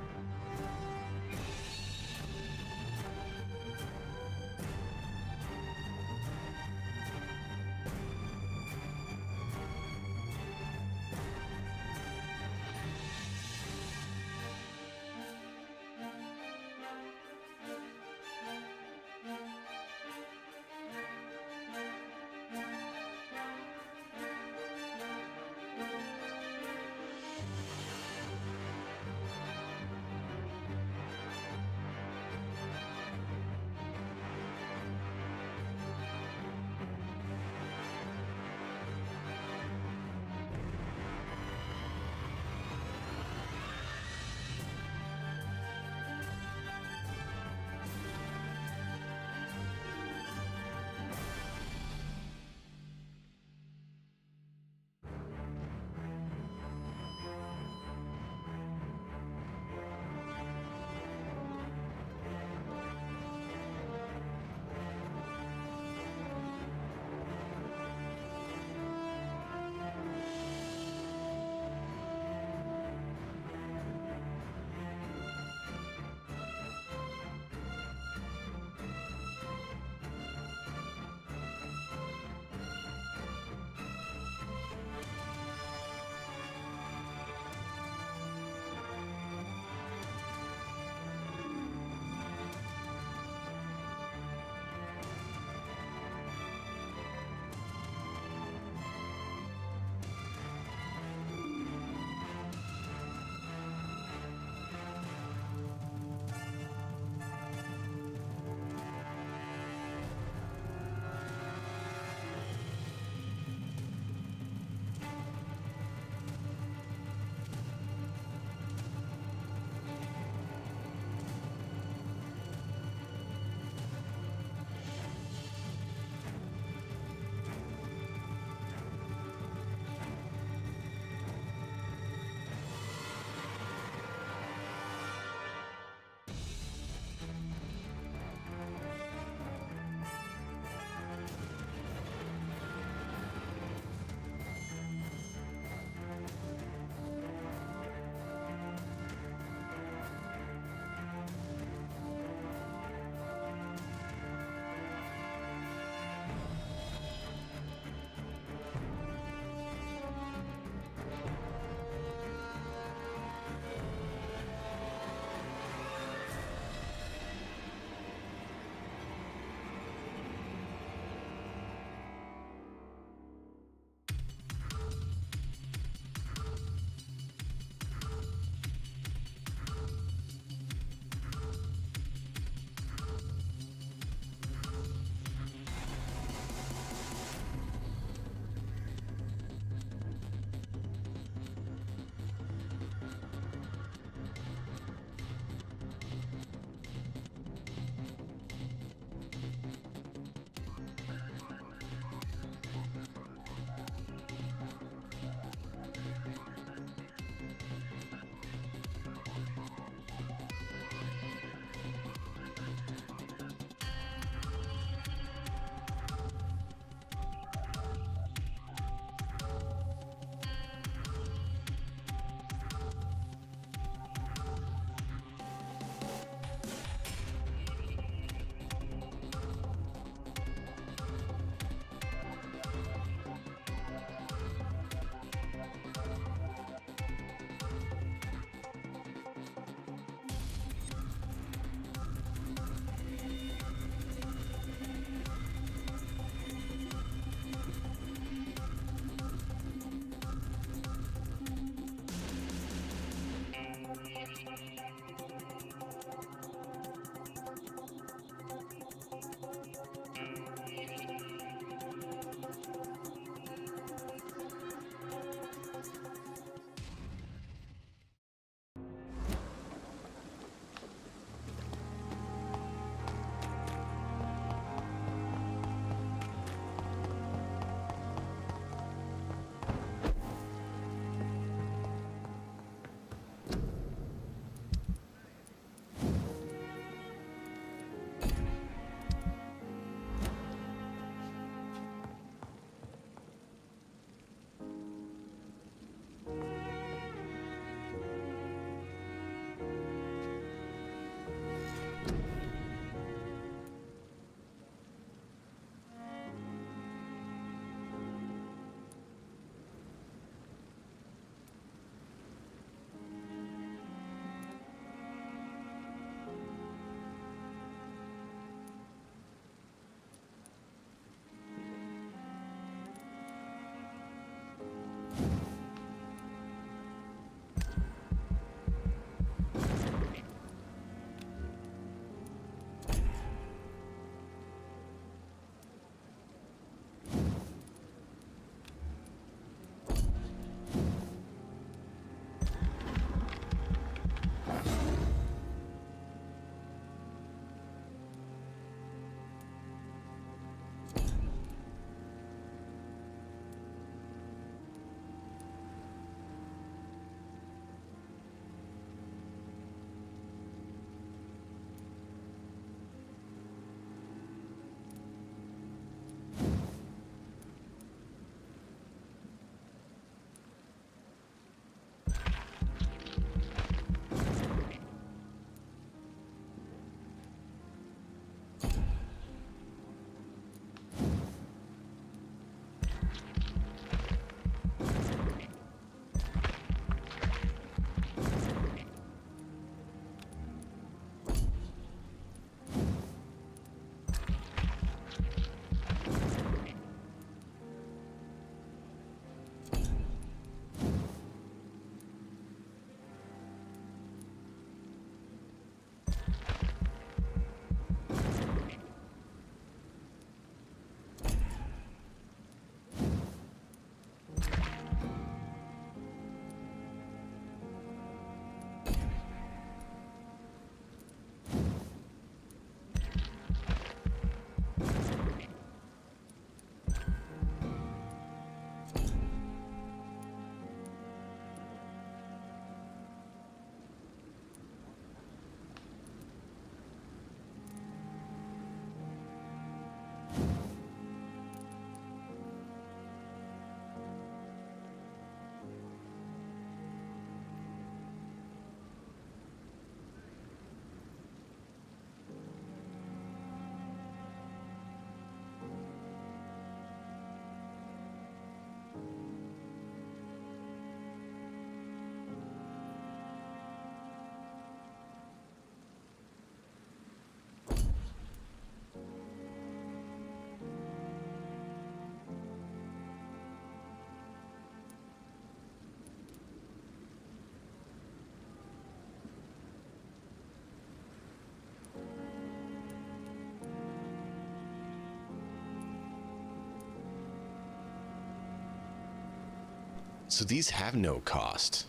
So these have no cost.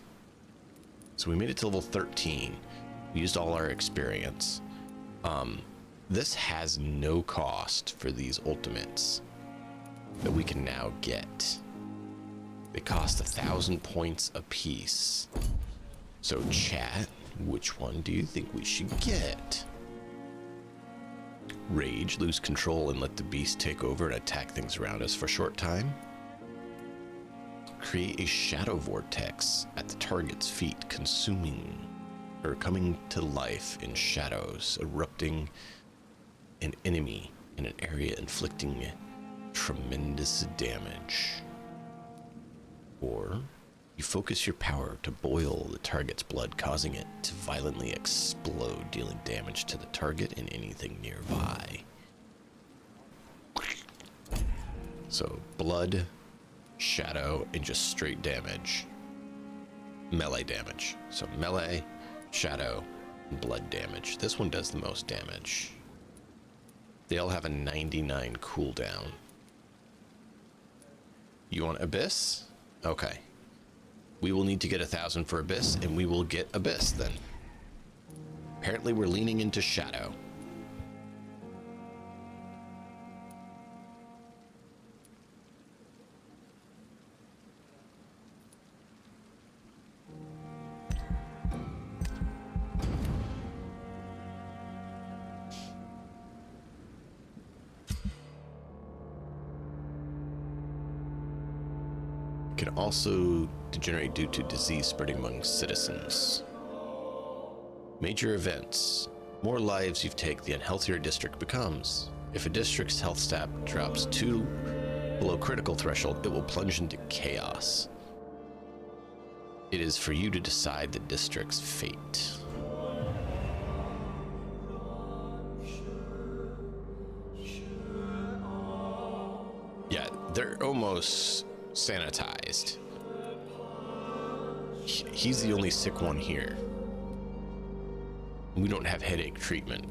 So we made it to level 13. We used all our experience. This has no cost for these ultimates that we can now get. They cost 1,000 points apiece. So chat, which one do you think we should get? Rage, lose control and let the beast take over and attack things around us for a short time. Create a shadow vortex at the target's feet, consuming or coming to life in shadows, erupting an enemy in an area, inflicting tremendous damage. Or you focus your power to boil the target's blood, causing it to violently explode, dealing damage to the target and anything nearby. So blood, shadow, and just straight damage. Melee damage. So melee, shadow, and blood damage. This one does the most damage. They all have a 99 cooldown. You want Abyss? Okay. We will need to get 1,000 for Abyss, and we will get Abyss then. Apparently we're leaning into Shadow. Can also degenerate due to disease spreading among citizens. Major events. More lives you take, the unhealthier a district becomes. If a district's health stat drops below critical threshold, it will plunge into chaos. It is for you to decide the district's fate. Yeah, they're almost sanitized. He's the only sick one here. We don't have headache treatment.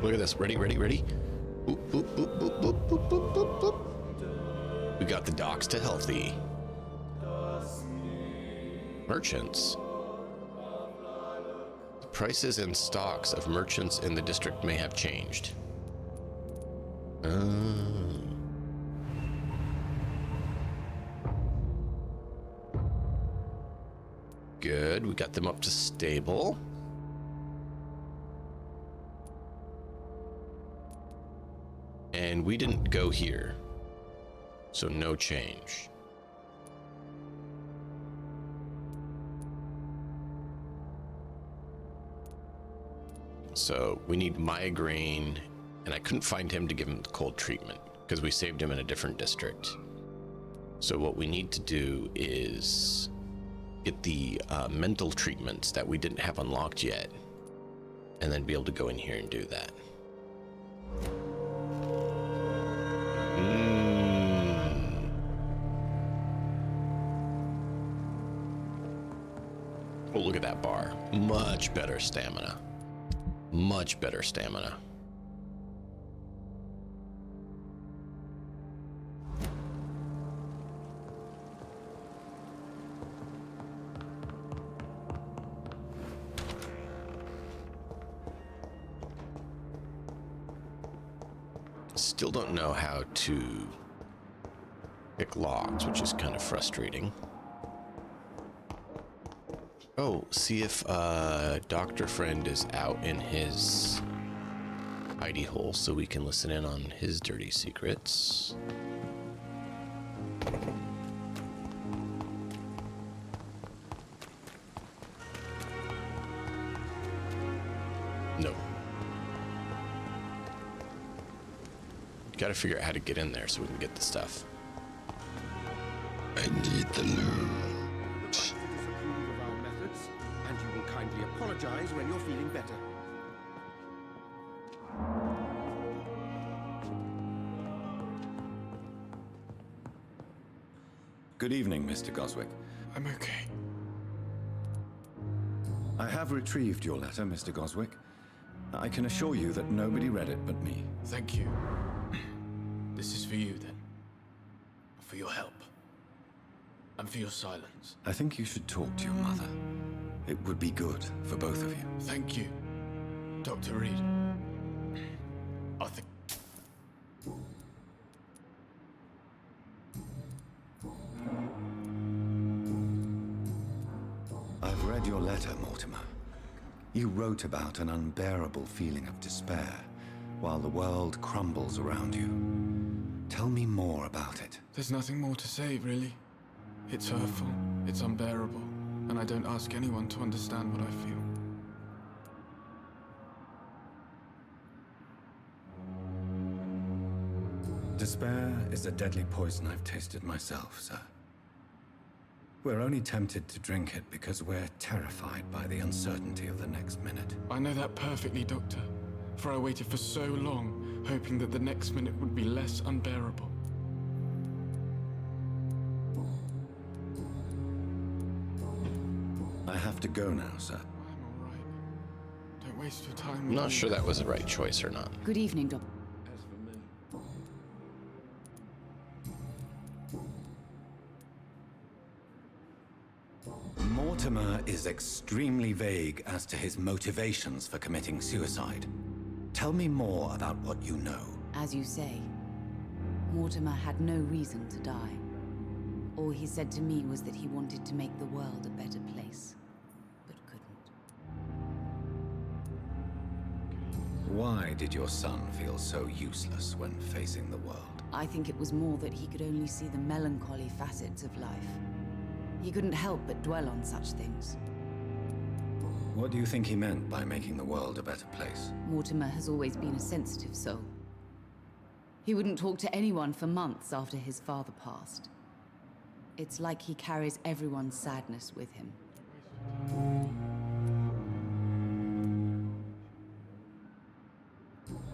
Look at this. Ready, ready, ready? Boop, boop, boop, boop, boop, boop, boop, boop, boop. We got the docks to healthy. Merchants. The prices and stocks of merchants in the district may have changed. Good, we got them up to stable. And we didn't go here, so no change. So we need migraine, and I couldn't find him to give him the cold treatment because we saved him in a different district. So what we need to do is get the mental treatments that we didn't have unlocked yet, and then be able to go in here and do that. Oh, look at that bar. Much better stamina. Much better stamina. Still don't know how to pick locks, which is kind of frustrating. Oh, see if Dr. Friend is out in his hidey hole so we can listen in on his dirty secrets. Nope. Gotta figure out how to get in there so we can get the stuff. I need the loot. And you will kindly apologize when you're feeling better. Good evening, Mr. Goswick. I'm okay. I have retrieved your letter, Mr. Goswick. I can assure you that nobody read it but me. Thank you. This is for you, then. For your help. And for your silence. I think you should talk to your mother. It would be good for both of you. Thank you, Dr. Reed. I think... I've read your letter, Mortimer. You wrote about an unbearable feeling of despair while the world crumbles around you. Tell me more about it. There's nothing more to say, really. It's hurtful, it's unbearable, and I don't ask anyone to understand what I feel. Despair is a deadly poison I've tasted myself, sir. We're only tempted to drink it because we're terrified by the uncertainty of the next minute. I know that perfectly, Doctor. For I waited for so long, hoping that the next minute would be less unbearable. I have to go now, sir. I'm all right. Don't waste your time. I'm not sure that was the right choice or not. Good evening, Doctor. As for me... Mortimer is extremely vague as to his motivations for committing suicide. Tell me more about what you know. As you say, Mortimer had no reason to die. All he said to me was that he wanted to make the world a better place, but couldn't. Why did your son feel so useless when facing the world? I think it was more that he could only see the melancholy facets of life. He couldn't help but dwell on such things. What do you think he meant by making the world a better place? Mortimer has always been a sensitive soul. He wouldn't talk to anyone for months after his father passed. It's like he carries everyone's sadness with him.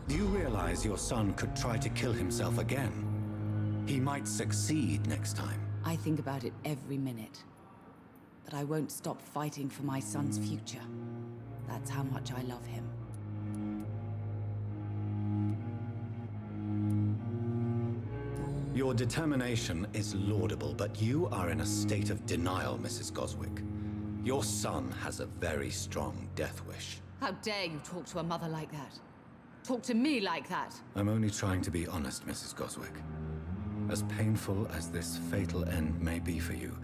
Do you realize your son could try to kill himself again? He might succeed next time. I think about it every minute. But I won't stop fighting for my son's future. That's how much I love him. Your determination is laudable, but you are in a state of denial, Mrs. Goswick. Your son has a very strong death wish. How dare you talk to a mother like that? Talk to me like that? I'm only trying to be honest, Mrs. Goswick. As painful as this fatal end may be for you,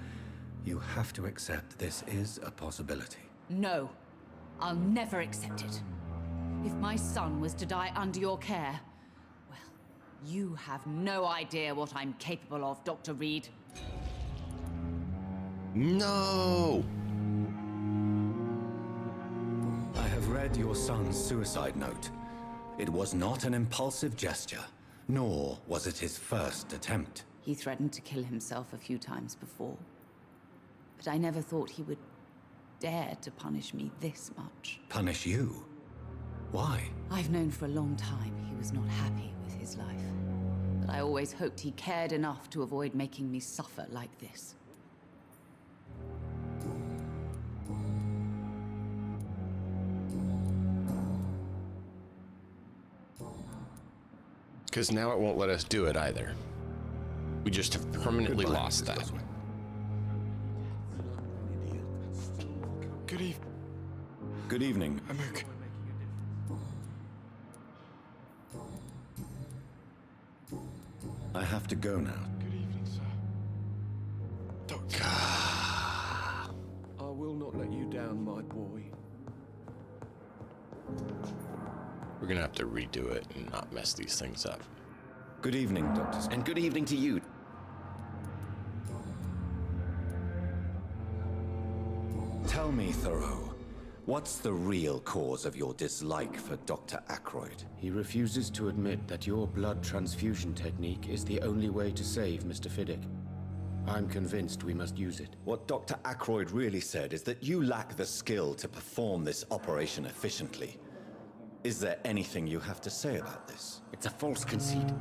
you have to accept this is a possibility. No, I'll never accept it. If my son was to die under your care, well, you have no idea what I'm capable of, Dr. Reed. No! I have read your son's suicide note. It was not an impulsive gesture, nor was it his first attempt. He threatened to kill himself a few times before. But I never thought he would dare to punish me this much. Punish you? Why? I've known for a long time he was not happy with his life. But I always hoped he cared enough to avoid making me suffer like this. Because now it won't let us do it either. We just have permanently lost that. Good evening. Good evening. I'm okay. I have to go now. Good evening, sir. Doctor. I will not let you down, my boy. We're gonna have to redo it and not mess these things up. Good evening, Doctor. And good evening to you. Tell me, Thoreau, what's the real cause of your dislike for Dr. Ackroyd? He refuses to admit that your blood transfusion technique is the only way to save Mr. Fiddick. I'm convinced we must use it. What Dr. Ackroyd really said is that you lack the skill to perform this operation efficiently. Is there anything you have to say about this? It's a false conceit.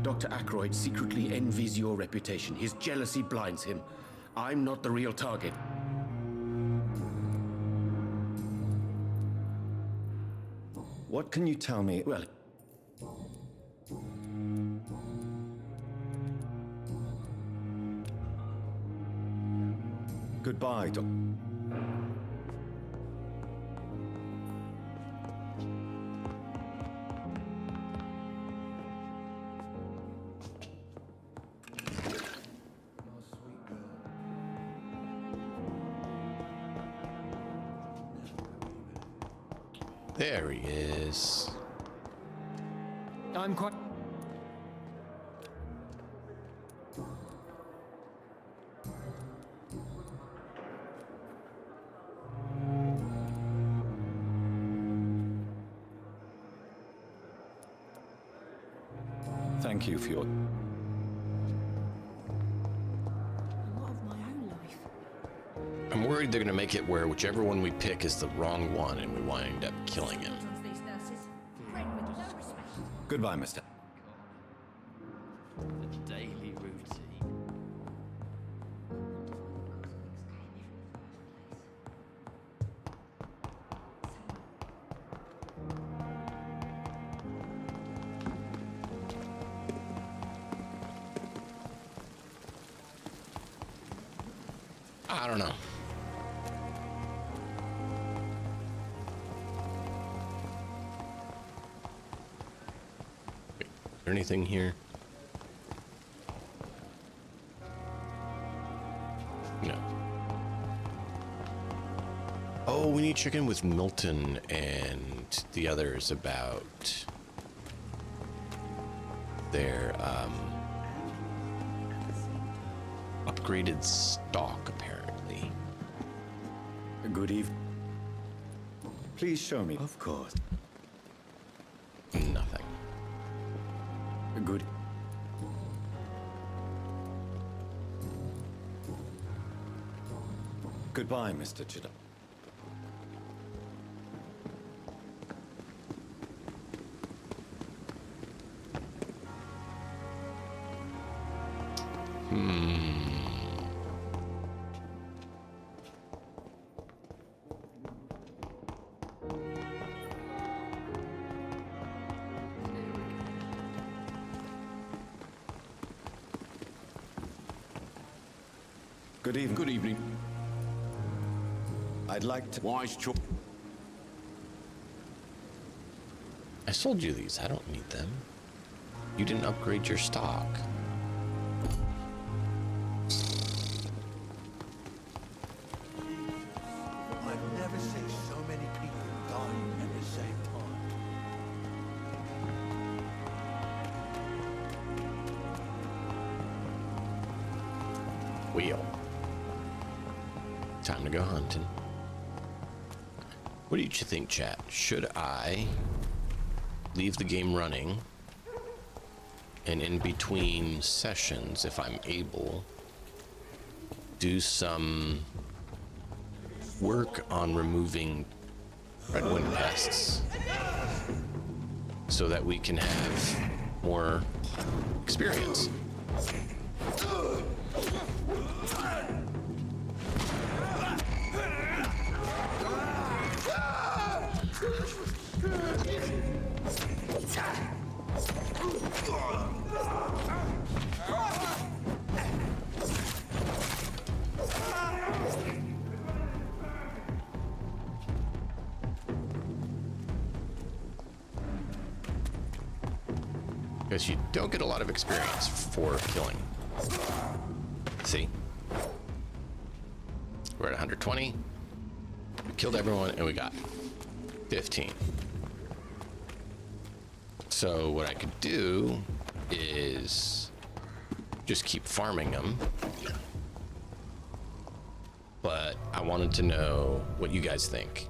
Dr. Ackroyd secretly envies your reputation. His jealousy blinds him. I'm not the real target. What can you tell me? Well, Goodbye, Doc. There he is. I'm quite... Thank you for your... I'm worried they're gonna make it where whichever one we pick is the wrong one and we wind up killing him. Goodbye, mister. The daily routine. I don't know. Wait, is there anything here? No. Oh, we need to check in with Milton and the others about their upgraded stock, apparently. Good evening. Please show me. Of course. Nothing. Good. Goodbye, Mr. Chida. Good evening. Good evening. I'd like to... Wise choice. I sold you these. I don't need them. You didn't upgrade your stock. I've never seen so many people dying at the same time. Wheel. Time to go hunting. What do you think, chat? Should I leave the game running and in between sessions, if I'm able, do some work on removing redwood pests so that we can have more experience? Because you don't get a lot of experience for killing. See? We're at 120. We killed everyone and we got 15. So what I could do is just keep farming them. But I wanted to know what you guys think.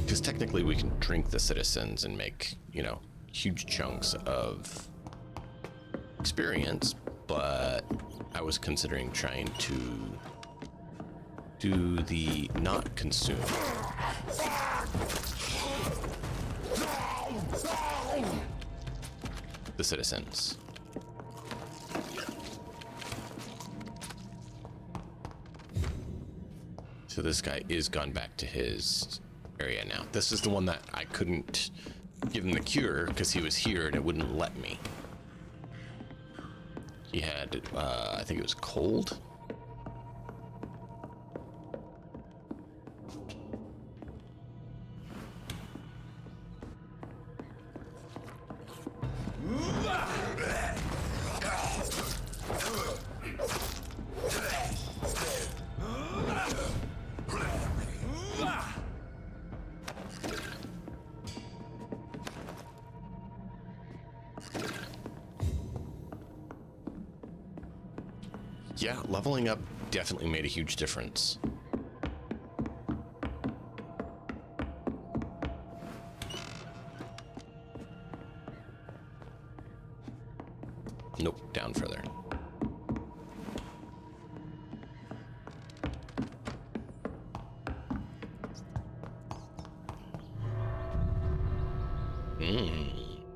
Because technically we can drink the citizens and make, you know, huge chunks of experience, but I was considering trying to do the not consume. The citizens. So this guy is gone back to his area now. This is the one that I couldn't give him the cure because he was here and it wouldn't let me. He had, I think it was cold. Yeah, leveling up definitely made a huge difference. Nope, down further.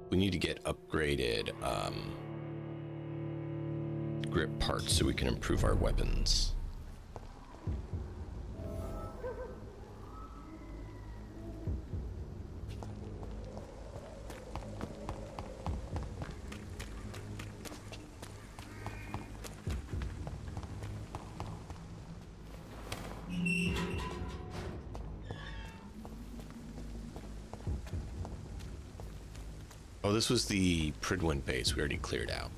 We need to get upgraded grip parts so we can improve our weapons. Oh, this was the Pridwin base we already cleared out.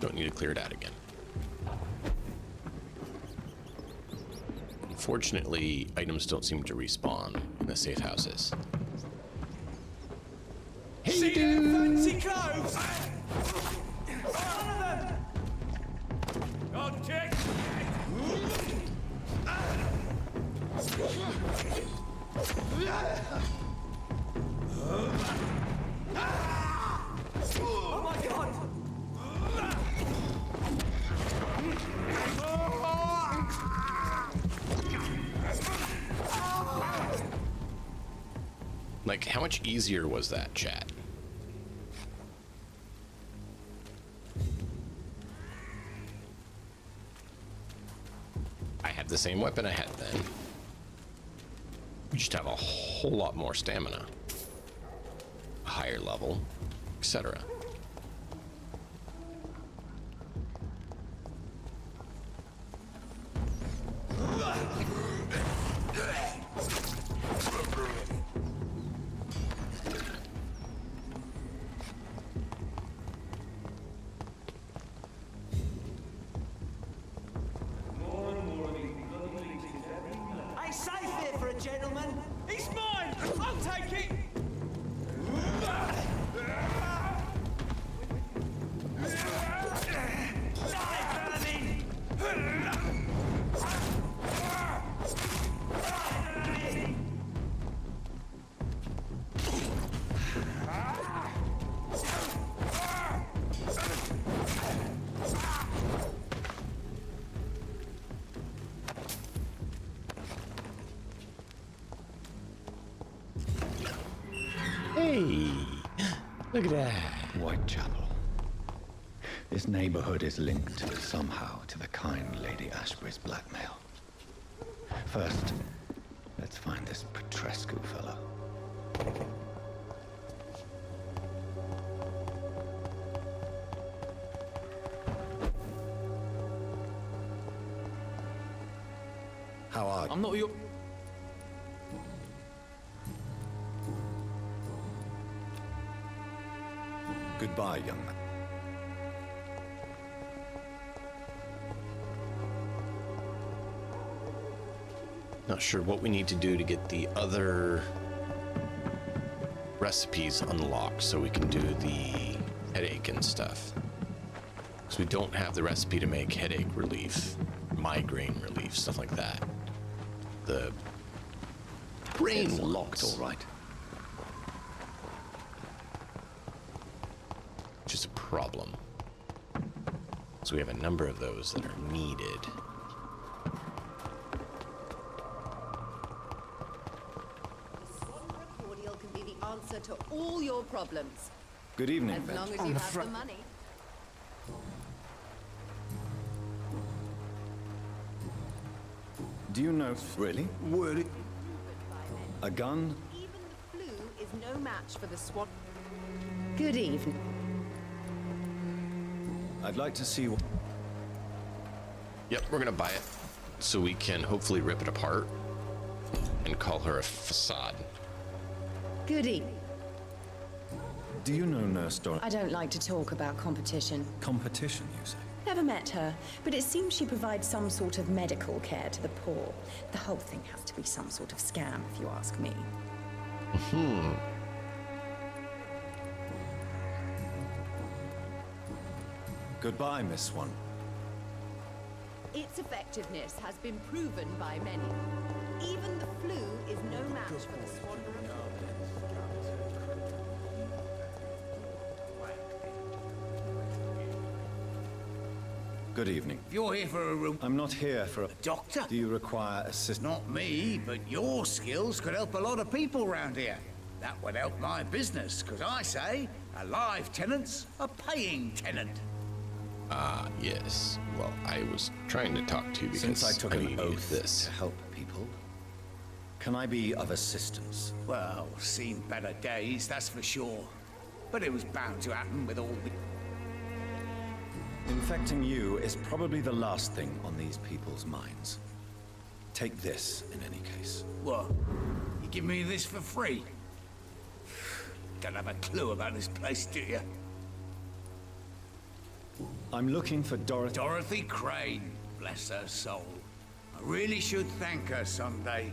Don't need to clear it out again. Unfortunately, items don't seem to respawn in the safe houses. Hey, see them fancy clothes? One of them! God, check! Oh my God! Like, how much easier was that, chat? I had the same weapon I had then. We just have a whole lot more stamina. A higher level, etc. Ain't safe here for a gentleman. It's mine. I'll take it. Hey, look at that. Whitechapel. This neighborhood is linked somehow to the kind Lady Ashbury's blackmail. First, let's find this Petrescu fellow. How are you? I'm not your... Goodbye, young man. Not sure what we need to do to get the other recipes unlocked so we can do the headache and stuff. Because we don't have the recipe to make headache relief, migraine relief, stuff like that. The brain It's ones. locked, all right. Which is a problem. So we have a number of those that are needed. Cordial can be the answer to all your problems. Good evening, As long Benj. as you have the money. Do you know... Really? Really? A gun? Even the flu is no match for the swan. Good evening. I'd like to see what... Yep, we're gonna buy it so we can hopefully rip it apart and call her a facade. Good evening. Do you know Nurse Dor... I don't like to talk about competition. Competition, you say? Never met her, but it seems she provides some sort of medical care to the poor. The whole thing has to be some sort of scam, if you ask me. Goodbye, Miss Swan. Its effectiveness has been proven by many. Even the flu is no match for the swan. Good evening. If you're here for a room... I'm not here for a... doctor? Do you require assistance? Not me, but your skills could help a lot of people around here. That would help my business, because I say a live tenant's a paying tenant. Ah, yes. Well, I was trying to talk to you because Since I took an oath this. to help people, can I be of assistance? Well, seen better days, that's for sure. But it was bound to happen with all the... Infecting you is probably the last thing on these people's minds. Take this, in any case. What? You give me this for free? Don't have a clue about this place, do you? I'm looking for Dorothy... Dorothy Crane, bless her soul. I really should thank her someday.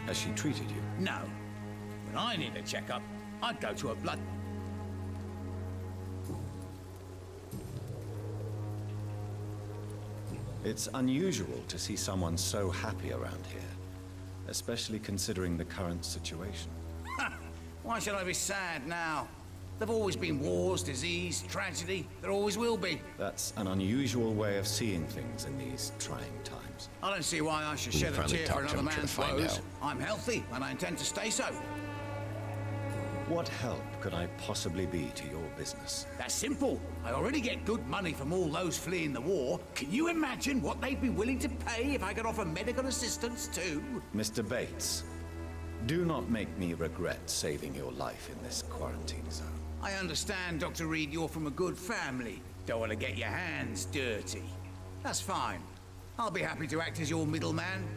Has she treated you? No. When I need a checkup, I'd go to a blood... It's unusual to see someone so happy around here, especially considering the current situation. Why should I be sad now? There've always been wars, disease, tragedy. There always will be. That's an unusual way of seeing things in these trying times. I don't see why I should We shed a finally tear for talked to another him to man's find woes. out. I'm healthy, and I intend to stay so. What help could I possibly be to your business? That's simple. I already get good money from all those fleeing the war. Can you imagine what they'd be willing to pay if I could offer medical assistance too? Mr. Bates, do not make me regret saving your life in this quarantine zone. I understand, Dr. Reed, you're from a good family. Don't want to get your hands dirty. That's fine. I'll be happy to act as your middleman.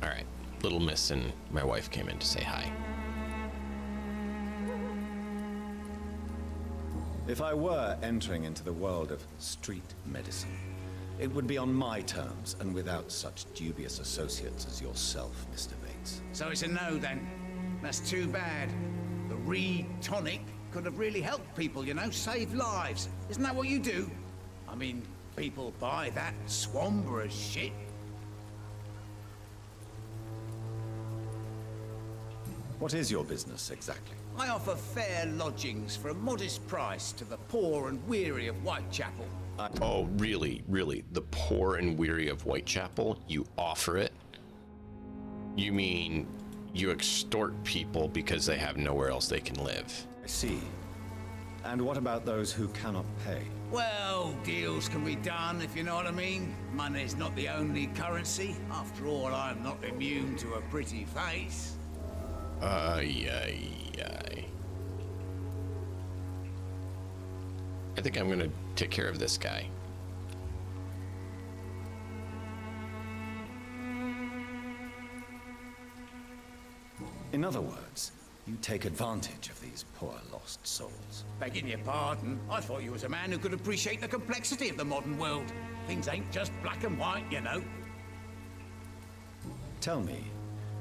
All right, Little Miss and my wife came in to say hi. If I were entering into the world of street medicine, it would be on my terms and without such dubious associates as yourself, Mr. Bates. So it's a no then. That's too bad. The Reed tonic could have really helped people, you know, save lives. Isn't that what you do? I mean, people buy that Swambra shit. What is your business exactly? I offer fair lodgings for a modest price to the poor and weary of Whitechapel. Oh, really, really? The poor and weary of Whitechapel? You offer it? You mean you extort people because they have nowhere else they can live? I see. And what about those who cannot pay? Well, deals can be done, if you know what I mean. Money's not the only currency. After all, I'm not immune to a pretty face. Ay. I think I'm gonna take care of this guy. In other words, you take advantage of these poor lost souls. Begging your pardon, I thought you was a man who could appreciate the complexity of the modern world. Things ain't just black and white, you know. Tell me,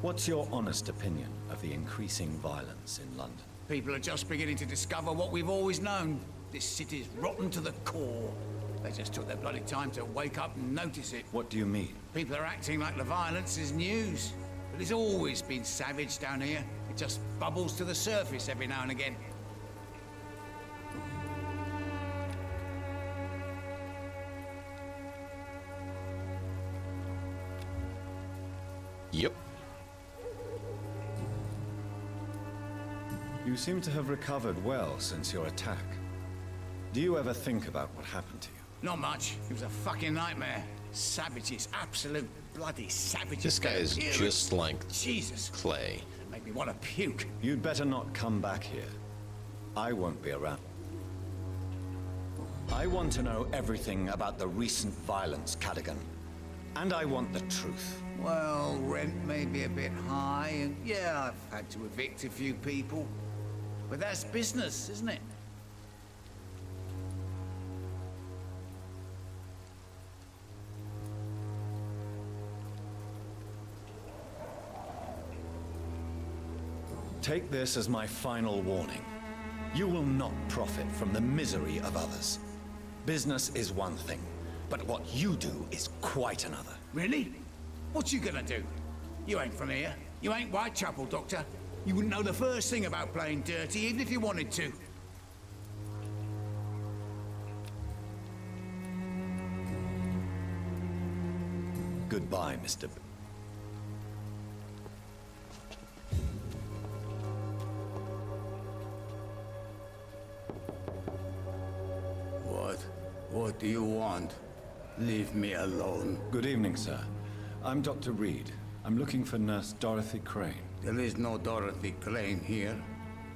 what's your honest opinion of the increasing violence in London? People are just beginning to discover what we've always known. This city's rotten to the core. They just took their bloody time to wake up and notice it. What do you mean? People are acting like the violence is news. But it's always been savage down here. It just bubbles to the surface every now and again. Yep. You seem to have recovered well since your attack. Do you ever think about what happened to you? Not much. It was a fucking nightmare. Savages, absolute bloody savages. This guy is just like Jesus. Clay. It made me want to puke. You'd better not come back here. I won't be around. I want to know everything about the recent violence, Cadogan. And I want the truth. Well, rent may be a bit high, and yeah, I've had to evict a few people. But that's business, isn't it? Take this as my final warning. You will not profit from the misery of others. Business is one thing, but what you do is quite another. Really? What you gonna do? You ain't from here. You ain't Whitechapel, Doctor. You wouldn't know the first thing about playing dirty, even if you wanted to. Goodbye, Mr. What do you want? Leave me alone. Good evening, sir. I'm Dr. Reed. I'm looking for Nurse Dorothy Crane. There is no Dorothy Crane here.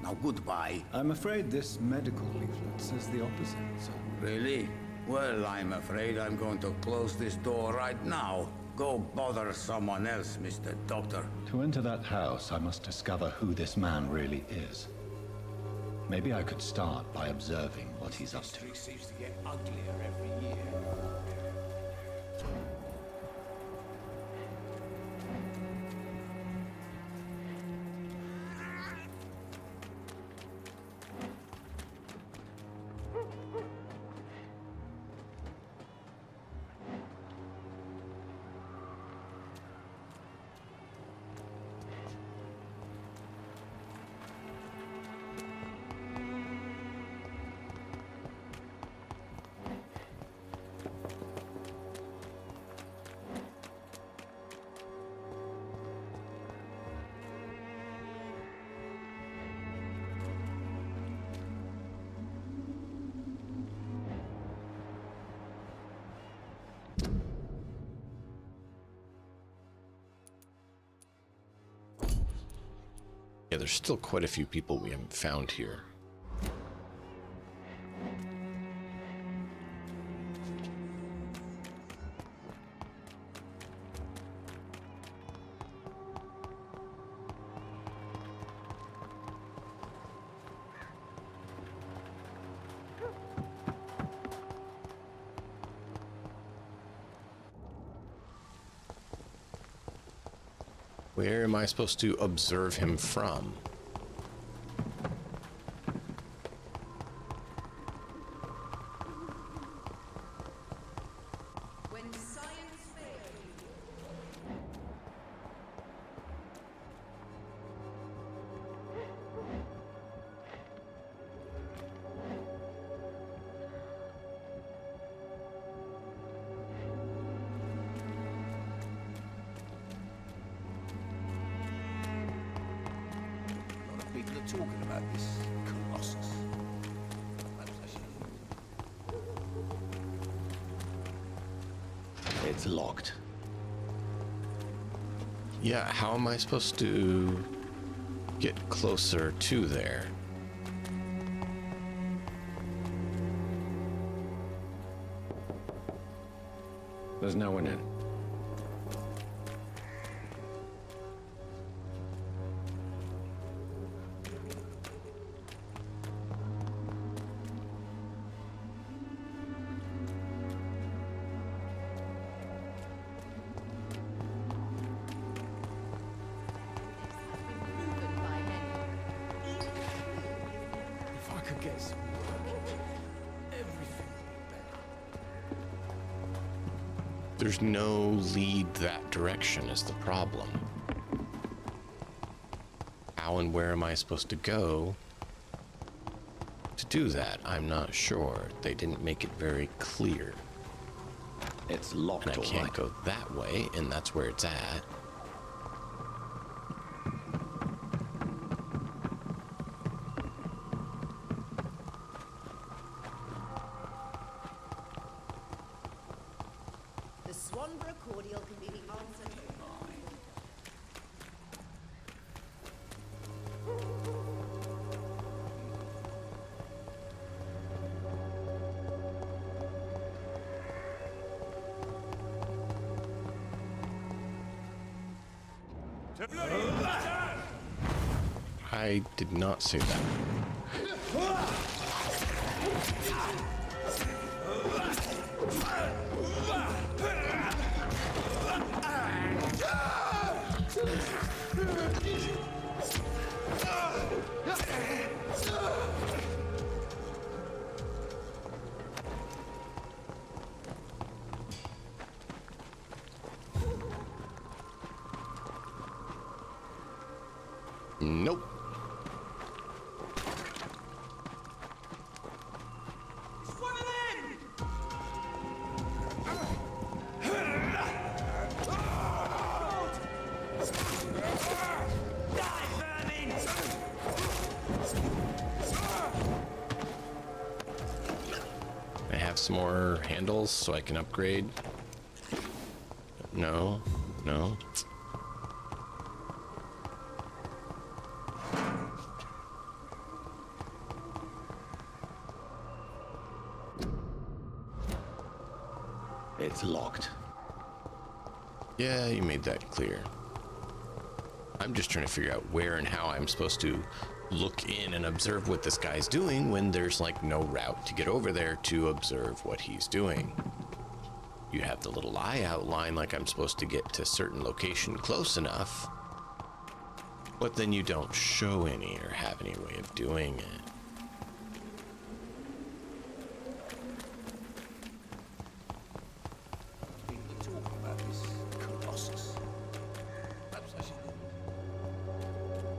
Now, goodbye. I'm afraid this medical leaflet says the opposite, sir. Really? Well, I'm afraid I'm going to close this door right now. Go bother someone else, Mr. Doctor. To enter that house, I must discover who this man really is. Maybe I could start by observing what he's up to. History seems to get uglier every year. Yeah, there's still quite a few people we haven't found here. Where am I supposed to observe him from? When science fails. People are talking about this Colossus. It's locked. Yeah, how am I supposed to get closer to there? There's no one in. If I could get some work, everything would be better. There's no lead that direction is the problem. How and where am I supposed to go to do that? I'm not sure. They didn't make it very clear. It's locked, and I can't go that way, and that's where it's at. The Swanborough cordial can be the answer to I did not say that. Nope. I have some more handles so I can upgrade. No, no. It's locked. Yeah, you made that clear. I'm just trying to figure out where and how I'm supposed to look in and observe what this guy's doing when there's like no route to get over there to observe what he's doing. You have the little eye outline like I'm supposed to get to a certain location close enough, but then you don't show any or have any way of doing it.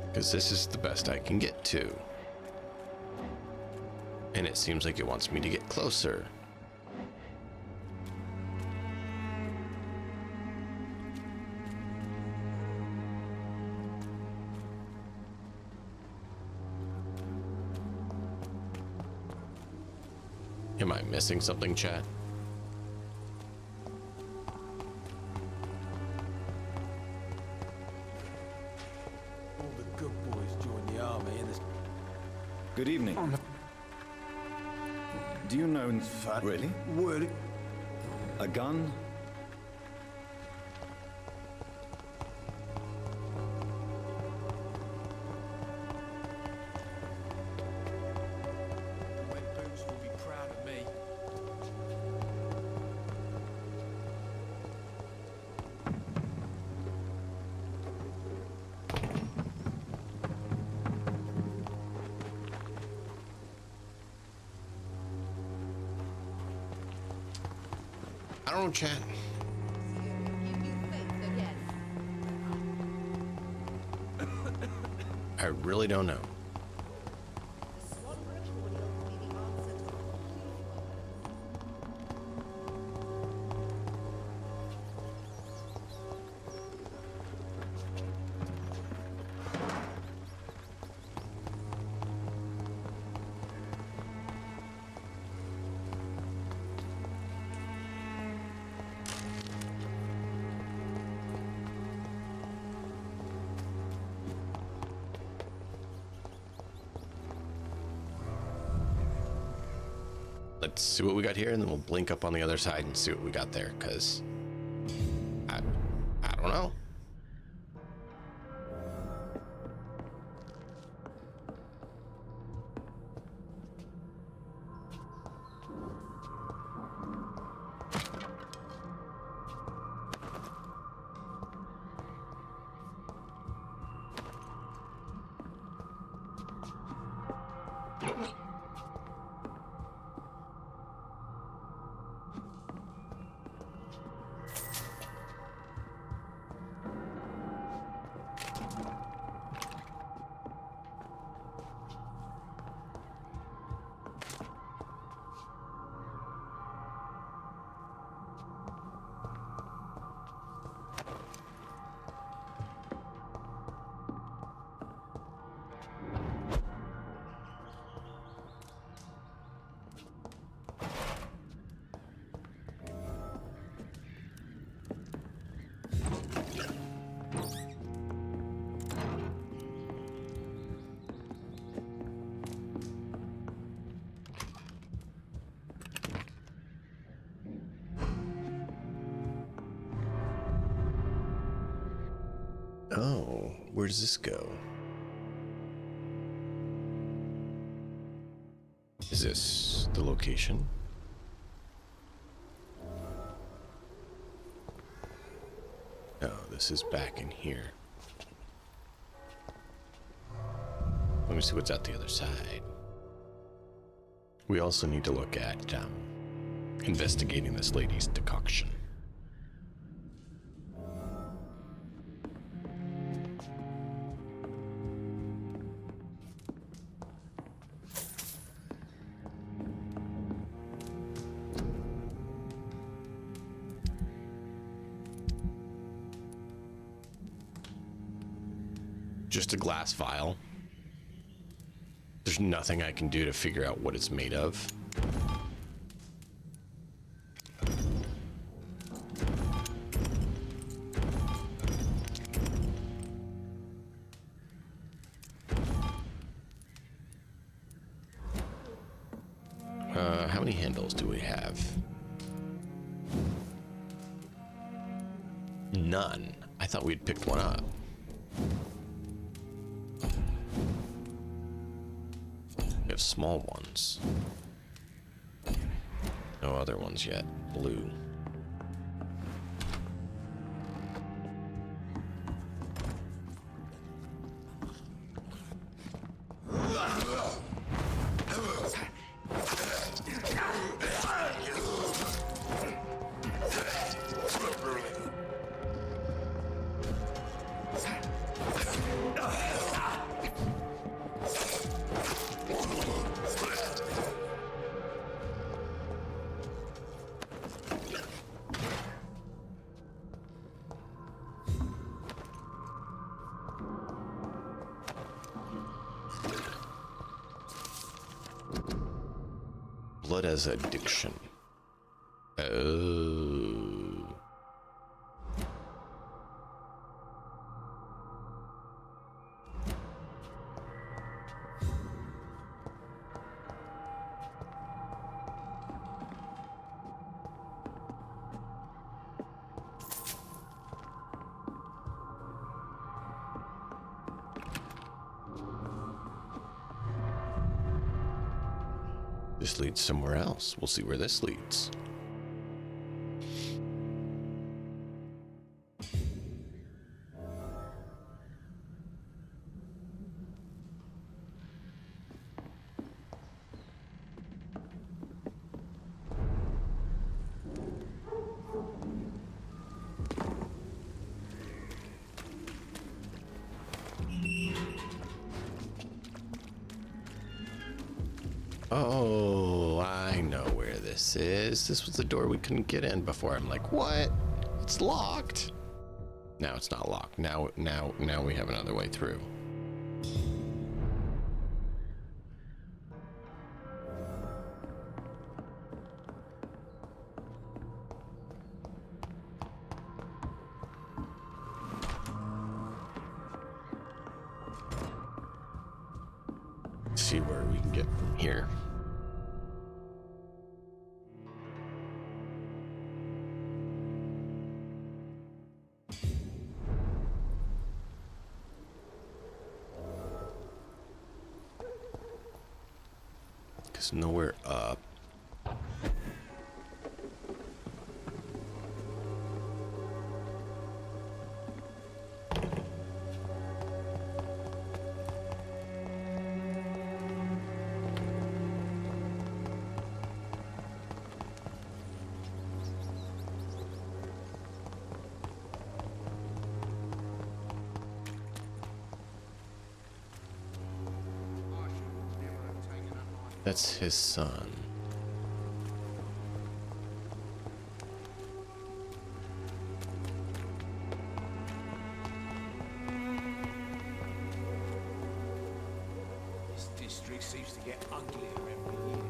Because this is the best I can get to. And it seems like it wants me to get closer. Am I missing something, chat? Good evening. Do you know... Really? A gun? Boots will be proud of me. I don't know, chat. I really don't know. let's see what we got here, and then we'll blink up on the other side and see what we got there, because I don't know. Oh, where does this go? Is this the location? Oh, this is back in here. Let me see what's out the other side. We also need to look at investigating this lady's decoction. Just a glass vial. There's nothing I can do to figure out what it's made of. How many handles do we have? None. I thought we'd picked one up. We have small ones. No other ones yet. Blue. Blood as addiction. Oh. This leads somewhere else. We'll see where this leads. Oh, I know where this is. This was the door we couldn't get in before. I'm like, what? It's locked. Now it's not locked. Now we have another way through. See where we can get from here. Because nowhere up. That's his son. This district seems to get uglier every year.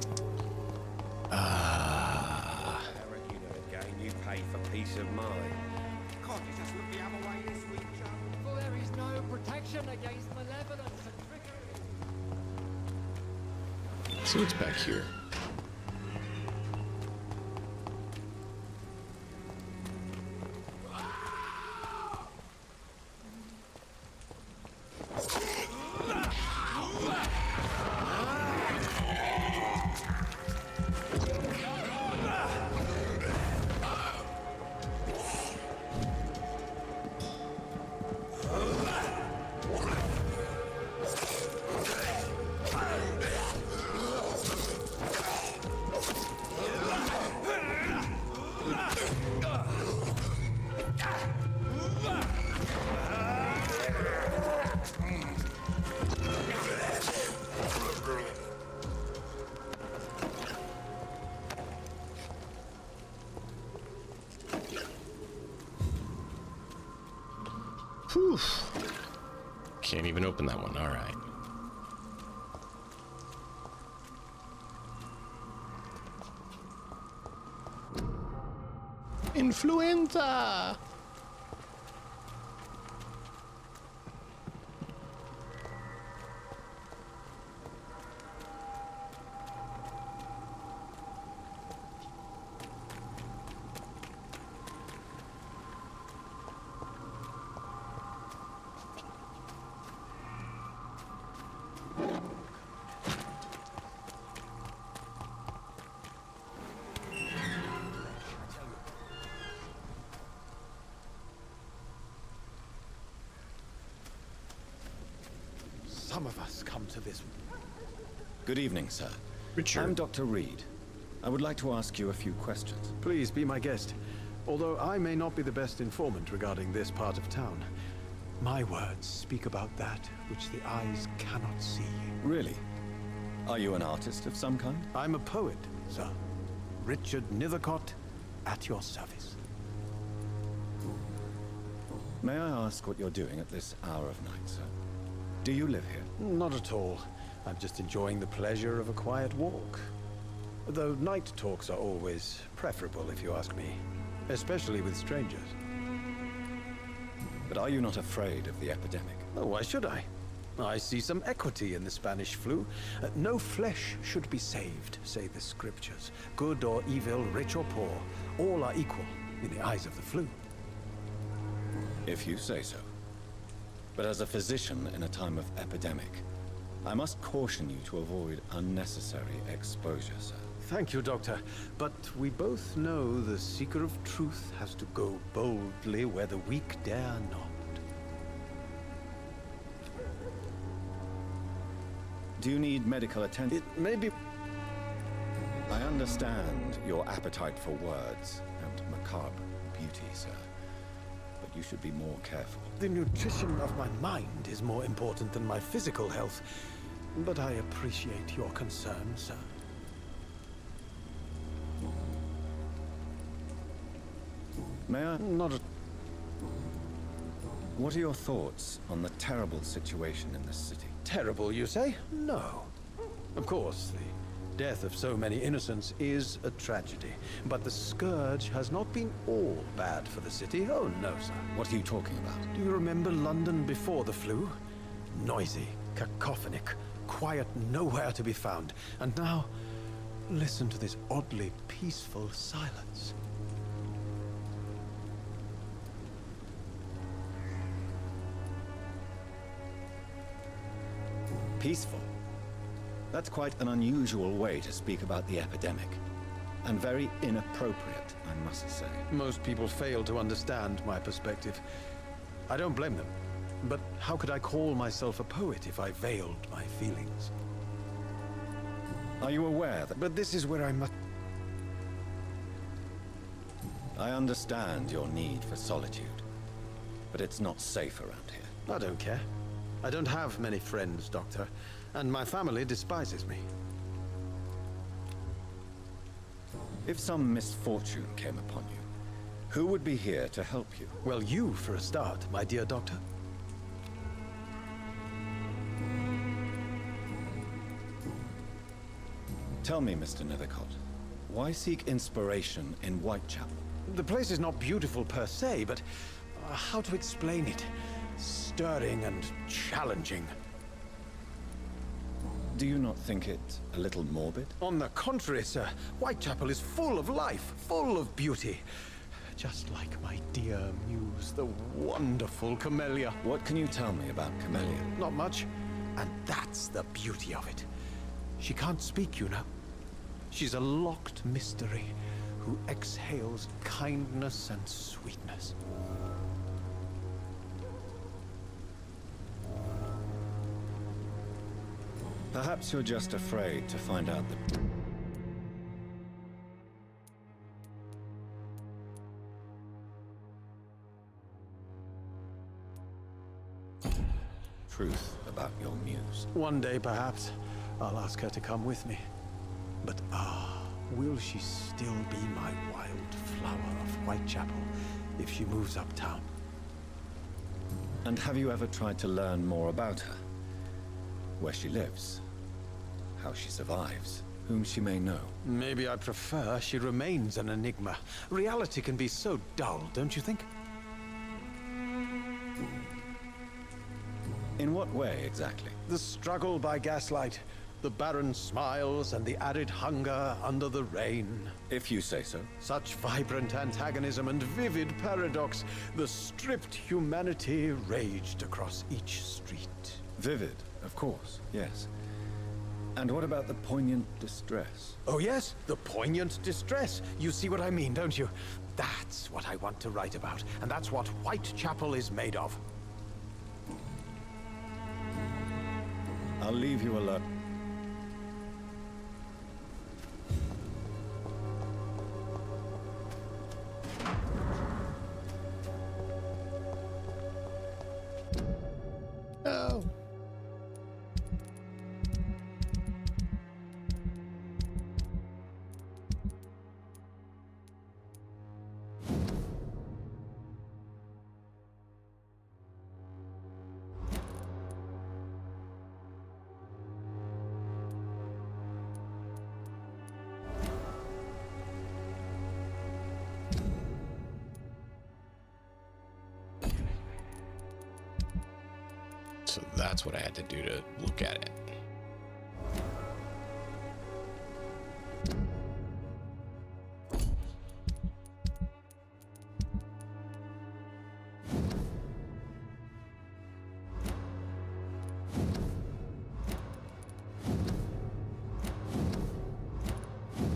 Ah. I reckon again you pay for peace of mind. Can't you just look the other way this week, Joe? For there is no protection against malevolence and trickery. Let's see what's back here. Whew. Can't even open that one. All right. Influenza. Some of us come to this. Good evening, sir. Richard. I'm Dr. Reed. I would like to ask you a few questions. Please be my guest. Although I may not be the best informant regarding this part of town, my words speak about that which the eyes cannot see. Really? Are you an artist of some kind? I'm a poet, sir. Richard Nethercott, at your service. May I ask what you're doing at this hour of night, sir? Do you live here? Not at all. I'm just enjoying the pleasure of a quiet walk. Though night talks are always preferable, if you ask me. Especially with strangers. But are you not afraid of the epidemic? Oh, why should I? I see some equity in the Spanish flu. No flesh should be saved, say the scriptures. Good or evil, rich or poor, all are equal in the eyes of the flu. If you say so. But as a physician in a time of epidemic, I must caution you to avoid unnecessary exposure, sir. Thank you, Doctor. But we both know the seeker of truth has to go boldly where the weak dare not. Do you need medical attention? It may be... I understand your appetite for words and macabre beauty, sir. But you should be more careful. The nutrition of my mind is more important than my physical health. But I appreciate your concern, sir. May I? Not at... What are your thoughts on the terrible situation in this city? Terrible, you say? No. Of course, the death of so many innocents is a tragedy. But the scourge has not been all bad for the city. Oh, no, sir. What are you talking about? Do you remember London before the flu? Noisy, cacophonic, quiet nowhere to be found. And now, listen to this oddly peaceful silence. Peaceful? That's quite an unusual way to speak about the epidemic. And very inappropriate, I must say. Most people fail to understand my perspective. I don't blame them. But how could I call myself a poet if I veiled my feelings? Are you aware that... But this is where I must... I understand your need for solitude, but it's not safe around here. I don't care. I don't have many friends, Doctor, and my family despises me. If some misfortune came upon you, who would be here to help you? Well, you, for a start, my dear Doctor. Tell me, Mr. Nethercott, why seek inspiration in Whitechapel? The place is not beautiful per se, but how to explain it? Stirring and challenging. Do you not think it a little morbid? On the contrary, sir. Whitechapel is full of life, full of beauty. Just like my dear muse, the wonderful Camellia. What can you tell me about Camellia? Not much, and that's the beauty of it. She can't speak, you know. She's a locked mystery who exhales kindness and sweetness. Perhaps you're just afraid to find out the truth about your muse. One day, perhaps, I'll ask her to come with me. But will she still be my wild flower of Whitechapel if she moves uptown? And have you ever tried to learn more about her? Where she lives? How she survives? Whom she may know? Maybe I prefer she remains an enigma. Reality can be so dull, don't you think? In what way, exactly? The struggle by gaslight, the barren smiles and the arid hunger under the rain. If you say so. Such vibrant antagonism and vivid paradox. The stripped humanity raged across each street. Vivid, of course, yes. And what about the poignant distress? Oh yes, the poignant distress. You see what I mean, don't you? That's what I want to write about, and that's what Whitechapel is made of. I'll leave you alone. Oh. So that's what I had to do to look at it.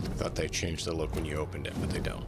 I thought they changed the look when you opened it, but they don't.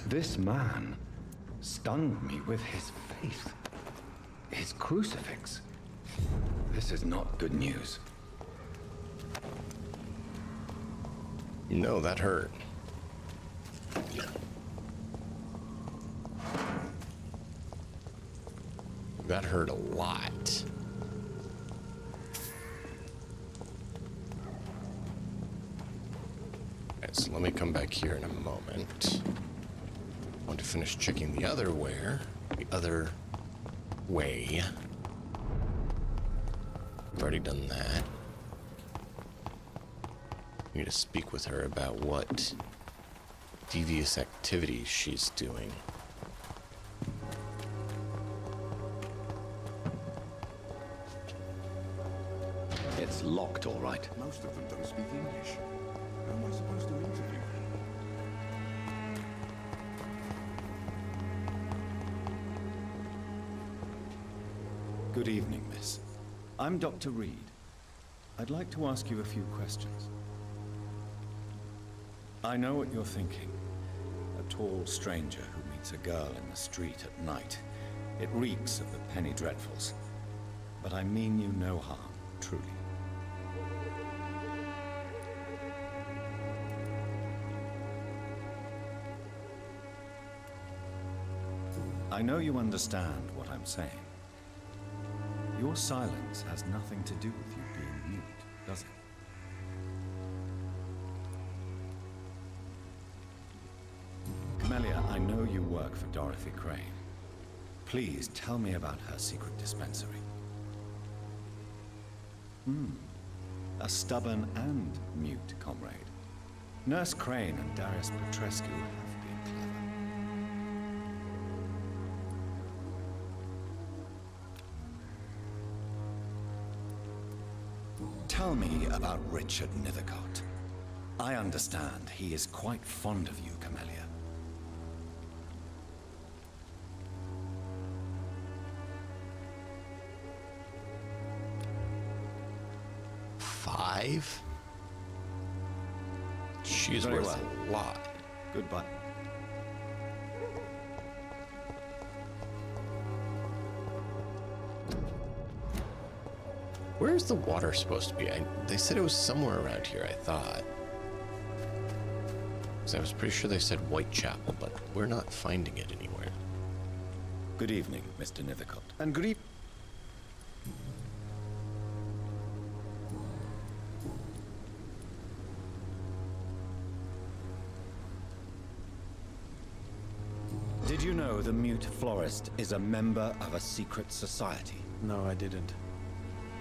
This man stunned me with his faith. His crucifix. This is not good news. No, that hurt. That hurt a lot. Alright, so let me come back here in a moment. I want to finish checking the other way. I've already done that. I need to speak with her about what devious activities she's doing. It's locked, all right. Most of them don't speak English. How am I supposed to interview? Good evening, miss. I'm Dr. Reed. I'd like to ask you a few questions. I know what you're thinking. A tall stranger who meets a girl in the street at night. It reeks of the penny dreadfuls. But I mean you no harm, truly. I know you understand what I'm saying. Your silence has nothing to do with you being mute, does it? Camellia, I know you work for Dorothy Crane. Please tell me about her secret dispensary. A stubborn and mute comrade. Nurse Crane and Darius Petrescu have been clever. Tell me about Richard Nithercott. I understand he is quite fond of you, Camellia. Five? She's Very worth well. a lot. Goodbye. Where's the water supposed to be? They said it was somewhere around here, I thought. Because I was pretty sure they said Whitechapel, but we're not finding it anywhere. Good evening, Mr. Nithercott. And good evening. Did you know the Mute Florist is a member of a secret society? No, I didn't.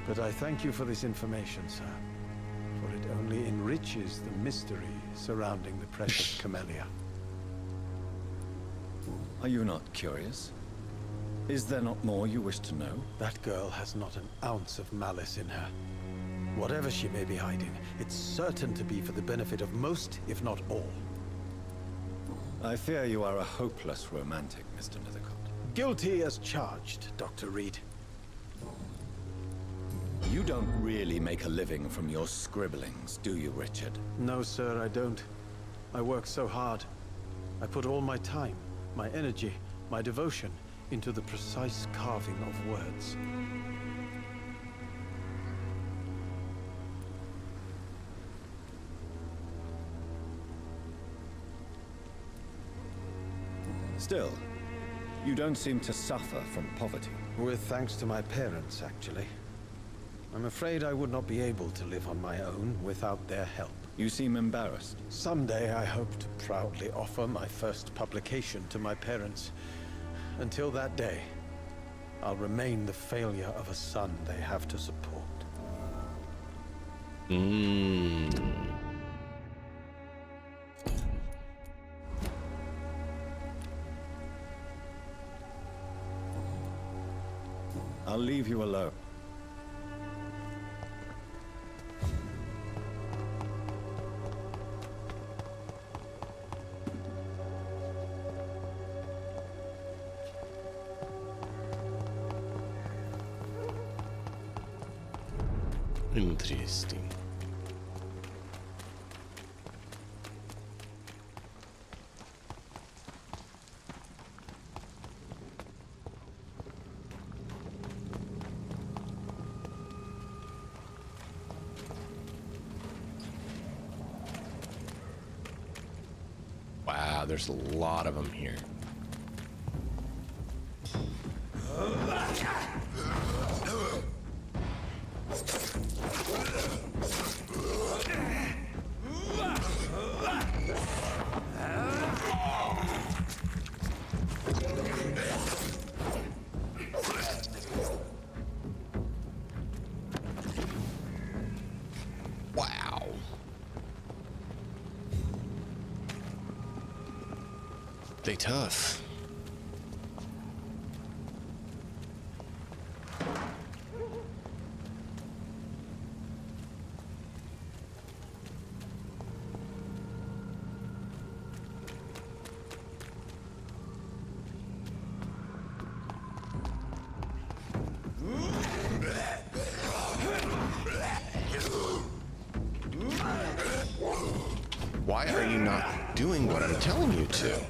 But I thank you for this information, sir. For it only enriches the mystery surrounding the precious Camellia. Are you not curious? Is there not more you wish to know? That girl has not an ounce of malice in her. Whatever she may be hiding, it's certain to be for the benefit of most, if not all. I fear you are a hopeless romantic, Mr. Nithercott. Guilty as charged, Dr. Reed. You don't really make a living from your scribblings, do you, Richard? No, sir, I don't. I work so hard. I put all my time, my energy, my devotion into the precise carving of words. Still, you don't seem to suffer from poverty. With thanks to my parents, actually. I'm afraid I would not be able to live on my own without their help. You seem embarrassed. Someday I hope to proudly offer my first publication to my parents. Until that day, I'll remain the failure of a son they have to support. I'll leave you alone. Interesting. God, there's a lot of them here. Wow. They tough. Why are you not doing what I'm telling you to?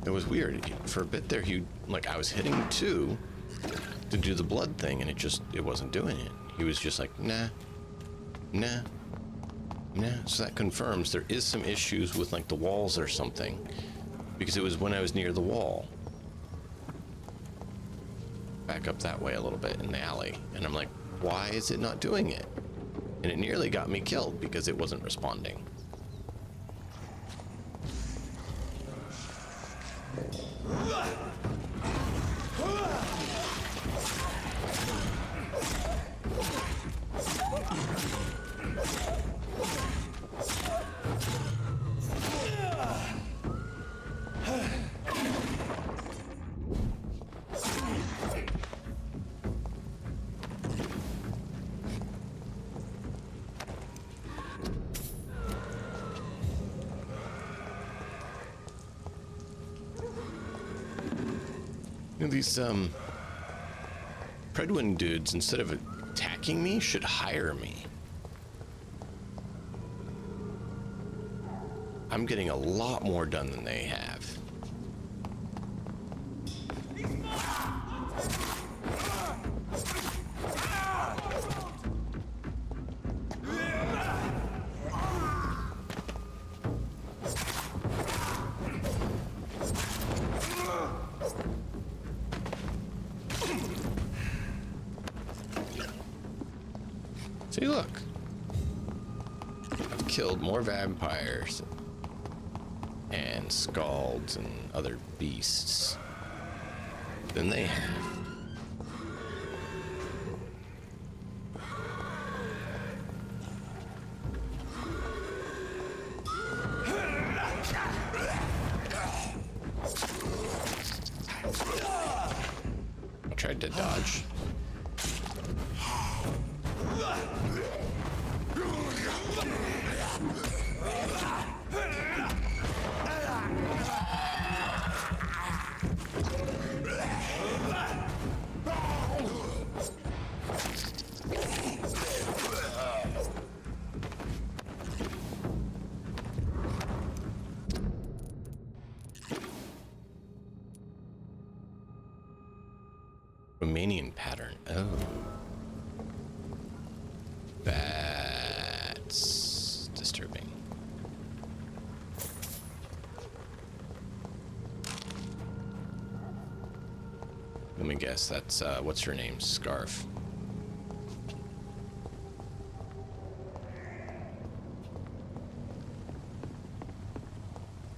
It was weird. For a bit there, I was hitting 2 to do the blood thing, and it wasn't doing it. He was just like, nah, nah, nah. So that confirms there is some issues with like the walls or something, because it was when I was near the wall. Back up that way a little bit in the alley, and I'm like, why is it not doing it? And it nearly got me killed because it wasn't responding. These Predwin dudes, instead of attacking me, should hire me. I'm getting a lot more done than they have. See, look. I've killed more vampires and scalds and other beasts than they have. I tried to dodge. Romanian pattern. Oh. That's disturbing. Let me guess, that's, what's her name? Scarf.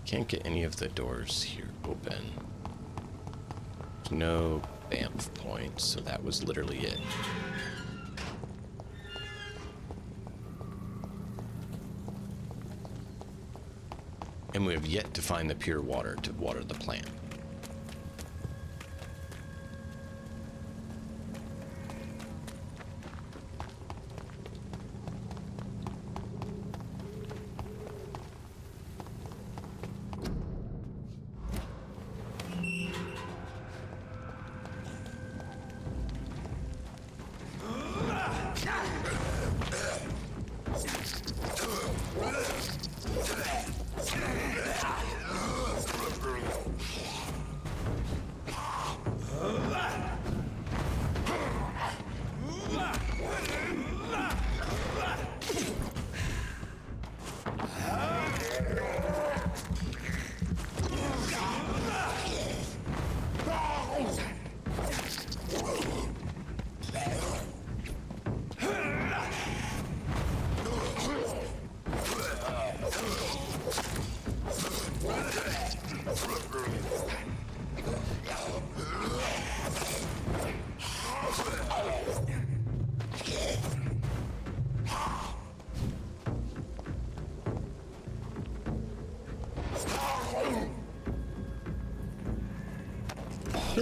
Can't get any of the doors here open. There's no Banff points, so that was literally it. And we have yet to find the pure water to water the plant.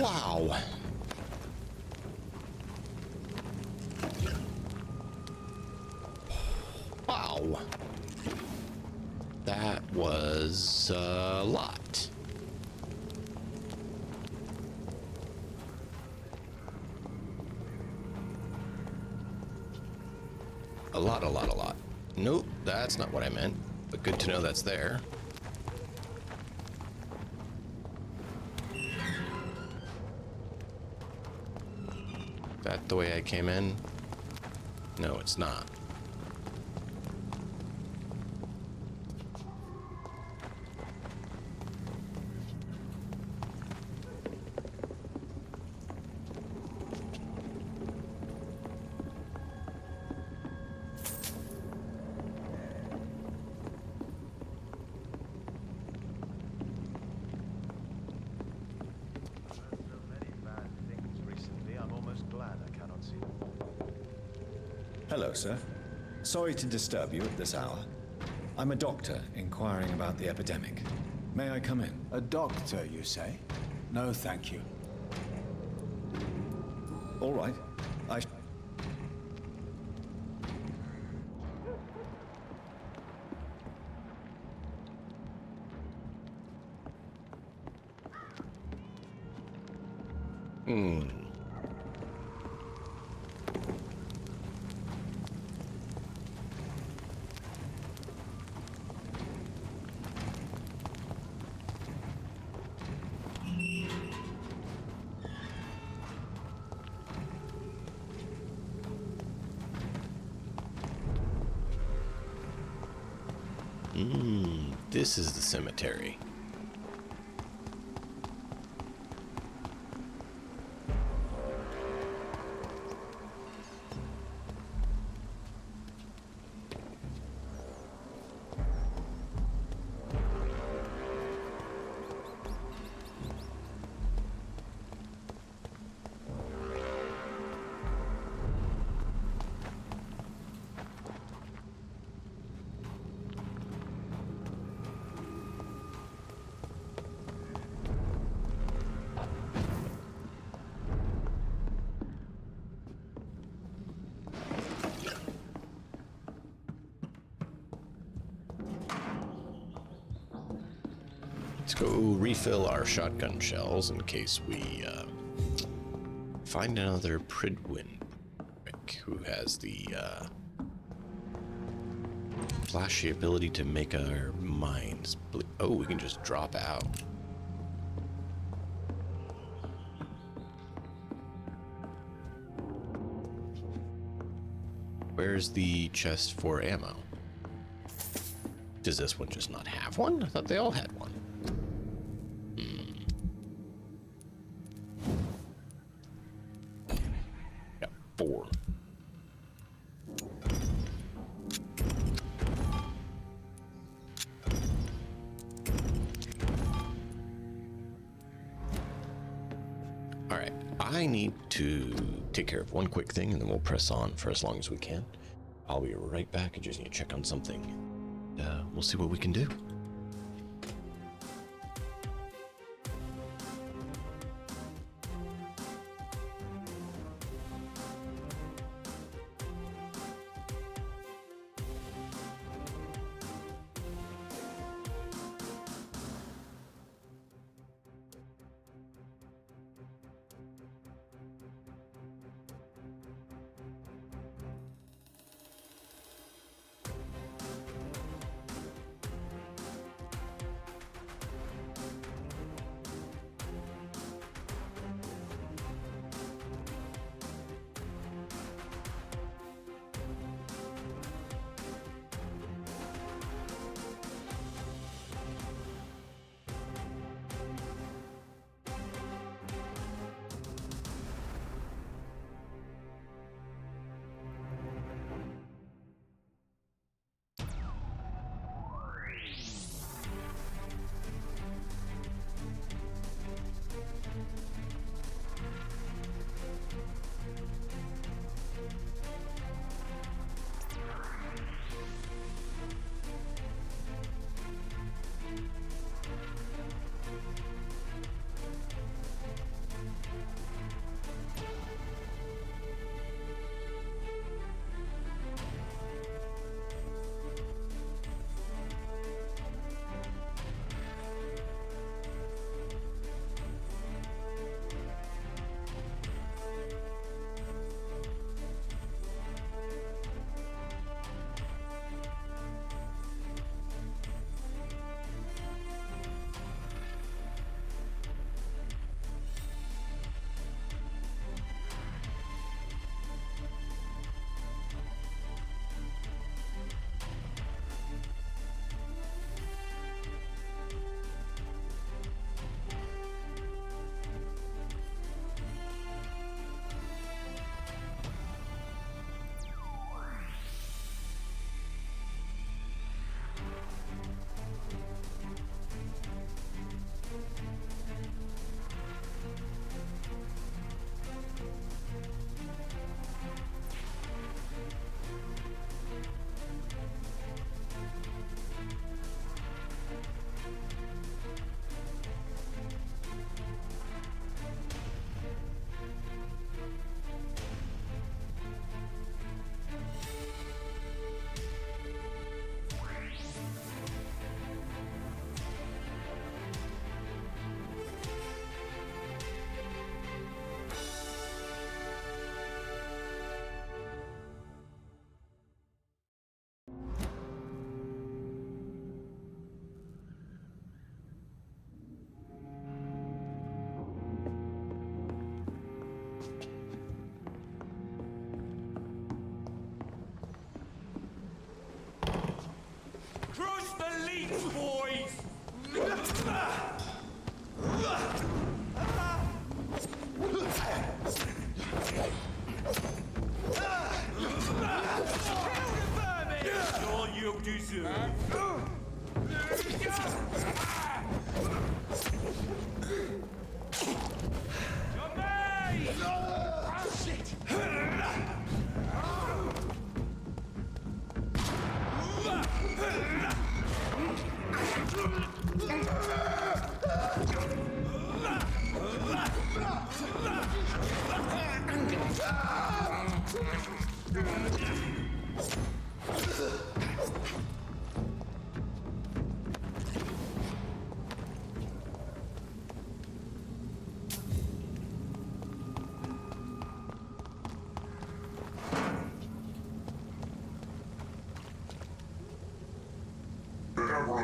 Wow. Wow. That was a lot. A lot. Nope, that's not what I meant. But good to know that's there. That the way I came in? No, it's not. Hello, sir. Sorry to disturb you at this hour. I'm a doctor inquiring about the epidemic. May I come in? A doctor, you say? No, thank you. All right. This is the cemetery. Let's go refill our shotgun shells in case we find another Pridwin who has the flashy ability to make our minds bleed. Oh, we can just drop out. Where's the chest for ammo? Does this one just not have one? I thought they all had one. Got 4. All right, I need to take care of one quick thing and then we'll press on for as long as we can. I'll be right back. I just need to check on something. We'll see what we can do.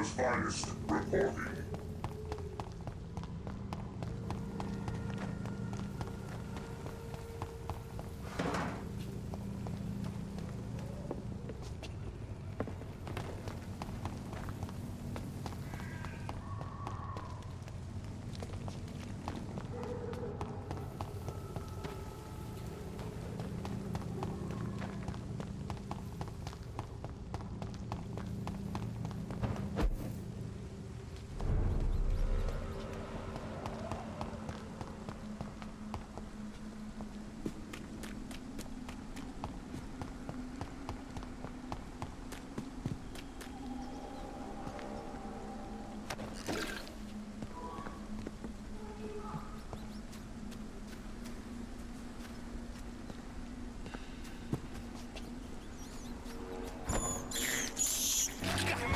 Toronto's finest reporting.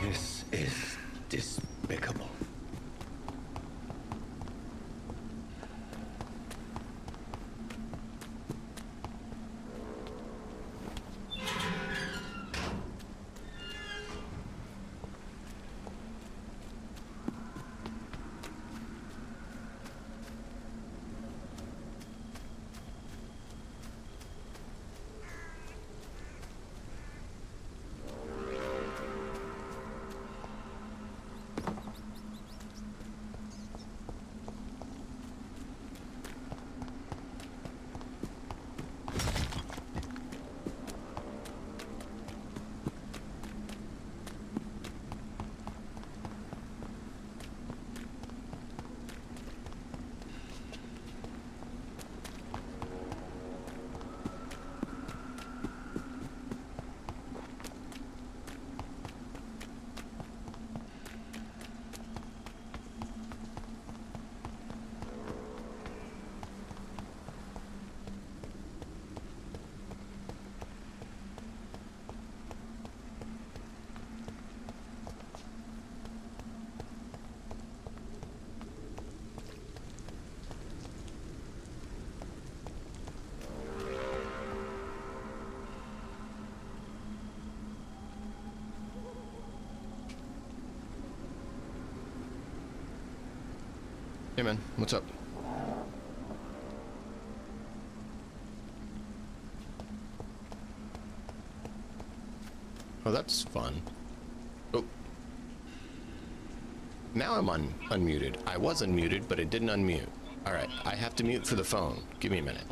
This is despicable. Hey man, what's up? Oh, that's fun. Oh. Now I'm unmuted. I was unmuted, but it didn't unmute. Alright, I have to mute for the phone. Give me a minute.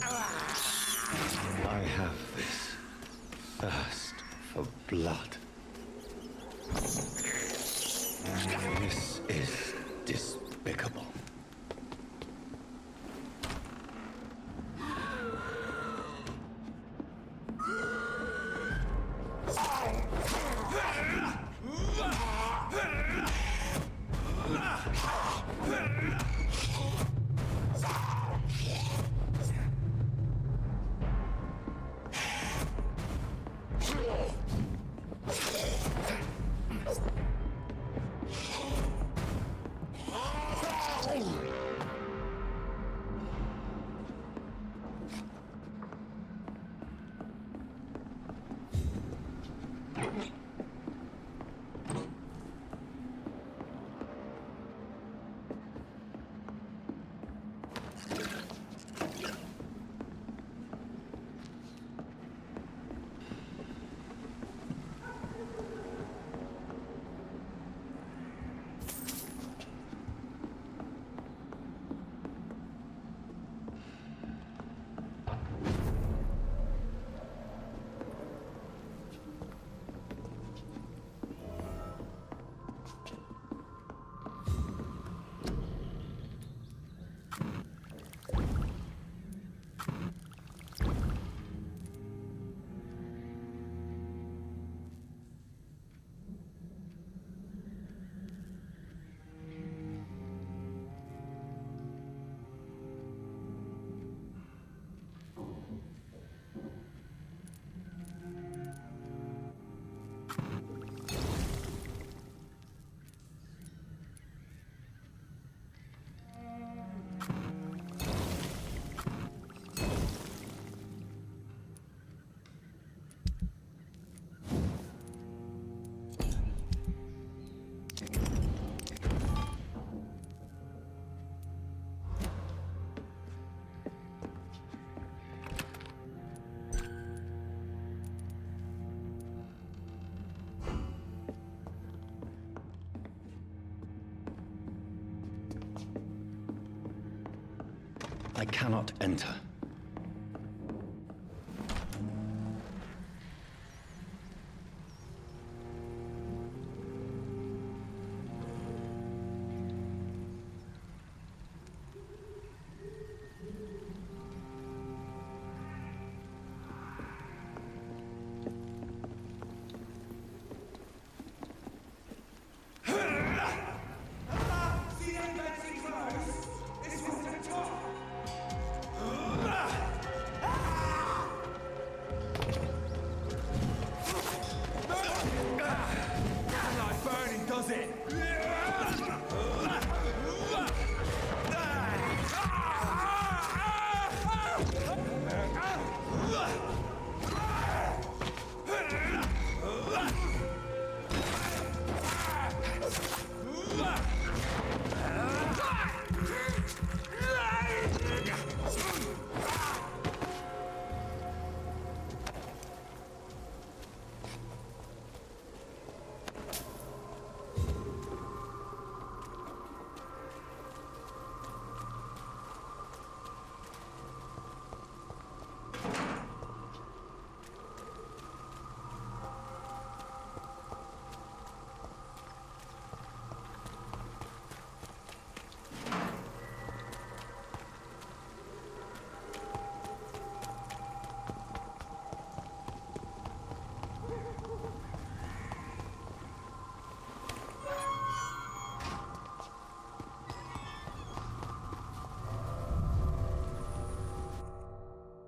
I have this thirst for blood. This is despicable. I cannot enter.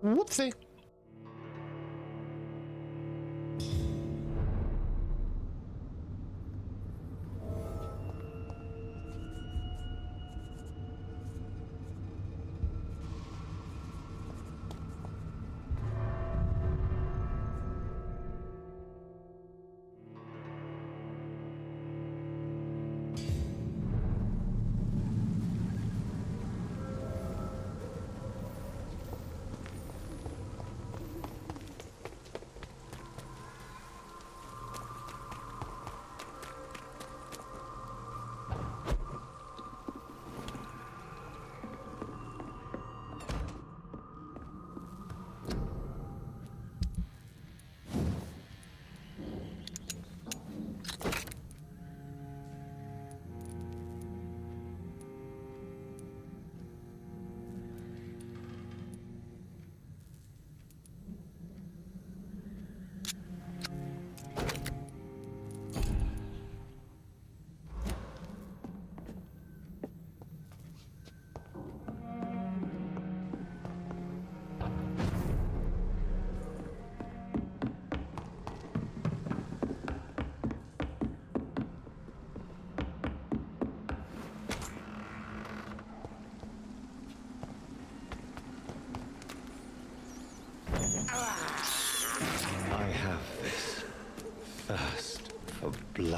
Whoopsie.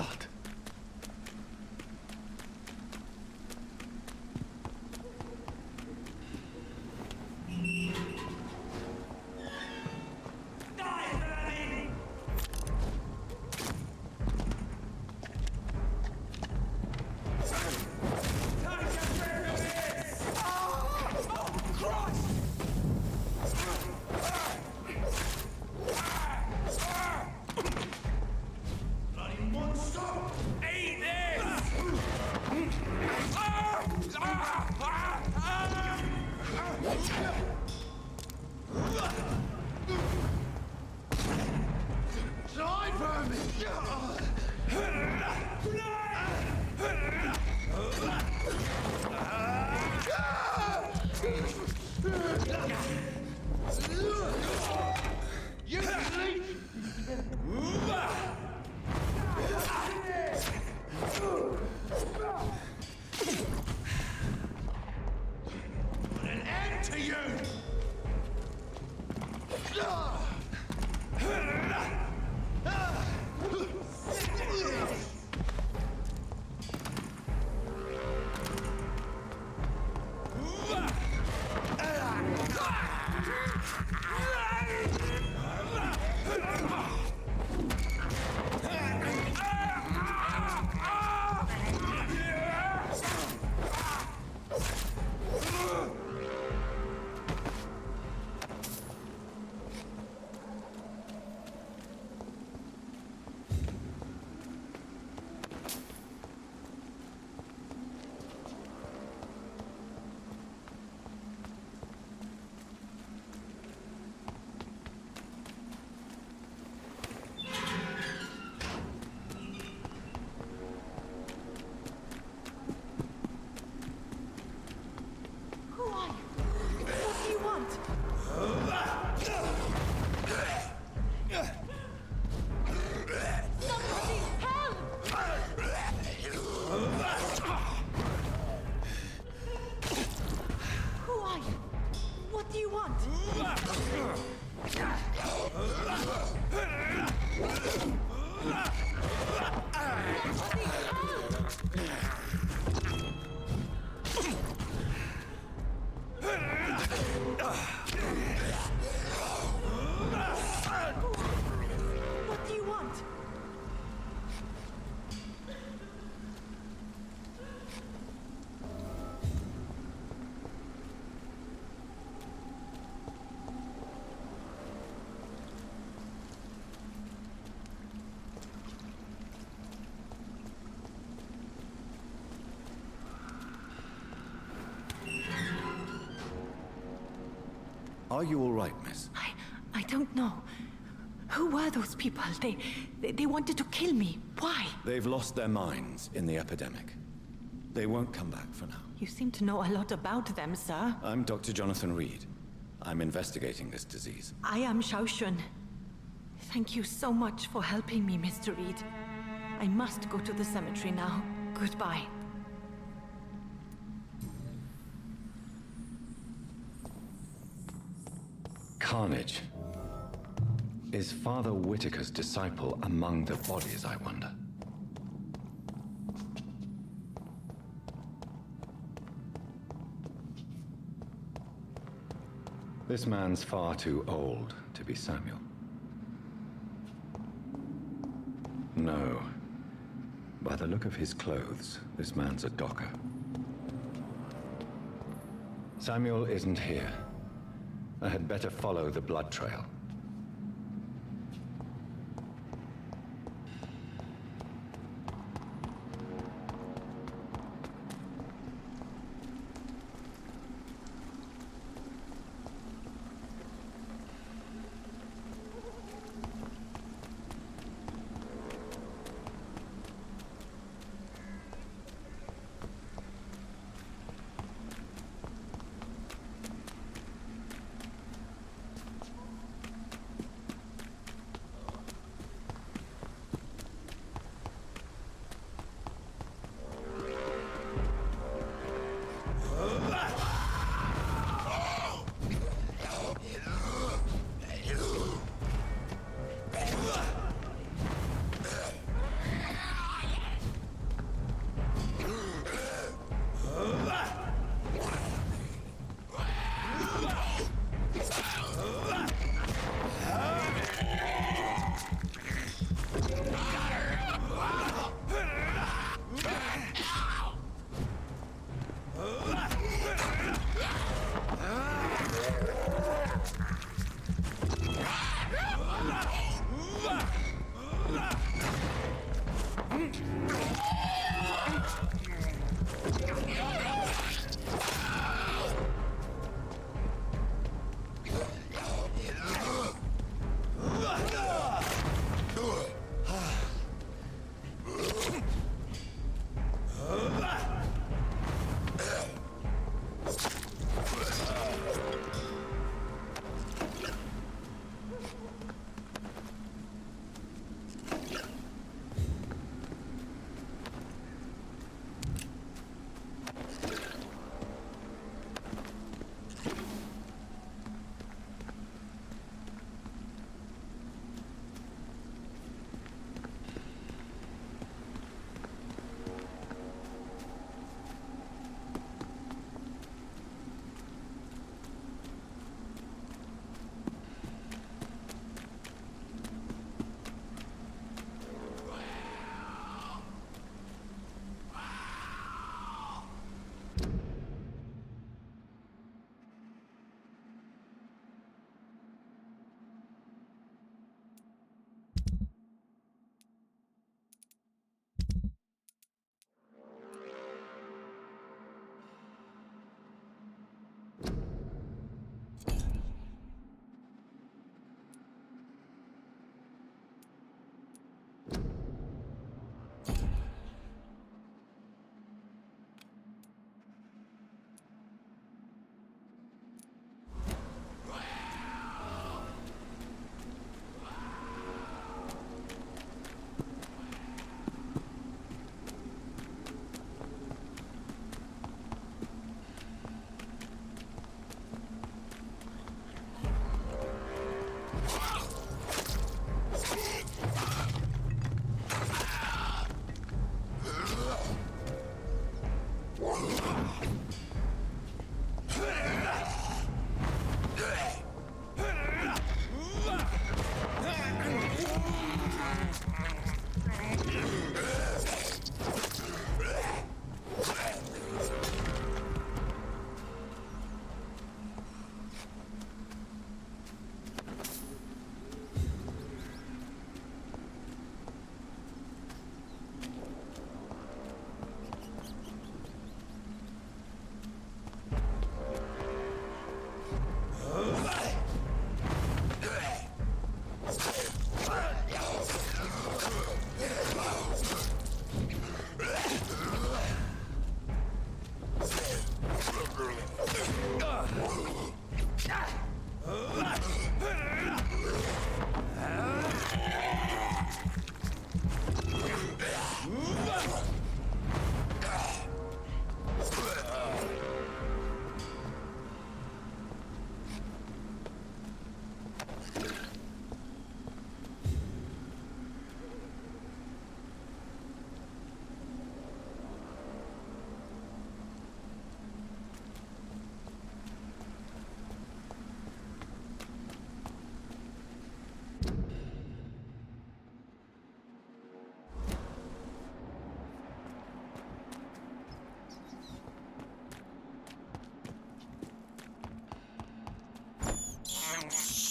blood. Are you all right, miss? I don't know. Who were those people? They wanted to kill me. Why? They've lost their minds in the epidemic. They won't come back for now. You seem to know a lot about them, sir. I'm Dr. Jonathan Reed. I'm investigating this disease. I am Xiaoxun. Thank you so much for helping me, Mr. Reed. I must go to the cemetery now. Goodbye. Carnage. Is Father Whitaker's disciple among the bodies, I wonder? This man's far too old to be Samuel. No. By the look of his clothes, this man's a docker. Samuel isn't here. I had better follow the blood trail.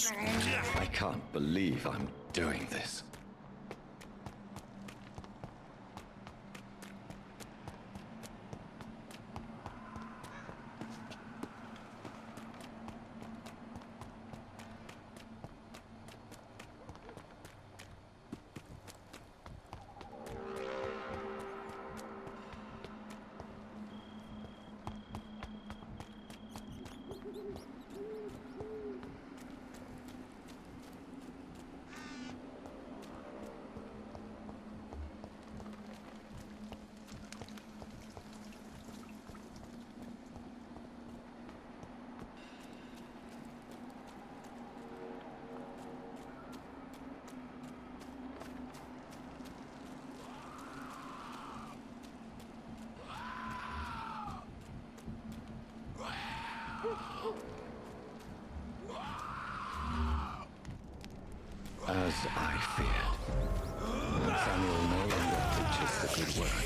I can't believe I'm doing this. As I feared, Samuel no longer preaches the good word.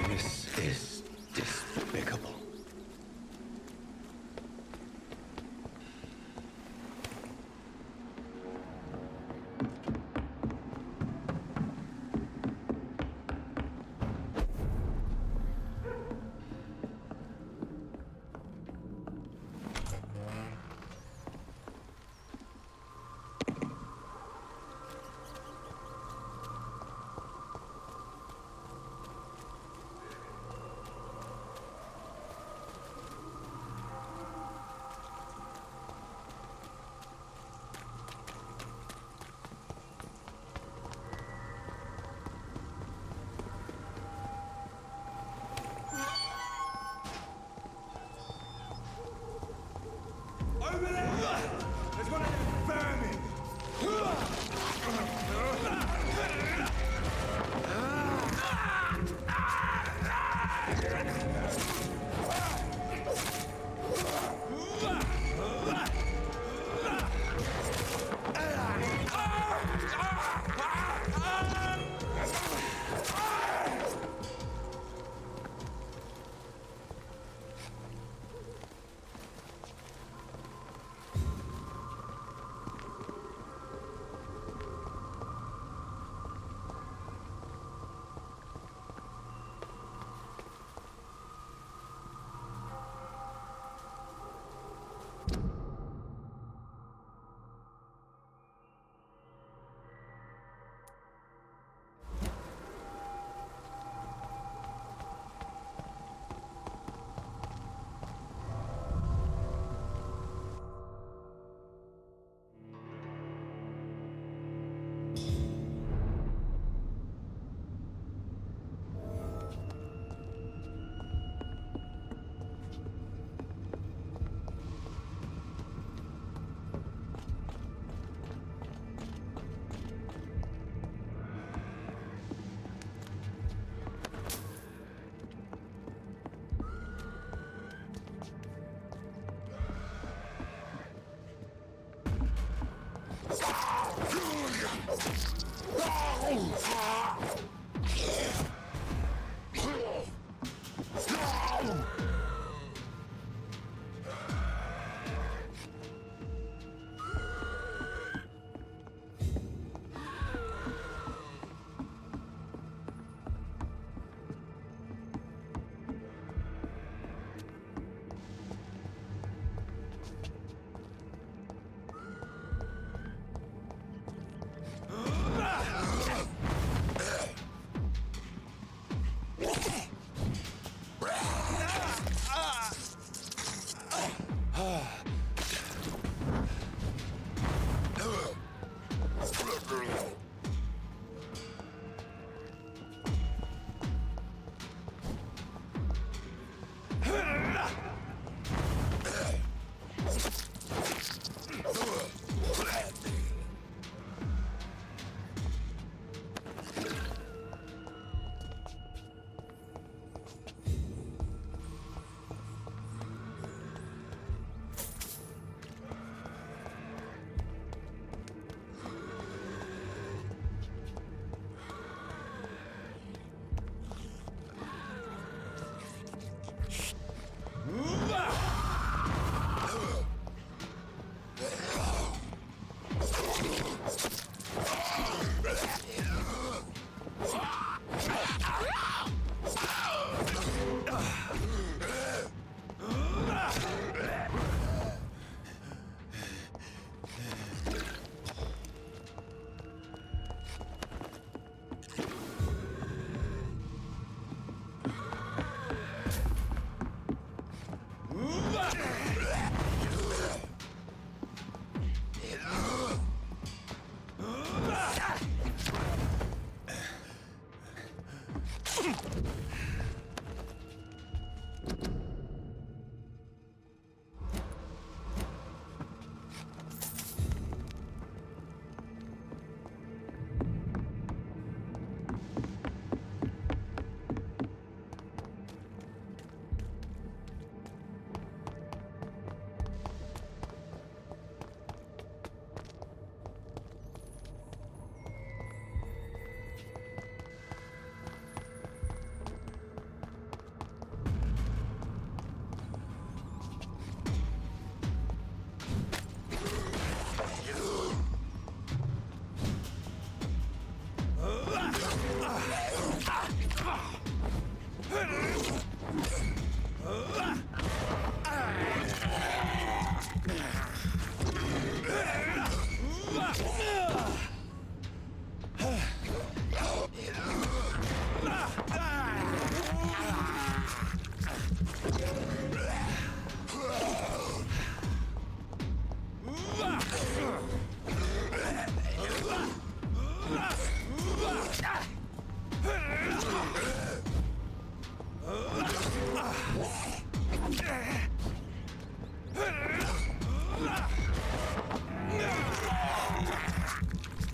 This is despicable. Over there! There's one of them vermin!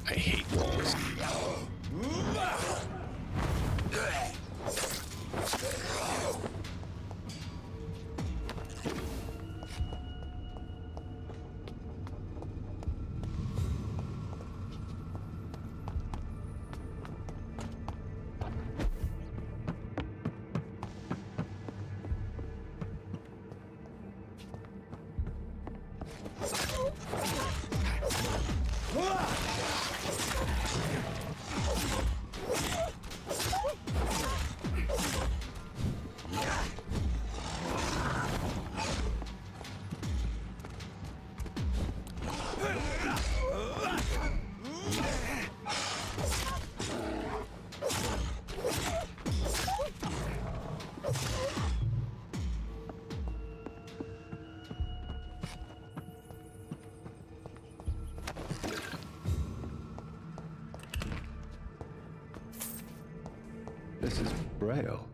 I hate walls. This is Braille.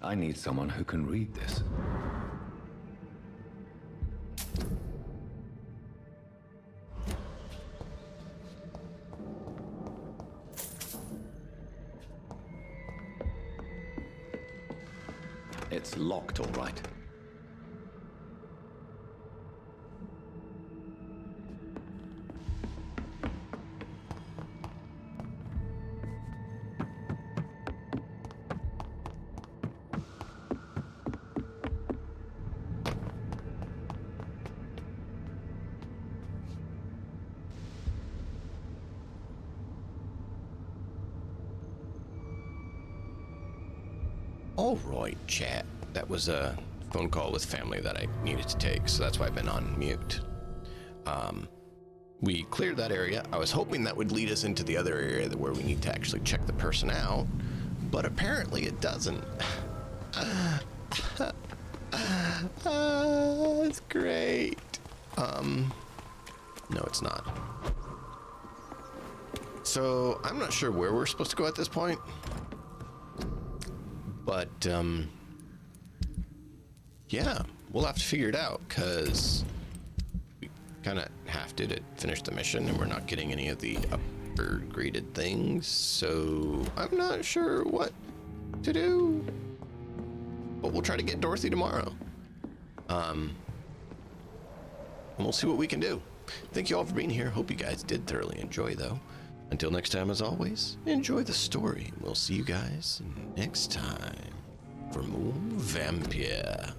I need someone who can read this. It's locked, all right. All right, chat. That was a phone call with family that I needed to take, so that's why I've been on mute. We cleared that area. I was hoping that would lead us into the other area where we need to actually check the person out, but apparently it doesn't. It's great. No, it's not. So I'm not sure where we're supposed to go at this point. But, yeah, we'll have to figure it out, because we kind of have to finish the mission, and we're not getting any of the upper graded things, so I'm not sure what to do. But we'll try to get Dorothy tomorrow. And we'll see what we can do. Thank you all for being here. Hope you guys did thoroughly enjoy, though. Until next time, as always, enjoy the story. We'll see you guys next time for more Vampyr.